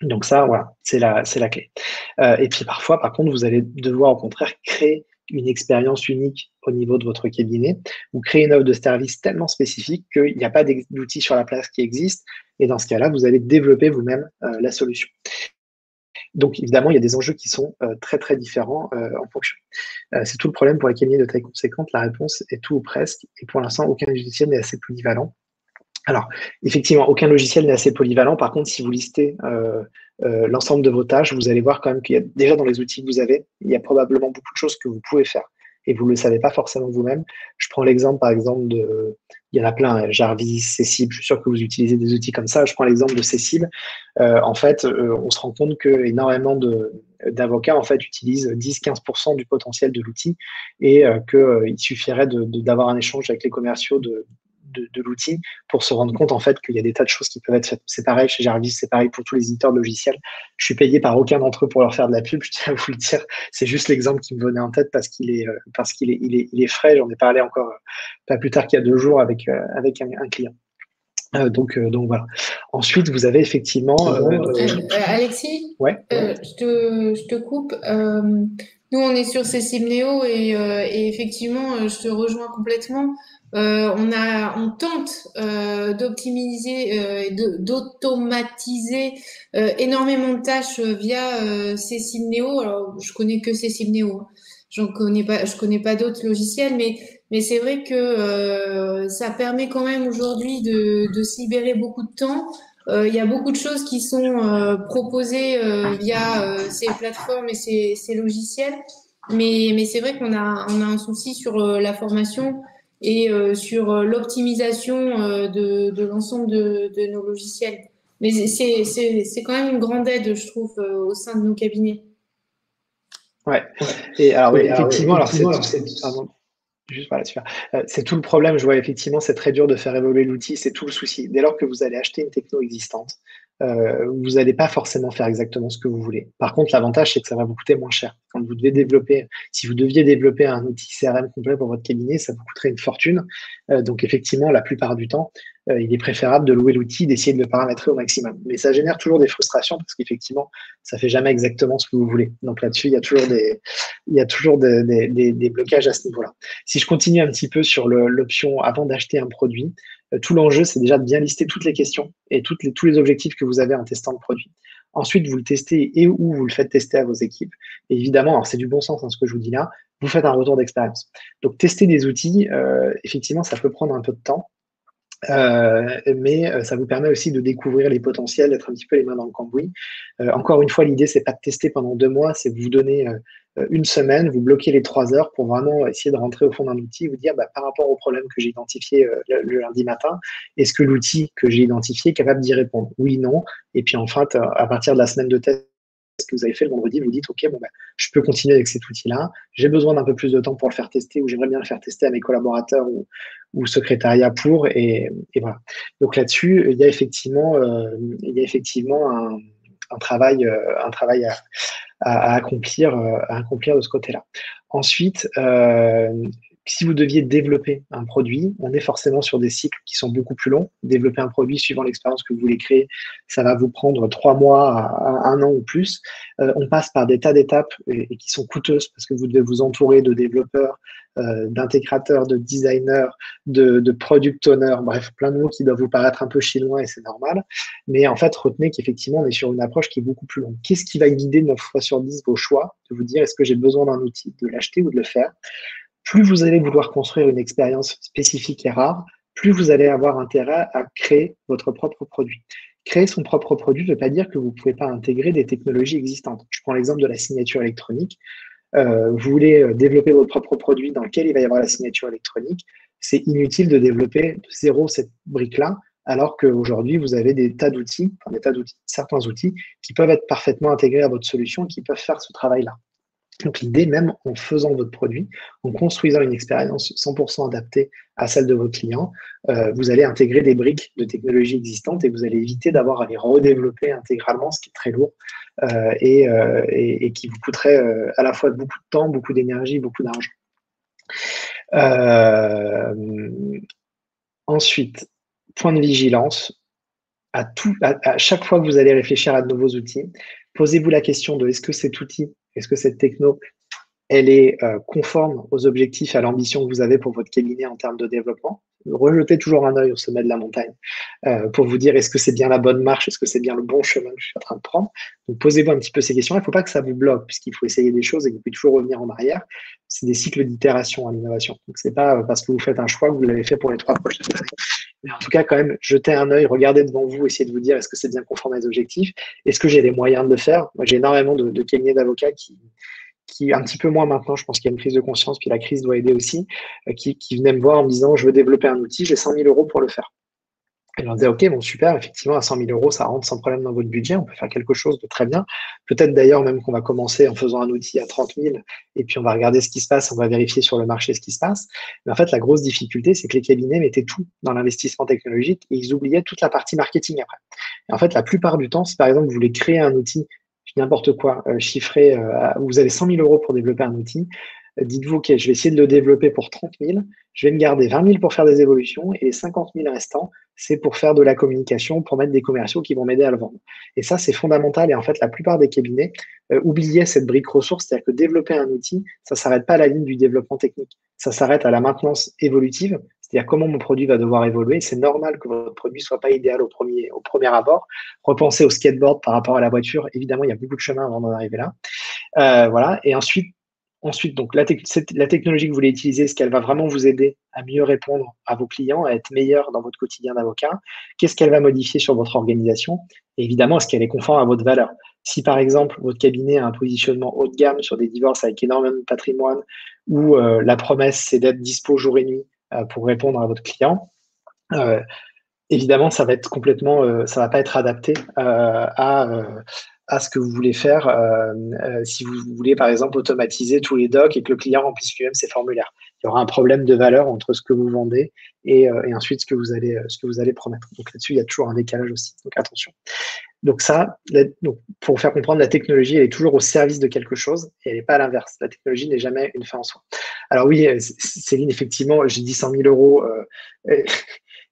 Donc ça, voilà, c'est la clé. Et puis parfois, par contre, vous allez devoir au contraire créer une expérience unique au niveau de votre cabinet ou créer une offre de service tellement spécifique qu'il n'y a pas d'outil sur la place qui existe. Et dans ce cas-là, vous allez développer vous-même la solution. Donc évidemment, il y a des enjeux qui sont très très différents en fonction. C'est tout le problème pour les cabinets de taille conséquente. La réponse est tout ou presque. Et pour l'instant, aucun logiciel n'est assez polyvalent. Alors, effectivement, aucun logiciel n'est assez polyvalent. Par contre, si vous listez l'ensemble de vos tâches, vous allez voir quand même qu'il y a déjà dans les outils que vous avez, il y a probablement beaucoup de choses que vous pouvez faire et vous ne le savez pas forcément vous-même. Je prends l'exemple, par exemple, il y en a plein, Jarvis, Cessible, je suis sûr que vous utilisez des outils comme ça. Je prends l'exemple de Cessible. En fait, on se rend compte que énormément d'avocats en fait, utilisent 10-15% du potentiel de l'outil et qu'il suffirait d'avoir un échange avec les commerciaux de l'outil pour se rendre compte en fait qu'il y a des tas de choses qui peuvent être faites. C'est pareil chez Jarvis, c'est pareil pour tous les éditeurs de logiciels. Je suis payé par aucun d'entre eux pour leur faire de la pub, je tiens à vous le dire. C'est juste l'exemple qui me venait en tête parce qu'il est frais. J'en ai parlé encore pas plus tard qu'il y a 2 jours avec un client. Donc voilà. Ensuite, vous avez effectivement... Alexis, ouais. Je te coupe. Nous, on est sur Cessible Néo et effectivement, je te rejoins complètement. On tente d'optimiser, d'automatiser énormément de tâches via Cessible Néo. Alors, je connais que Cessible Néo. Hein. Je connais pas d'autres logiciels, mais c'est vrai que ça permet quand même aujourd'hui de se libérer beaucoup de temps. Il y a beaucoup de choses qui sont proposées via ces plateformes et ces logiciels, mais c'est vrai qu'on a un souci sur la formation et sur l'optimisation de l'ensemble de nos logiciels. Mais c'est quand même une grande aide, je trouve, au sein de nos cabinets. Ouais. Et alors, oui, effectivement, pardon. Juste voilà, super. C'est tout le problème, je vois effectivement, c'est très dur de faire évoluer l'outil, c'est tout le souci. Dès lors que vous allez acheter une techno existante, vous n'allez pas forcément faire exactement ce que vous voulez. Par contre, l'avantage, c'est que ça va vous coûter moins cher. Quand vous devez si vous deviez développer un outil CRM complet pour votre cabinet, ça vous coûterait une fortune. Donc effectivement, la plupart du temps, il est préférable de louer l'outil, d'essayer de le paramétrer au maximum. Mais ça génère toujours des frustrations parce qu'effectivement, ça fait jamais exactement ce que vous voulez. Donc là-dessus, il y a toujours des blocages à ce niveau-là. Si je continue un petit peu sur l'option avant d'acheter un produit, tout l'enjeu, c'est déjà de bien lister toutes les questions et tous les objectifs que vous avez en testant le produit. Ensuite, vous le testez et ou vous le faites tester à vos équipes. Et évidemment, alors c'est du bon sens ce que je vous dis là, vous faites un retour d'expérience. Donc, tester des outils, effectivement, ça peut prendre un peu de temps. Mais ça vous permet aussi de découvrir les potentiels, d'être un petit peu les mains dans le cambouis. Encore une fois, l'idée, c'est pas de tester pendant 2 mois, c'est de vous donner une semaine, vous bloquez les 3 heures pour vraiment essayer de rentrer au fond d'un outil, vous dire bah, par rapport au problème que j'ai identifié le lundi matin, est-ce que l'outil que j'ai identifié est capable d'y répondre? Oui, non. Et puis enfin, à partir de la semaine de test que vous avez fait le vendredi, vous dites, OK, bon, bah, je peux continuer avec cet outil-là. J'ai besoin d'un peu plus de temps pour le faire tester, ou j'aimerais bien le faire tester à mes collaborateurs ou secrétariat pour, et voilà. Donc là-dessus, il y a effectivement un travail à accomplir de ce côté-là. Ensuite, si vous deviez développer un produit, on est forcément sur des cycles qui sont beaucoup plus longs. Développer un produit suivant l'expérience que vous voulez créer, ça va vous prendre 3 mois à 1 an ou plus. On passe par des tas d'étapes et qui sont coûteuses parce que vous devez vous entourer de développeurs, d'intégrateurs, de designers, de product owners, bref, plein de mots qui doivent vous paraître un peu chinois et c'est normal. Mais en fait, retenez qu'effectivement, on est sur une approche qui est beaucoup plus longue. Qu'est-ce qui va guider 9 fois sur 10 vos choix? De vous dire, est-ce que j'ai besoin d'un outil, de l'acheter ou de le faire? Plus vous allez vouloir construire une expérience spécifique et rare, plus vous allez avoir intérêt à créer votre propre produit. Créer son propre produit ne veut pas dire que vous ne pouvez pas intégrer des technologies existantes. Je prends l'exemple de la signature électronique. Vous voulez développer votre propre produit dans lequel il va y avoir la signature électronique. C'est inutile de développer de zéro cette brique-là, alors qu'aujourd'hui, vous avez des tas d'outils, certains outils qui peuvent être parfaitement intégrés à votre solution et qui peuvent faire ce travail-là. Donc l'idée, même en faisant votre produit, en construisant une expérience 100% adaptée à celle de vos clients, vous allez intégrer des briques de technologie existantes et vous allez éviter d'avoir à les redévelopper intégralement, ce qui est très lourd et qui vous coûterait à la fois beaucoup de temps, beaucoup d'énergie, beaucoup d'argent. Ensuite, point de vigilance, à chaque fois que vous allez réfléchir à de nouveaux outils, posez-vous la question de est-ce que cet outil, est-ce que cette techno, elle est conforme aux objectifs, à l'ambition que vous avez pour votre cabinet en termes de développement. Rejetez toujours un œil au sommet de la montagne pour vous dire est-ce que c'est bien la bonne marche, est-ce que c'est bien le bon chemin que je suis en train de prendre. Donc posez-vous un petit peu ces questions. Il ne faut pas que ça vous bloque puisqu'il faut essayer des choses et vous pouvez toujours revenir en arrière. C'est des cycles d'itération à l'innovation. Donc c'est pas parce que vous faites un choix que vous l'avez fait pour les 3 prochaines années. Mais en tout cas, quand même, jetez un œil, regardez devant vous, essayez de vous dire est-ce que c'est bien conforme à mes objectifs, est-ce que j'ai les moyens de le faire. Moi, j'ai énormément de cabinets d'avocats qui un petit peu moins maintenant, je pense qu'il y a une prise de conscience, puis la crise doit aider aussi, qui venaient me voir en me disant je veux développer un outil, j'ai 100 000 euros pour le faire. Et je leur disais ok, bon super, effectivement à 100 000 euros, ça rentre sans problème dans votre budget, on peut faire quelque chose de très bien. Peut-être d'ailleurs même qu'on va commencer en faisant un outil à 30 000 et puis on va regarder ce qui se passe, on va vérifier sur le marché ce qui se passe. Mais en fait, la grosse difficulté, c'est que les cabinets mettaient tout dans l'investissement technologique et ils oubliaient toute la partie marketing après. Et en fait, la plupart du temps, si par exemple vous voulez créer un outil n'importe quoi, chiffré, vous avez 100 000 euros pour développer un outil, dites-vous, OK, je vais essayer de le développer pour 30 000, je vais me garder 20 000 pour faire des évolutions et les 50 000 restants, c'est pour faire de la communication, pour mettre des commerciaux qui vont m'aider à le vendre. Et ça, c'est fondamental. Et en fait, la plupart des cabinets oubliaient cette brique ressource, c'est-à-dire que développer un outil, ça ne s'arrête pas à la ligne du développement technique, ça s'arrête à la maintenance évolutive, c'est-à-dire comment mon produit va devoir évoluer. C'est normal que votre produit ne soit pas idéal au premier abord. Repensez au skateboard par rapport à la voiture. Évidemment, il y a beaucoup de chemin avant d'en arriver là. Voilà. Et ensuite, donc, la technologie que vous voulez utiliser, est-ce qu'elle va vraiment vous aider à mieux répondre à vos clients, à être meilleur dans votre quotidien d'avocat? Qu'est-ce qu'elle va modifier sur votre organisation? Et évidemment, est-ce qu'elle est conforme à votre valeur? Si par exemple, votre cabinet a un positionnement haut de gamme sur des divorces avec énormément de patrimoine, ou la promesse, c'est d'être dispo jour et nuit pour répondre à votre client, évidemment, ça va être complètement, ça va pas être adapté à ce que vous voulez faire si vous voulez, par exemple, automatiser tous les docs et que le client remplisse lui-même ses formulaires. Il y aura un problème de valeur entre ce que vous vendez et ensuite ce que vous allez promettre. Donc là-dessus, il y a toujours un décalage aussi. Donc attention. Donc donc pour vous faire comprendre, la technologie, elle est toujours au service de quelque chose et elle n'est pas à l'inverse. La technologie n'est jamais une fin en soi. Alors oui, Céline, effectivement, j'ai dit 100 000 euros.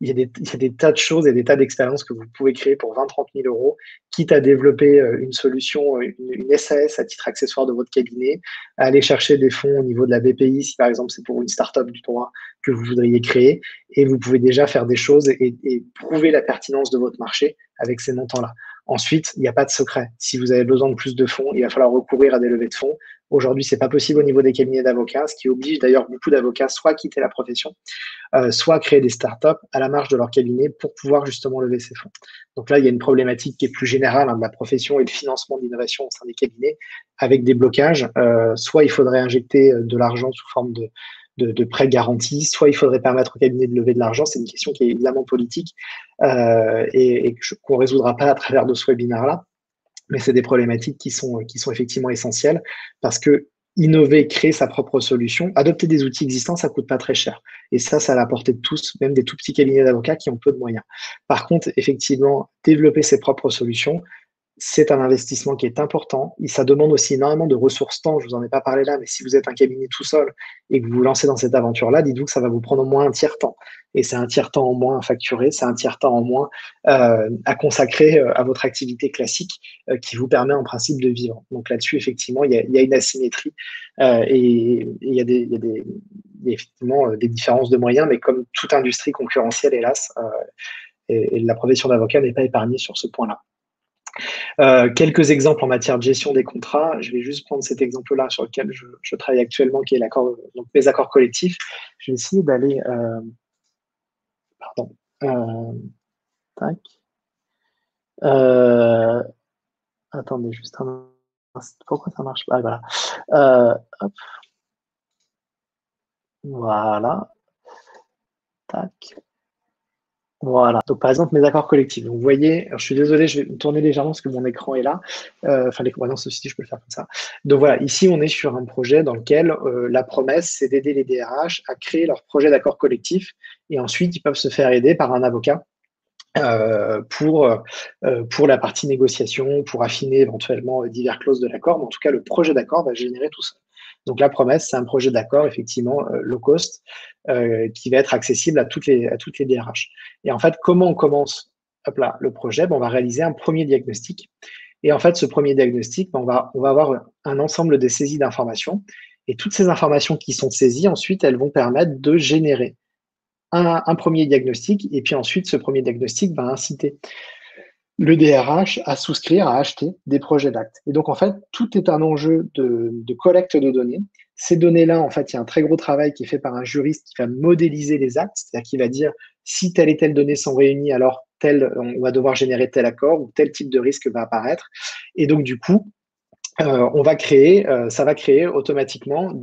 Il y a des tas de choses et des tas d'expériences que vous pouvez créer pour 20-30 000 euros, quitte à développer une solution, une SAS à titre accessoire de votre cabinet, à aller chercher des fonds au niveau de la BPI, si par exemple c'est pour une start-up du droit que vous voudriez créer, et vous pouvez déjà faire des choses et prouver la pertinence de votre marché avec ces montants-là. Ensuite, il n'y a pas de secret. Si vous avez besoin de plus de fonds, il va falloir recourir à des levées de fonds. Aujourd'hui, c'est pas possible au niveau des cabinets d'avocats, ce qui oblige d'ailleurs beaucoup d'avocats soit à quitter la profession, soit à créer des startups à la marge de leur cabinet pour pouvoir justement lever ces fonds. Donc là, il y a une problématique qui est plus générale de la profession et de financement de l'innovation au sein des cabinets, avec des blocages. Soit il faudrait injecter de l'argent sous forme de prêts garantis, soit il faudrait permettre au cabinet de lever de l'argent. C'est une question qui est évidemment politique et qu'on ne résoudra pas à travers de ce webinaire-là. Mais c'est des problématiques qui sont effectivement essentielles parce que innover, créer sa propre solution, adopter des outils existants, ça coûte pas très cher. Et ça à la portée de tous, même des tout petits cabinets d'avocats qui ont peu de moyens. Par contre, effectivement, développer ses propres solutions, c'est un investissement qui est important. Et ça demande aussi énormément de ressources temps. Je vous en ai pas parlé là, mais si vous êtes un cabinet tout seul et que vous vous lancez dans cette aventure-là, dites-vous que ça va vous prendre au moins un tiers-temps. Et c'est un tiers-temps en moins à facturer, c'est un tiers-temps en moins à consacrer à votre activité classique qui vous permet en principe de vivre. Donc là-dessus, effectivement, il y a une asymétrie et il y a effectivement des différences de moyens, mais comme toute industrie concurrentielle, hélas, et la profession d'avocat n'est pas épargnée sur ce point-là. Quelques exemples en matière de gestion des contrats. Je vais juste prendre cet exemple-là sur lequel je travaille actuellement, qui est l'accord, donc mes accords collectifs. Je vais essayer d'aller, pardon, tac. Attendez juste un instant. Pourquoi ça marche pas? Voilà. Hop. Voilà. Tac. Voilà. Donc, par exemple, mes accords collectifs. Donc, vous voyez, alors, je suis désolé, je vais me tourner légèrement parce que mon écran est là. Enfin, non, ceci dit, je peux le faire comme ça. Donc, voilà, ici, on est sur un projet dans lequel la promesse, c'est d'aider les DRH à créer leur projet d'accord collectif. Et ensuite, ils peuvent se faire aider par un avocat pour la partie négociation, pour affiner éventuellement diverses clauses de l'accord. Mais en tout cas, le projet d'accord va générer tout ça. Donc, la promesse, c'est un projet d'accord, effectivement, low cost, qui va être accessible à toutes les DRH. Et en fait, comment on commence là, le projet? On va réaliser un premier diagnostic. Et en fait, ce premier diagnostic, on va avoir un ensemble de saisies d'informations. Et toutes ces informations qui sont saisies, ensuite, elles vont permettre de générer un premier diagnostic. Et puis ensuite, ce premier diagnostic va inciter le DRH à souscrire, à acheter des projets d'actes. Et donc, en fait, tout est un enjeu de collecte de données. Ces données-là, en fait, il y a un très gros travail qui est fait par un juriste qui va modéliser les actes, c'est-à-dire qui va dire si telle et telle donnée sont réunies, alors on va devoir générer tel accord ou tel type de risque va apparaître. Et donc, du coup, ça va créer automatiquement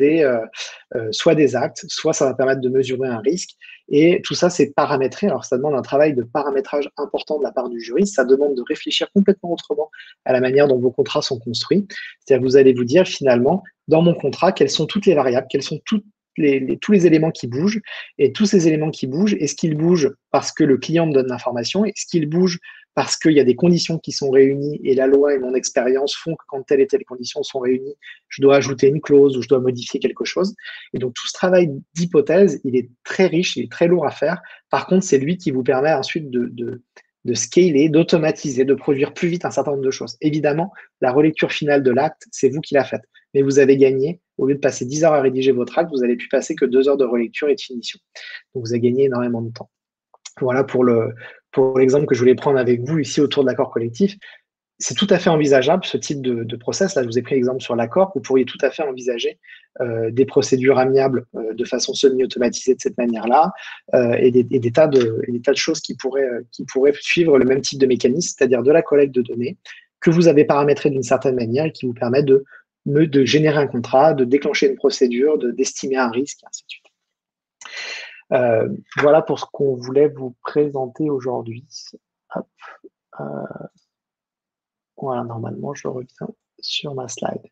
soit des actes, soit ça va permettre de mesurer un risque. Et tout ça, c'est paramétré. Alors, ça demande un travail de paramétrage important de la part du juriste. Ça demande de réfléchir complètement autrement à la manière dont vos contrats sont construits. C'est-à-dire que vous allez vous dire, finalement, dans mon contrat, quelles sont toutes les variables, quels sont tous les éléments qui bougent. Et tous ces éléments qui bougent, est-ce qu'ils bougent parce que le client me donne l'information? Est-ce qu'ils bougent parce qu'il y a des conditions qui sont réunies et la loi et mon expérience font que quand telle et telle conditions sont réunies, je dois ajouter une clause ou je dois modifier quelque chose. Et donc, tout ce travail d'hypothèse, il est très riche, il est très lourd à faire. Par contre, c'est lui qui vous permet ensuite de scaler, d'automatiser, de produire plus vite un certain nombre de choses. Évidemment, la relecture finale de l'acte, c'est vous qui la faites. Mais vous avez gagné, au lieu de passer 10 heures à rédiger votre acte, vous n'allez plus passer que 2 heures de relecture et de finition. Donc, vous avez gagné énormément de temps. Voilà pour l'exemple que je voulais prendre avec vous ici autour de l'accord collectif. C'est tout à fait envisageable, ce type de process. Là, je vous ai pris l'exemple sur l'accord. Vous pourriez tout à fait envisager des procédures amiables de façon semi-automatisée de cette manière-là et des tas de choses qui pourraient suivre le même type de mécanisme, c'est-à-dire de la collecte de données que vous avez paramétré d'une certaine manière et qui vous permet de générer un contrat, de déclencher une procédure, d'estimer un risque, et ainsi de suite. Voilà pour ce qu'on voulait vous présenter aujourd'hui. Voilà, normalement, je reviens sur ma slide.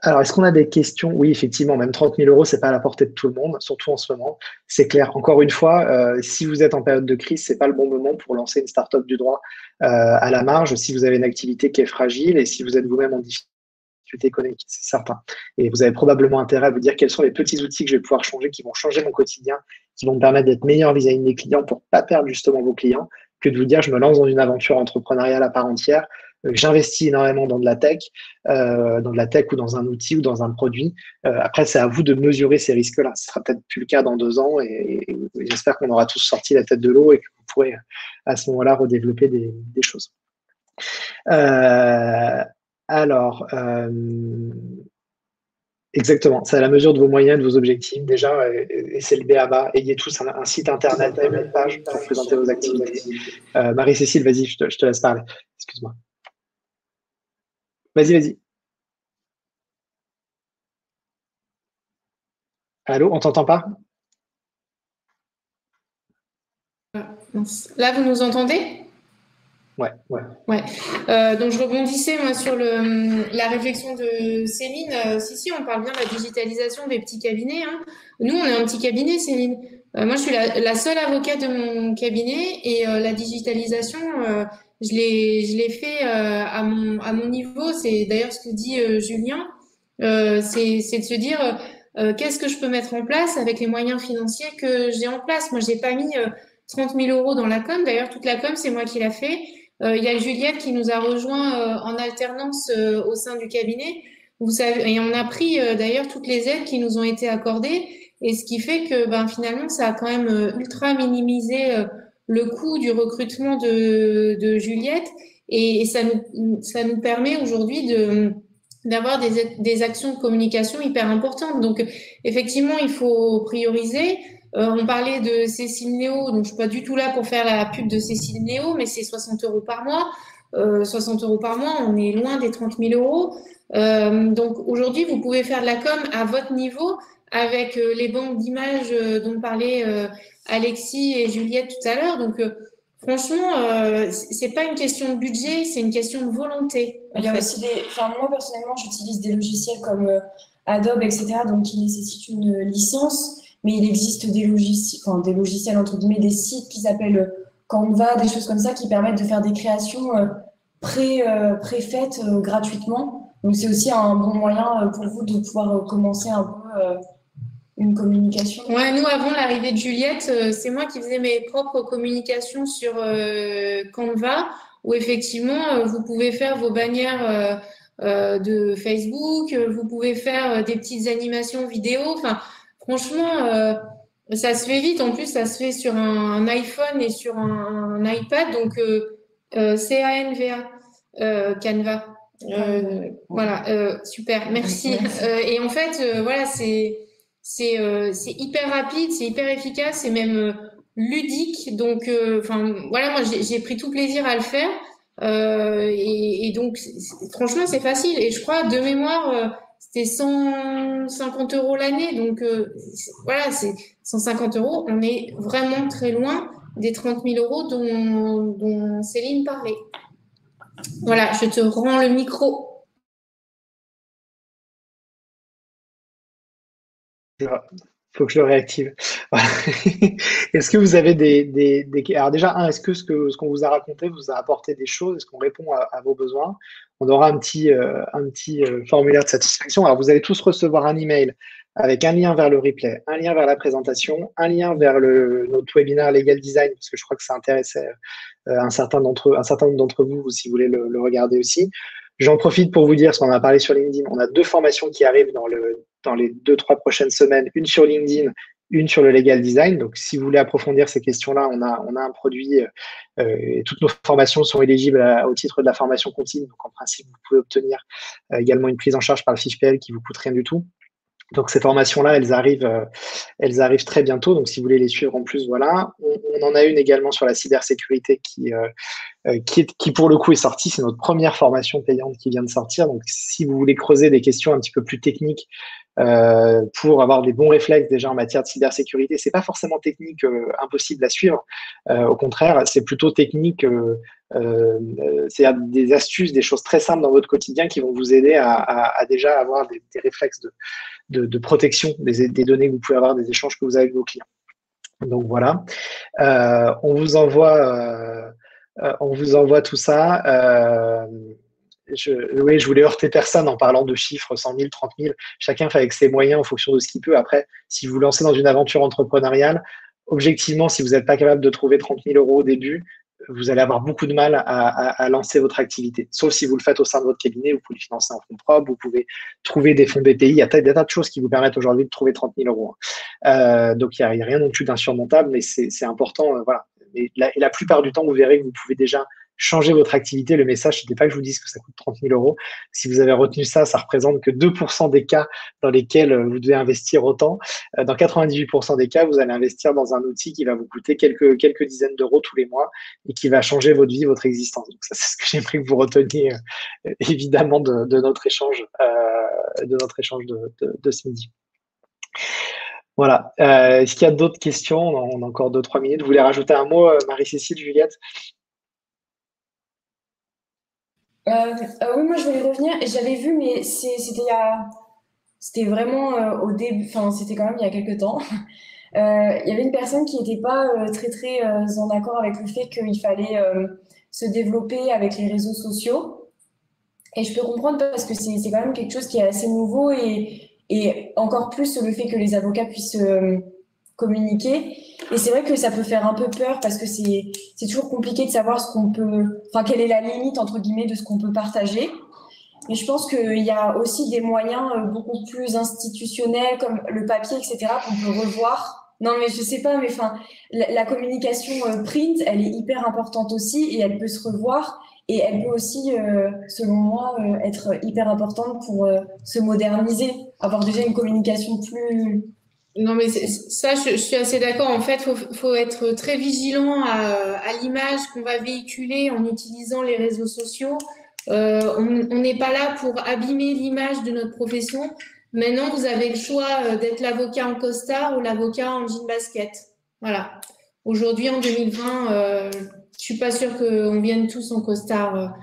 Alors, est-ce qu'on a des questions? Oui, effectivement, même 30 000 €, c'est pas à la portée de tout le monde, surtout en ce moment. C'est clair. Encore une fois, si vous êtes en période de crise, c'est pas le bon moment pour lancer une start-up du droit à la marge. Si vous avez une activité qui est fragile et si vous êtes vous-même en difficulté économique, c'est certain. Et vous avez probablement intérêt à vous dire quels sont les petits outils que je vais pouvoir changer, qui vont changer mon quotidien, qui vont me permettre d'être meilleur vis-à-vis des clients pour pas perdre justement vos clients, que de vous dire je me lance dans une aventure entrepreneuriale à part entière, j'investis énormément dans de la tech ou dans un outil ou dans un produit. Après, c'est à vous de mesurer ces risques-là. Ce sera peut-être plus le cas dans 2 ans et j'espère qu'on aura tous sorti la tête de l'eau et que vous pourrez à ce moment-là redévelopper des choses. Alors, exactement, c'est à la mesure de vos moyens, de vos objectifs. Déjà, et c'est le b.a.-ba, ayez tous un site internet, même une page pour présenter vos activités. Marie-Cécile, vas-y, je te laisse parler. Excuse-moi. Vas-y, vas-y. Allô, on t'entend pas? Là, vous nous entendez? Ouais. Donc, je rebondissais moi, sur la réflexion de Céline. Si, on parle bien de la digitalisation des petits cabinets. Hein. Nous, on est un petit cabinet, Céline. Moi, je suis la seule avocate de mon cabinet et la digitalisation, je l'ai fait à mon niveau. C'est d'ailleurs ce que dit Julien. C'est de se dire qu'est-ce que je peux mettre en place avec les moyens financiers que j'ai en place. Moi, j'ai pas mis 30 000 euros dans la com. D'ailleurs, toute la com, c'est moi qui l'a fait. Il y a Juliette qui nous a rejoint en alternance au sein du cabinet. Vous savez, et on a pris d'ailleurs toutes les aides qui nous ont été accordées. Et ce qui fait que finalement, ça a quand même ultra minimisé le coût du recrutement de Juliette. Et ça nous permet aujourd'hui d'avoir des actions de communication hyper importantes. Donc, effectivement, il faut prioriser. On parlait de Cécile Néo, donc je suis pas du tout là pour faire la pub de Cécile Néo, mais c'est 60 euros par mois. 60 euros par mois, on est loin des 30 000 euros. Donc aujourd'hui, vous pouvez faire de la com à votre niveau avec les banques d'images dont parlaient Alexis et Juliette tout à l'heure. Donc franchement, c'est pas une question de budget, c'est une question de volonté. Il y a aussi moi personnellement, j'utilise des logiciels comme Adobe, etc., donc qui nécessitent une licence. Mais il existe des logiciels entre guillemets, des sites qui s'appellent Canva, des choses comme ça qui permettent de faire des créations préfaites gratuitement. Donc c'est aussi un bon moyen pour vous de pouvoir commencer un peu une communication. Ouais, nous avant l'arrivée de Juliette, c'est moi qui faisais mes propres communications sur Canva, où effectivement vous pouvez faire vos bannières de Facebook, vous pouvez faire des petites animations vidéo. Enfin, franchement, ça se fait vite. En plus, ça se fait sur un iPhone et sur un iPad. Donc, CANVA, Canva. Voilà, super, merci. Et en fait, voilà, c'est hyper rapide, c'est hyper efficace, c'est même ludique. Donc, voilà, moi, j'ai pris tout plaisir à le faire. Et donc, franchement, c'est facile. Et je crois, de mémoire, c'était 150 euros l'année. Donc, voilà, c'est 150 euros. On est vraiment très loin des 30 000 euros dont Céline parlait. Voilà, je te rends le micro. Faut que je le réactive. Est-ce que vous avez Alors déjà, est-ce que ce qu'on vous a raconté vous a apporté des choses? Est-ce qu'on répond à vos besoins? On aura un petit formulaire de satisfaction. Alors, vous allez tous recevoir un email avec un lien vers le replay, un lien vers la présentation, un lien vers notre webinaire Legal Design, parce que je crois que ça intéressait un certain nombre d'entre vous, si vous voulez le regarder aussi. J'en profite pour vous dire, parce qu'on en a parlé sur LinkedIn, on a 2 formations qui arrivent dans les 2-3 prochaines semaines, une sur LinkedIn, une sur le legal design. Donc, si vous voulez approfondir ces questions-là, on a un produit et toutes nos formations sont éligibles au titre de la formation continue. Donc, en principe, vous pouvez obtenir également une prise en charge par le FIFPL qui vous coûte rien du tout. Donc, ces formations-là, elles arrivent très bientôt. Donc, si vous voulez les suivre en plus, voilà. On en a une également sur la cybersécurité qui pour le coup est sortie. C'est notre première formation payante qui vient de sortir. Donc, si vous voulez creuser des questions un petit peu plus techniques pour avoir des bons réflexes déjà en matière de cybersécurité, c'est pas forcément technique impossible à suivre. Au contraire, c'est plutôt technique. C'est des astuces, des choses très simples dans votre quotidien qui vont vous aider à déjà avoir des réflexes de protection des données que vous pouvez avoir, des échanges que vous avez avec vos clients. Donc voilà, on vous envoie tout ça. Je voulais heurter personne en parlant de chiffres 100 000, 30 000. Chacun fait avec ses moyens en fonction de ce qu'il peut. Après, si vous vous lancez dans une aventure entrepreneuriale, objectivement, si vous n'êtes pas capable de trouver 30 000 euros au début, vous allez avoir beaucoup de mal à lancer votre activité. Sauf si vous le faites au sein de votre cabinet, vous pouvez le financer en fonds propres, vous pouvez trouver des fonds BPI. Il y a des tas de choses qui vous permettent aujourd'hui de trouver 30 000 euros. Donc, il n'y a rien non plus d'insurmontable, mais c'est important. Voilà. Et la plupart du temps, vous verrez que vous pouvez déjà changer votre activité. Le message, c'était pas que je vous dise que ça coûte 30 000 euros. Si vous avez retenu ça, ça représente que 2% des cas dans lesquels vous devez investir autant. Dans 98% des cas, vous allez investir dans un outil qui va vous coûter quelques dizaines d'euros tous les mois et qui va changer votre vie, votre existence. Donc ça, c'est ce que j'aimerais que vous reteniez évidemment de notre échange, de ce midi. Voilà. Est-ce qu'il y a d'autres questions? On a encore 2-3 minutes. Vous voulez rajouter un mot, Marie-Cécile, Juliette? Oui, moi je voulais revenir. J'avais vu, mais c'était vraiment au début, enfin c'était quand même il y a quelques temps. Il y avait une personne qui n'était pas très en accord avec le fait qu'il fallait se développer avec les réseaux sociaux. Et je peux comprendre parce que c'est quand même quelque chose qui est assez nouveau et encore plus le fait que les avocats puissent communiquer. Et c'est vrai que ça peut faire un peu peur parce que c'est toujours compliqué de savoir enfin, quelle est la limite, entre guillemets, de ce qu'on peut partager. Mais je pense qu'il y a aussi des moyens beaucoup plus institutionnels comme le papier, etc., qu'on peut revoir. Non, mais je sais pas, mais enfin, la communication print, elle est hyper importante aussi et elle peut se revoir. Et elle peut aussi, selon moi, être hyper importante pour se moderniser, avoir déjà une communication plus... Non, mais ça, je suis assez d'accord. En fait, faut être très vigilant à l'image qu'on va véhiculer en utilisant les réseaux sociaux. On n'est pas là pour abîmer l'image de notre profession. Maintenant, vous avez le choix d'être l'avocat en costard ou l'avocat en jean basket. Voilà. Aujourd'hui, en 2020, je suis pas sûre qu'on vienne tous en costard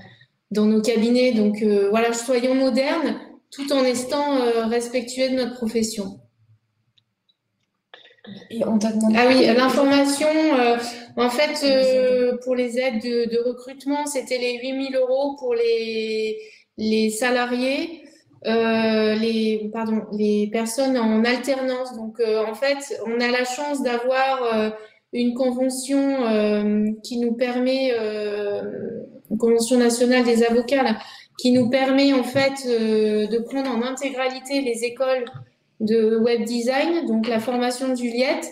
dans nos cabinets. Donc, voilà, soyons modernes tout en restant respectueux de notre profession. Et on t'a demandé... Ah oui, l'information, en fait, pour les aides de recrutement, c'était les 8 000 euros pour les salariés, les personnes en alternance. Donc, en fait, on a la chance d'avoir une convention qui nous permet, une convention nationale des avocats, là, qui nous permet en fait de prendre en intégralité les écoles de web design, donc la formation de Juliette.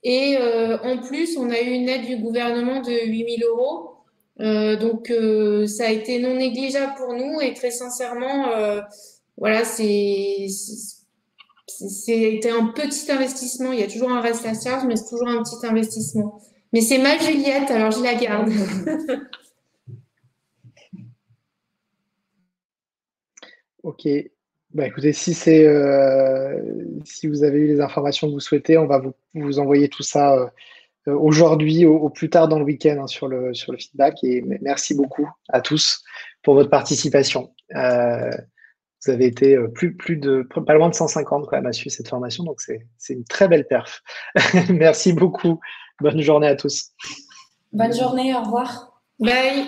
Et en plus, on a eu une aide du gouvernement de 8 000 euros. Donc, ça a été non négligeable pour nous. Et très sincèrement, voilà, c'était un petit investissement. Il y a toujours un reste à charge, mais c'est toujours un petit investissement. Mais c'est ma Juliette, alors je la garde. Ok. Bah, écoutez, si vous avez eu les informations que vous souhaitez, on va vous envoyer tout ça aujourd'hui, au plus tard dans le week-end, hein, sur le feedback. Et merci beaucoup à tous pour votre participation. Vous avez été pas loin de 150 quand même à suivre cette formation, donc c'est une très belle perf. Merci beaucoup. Bonne journée à tous. Bonne journée, au revoir. Bye.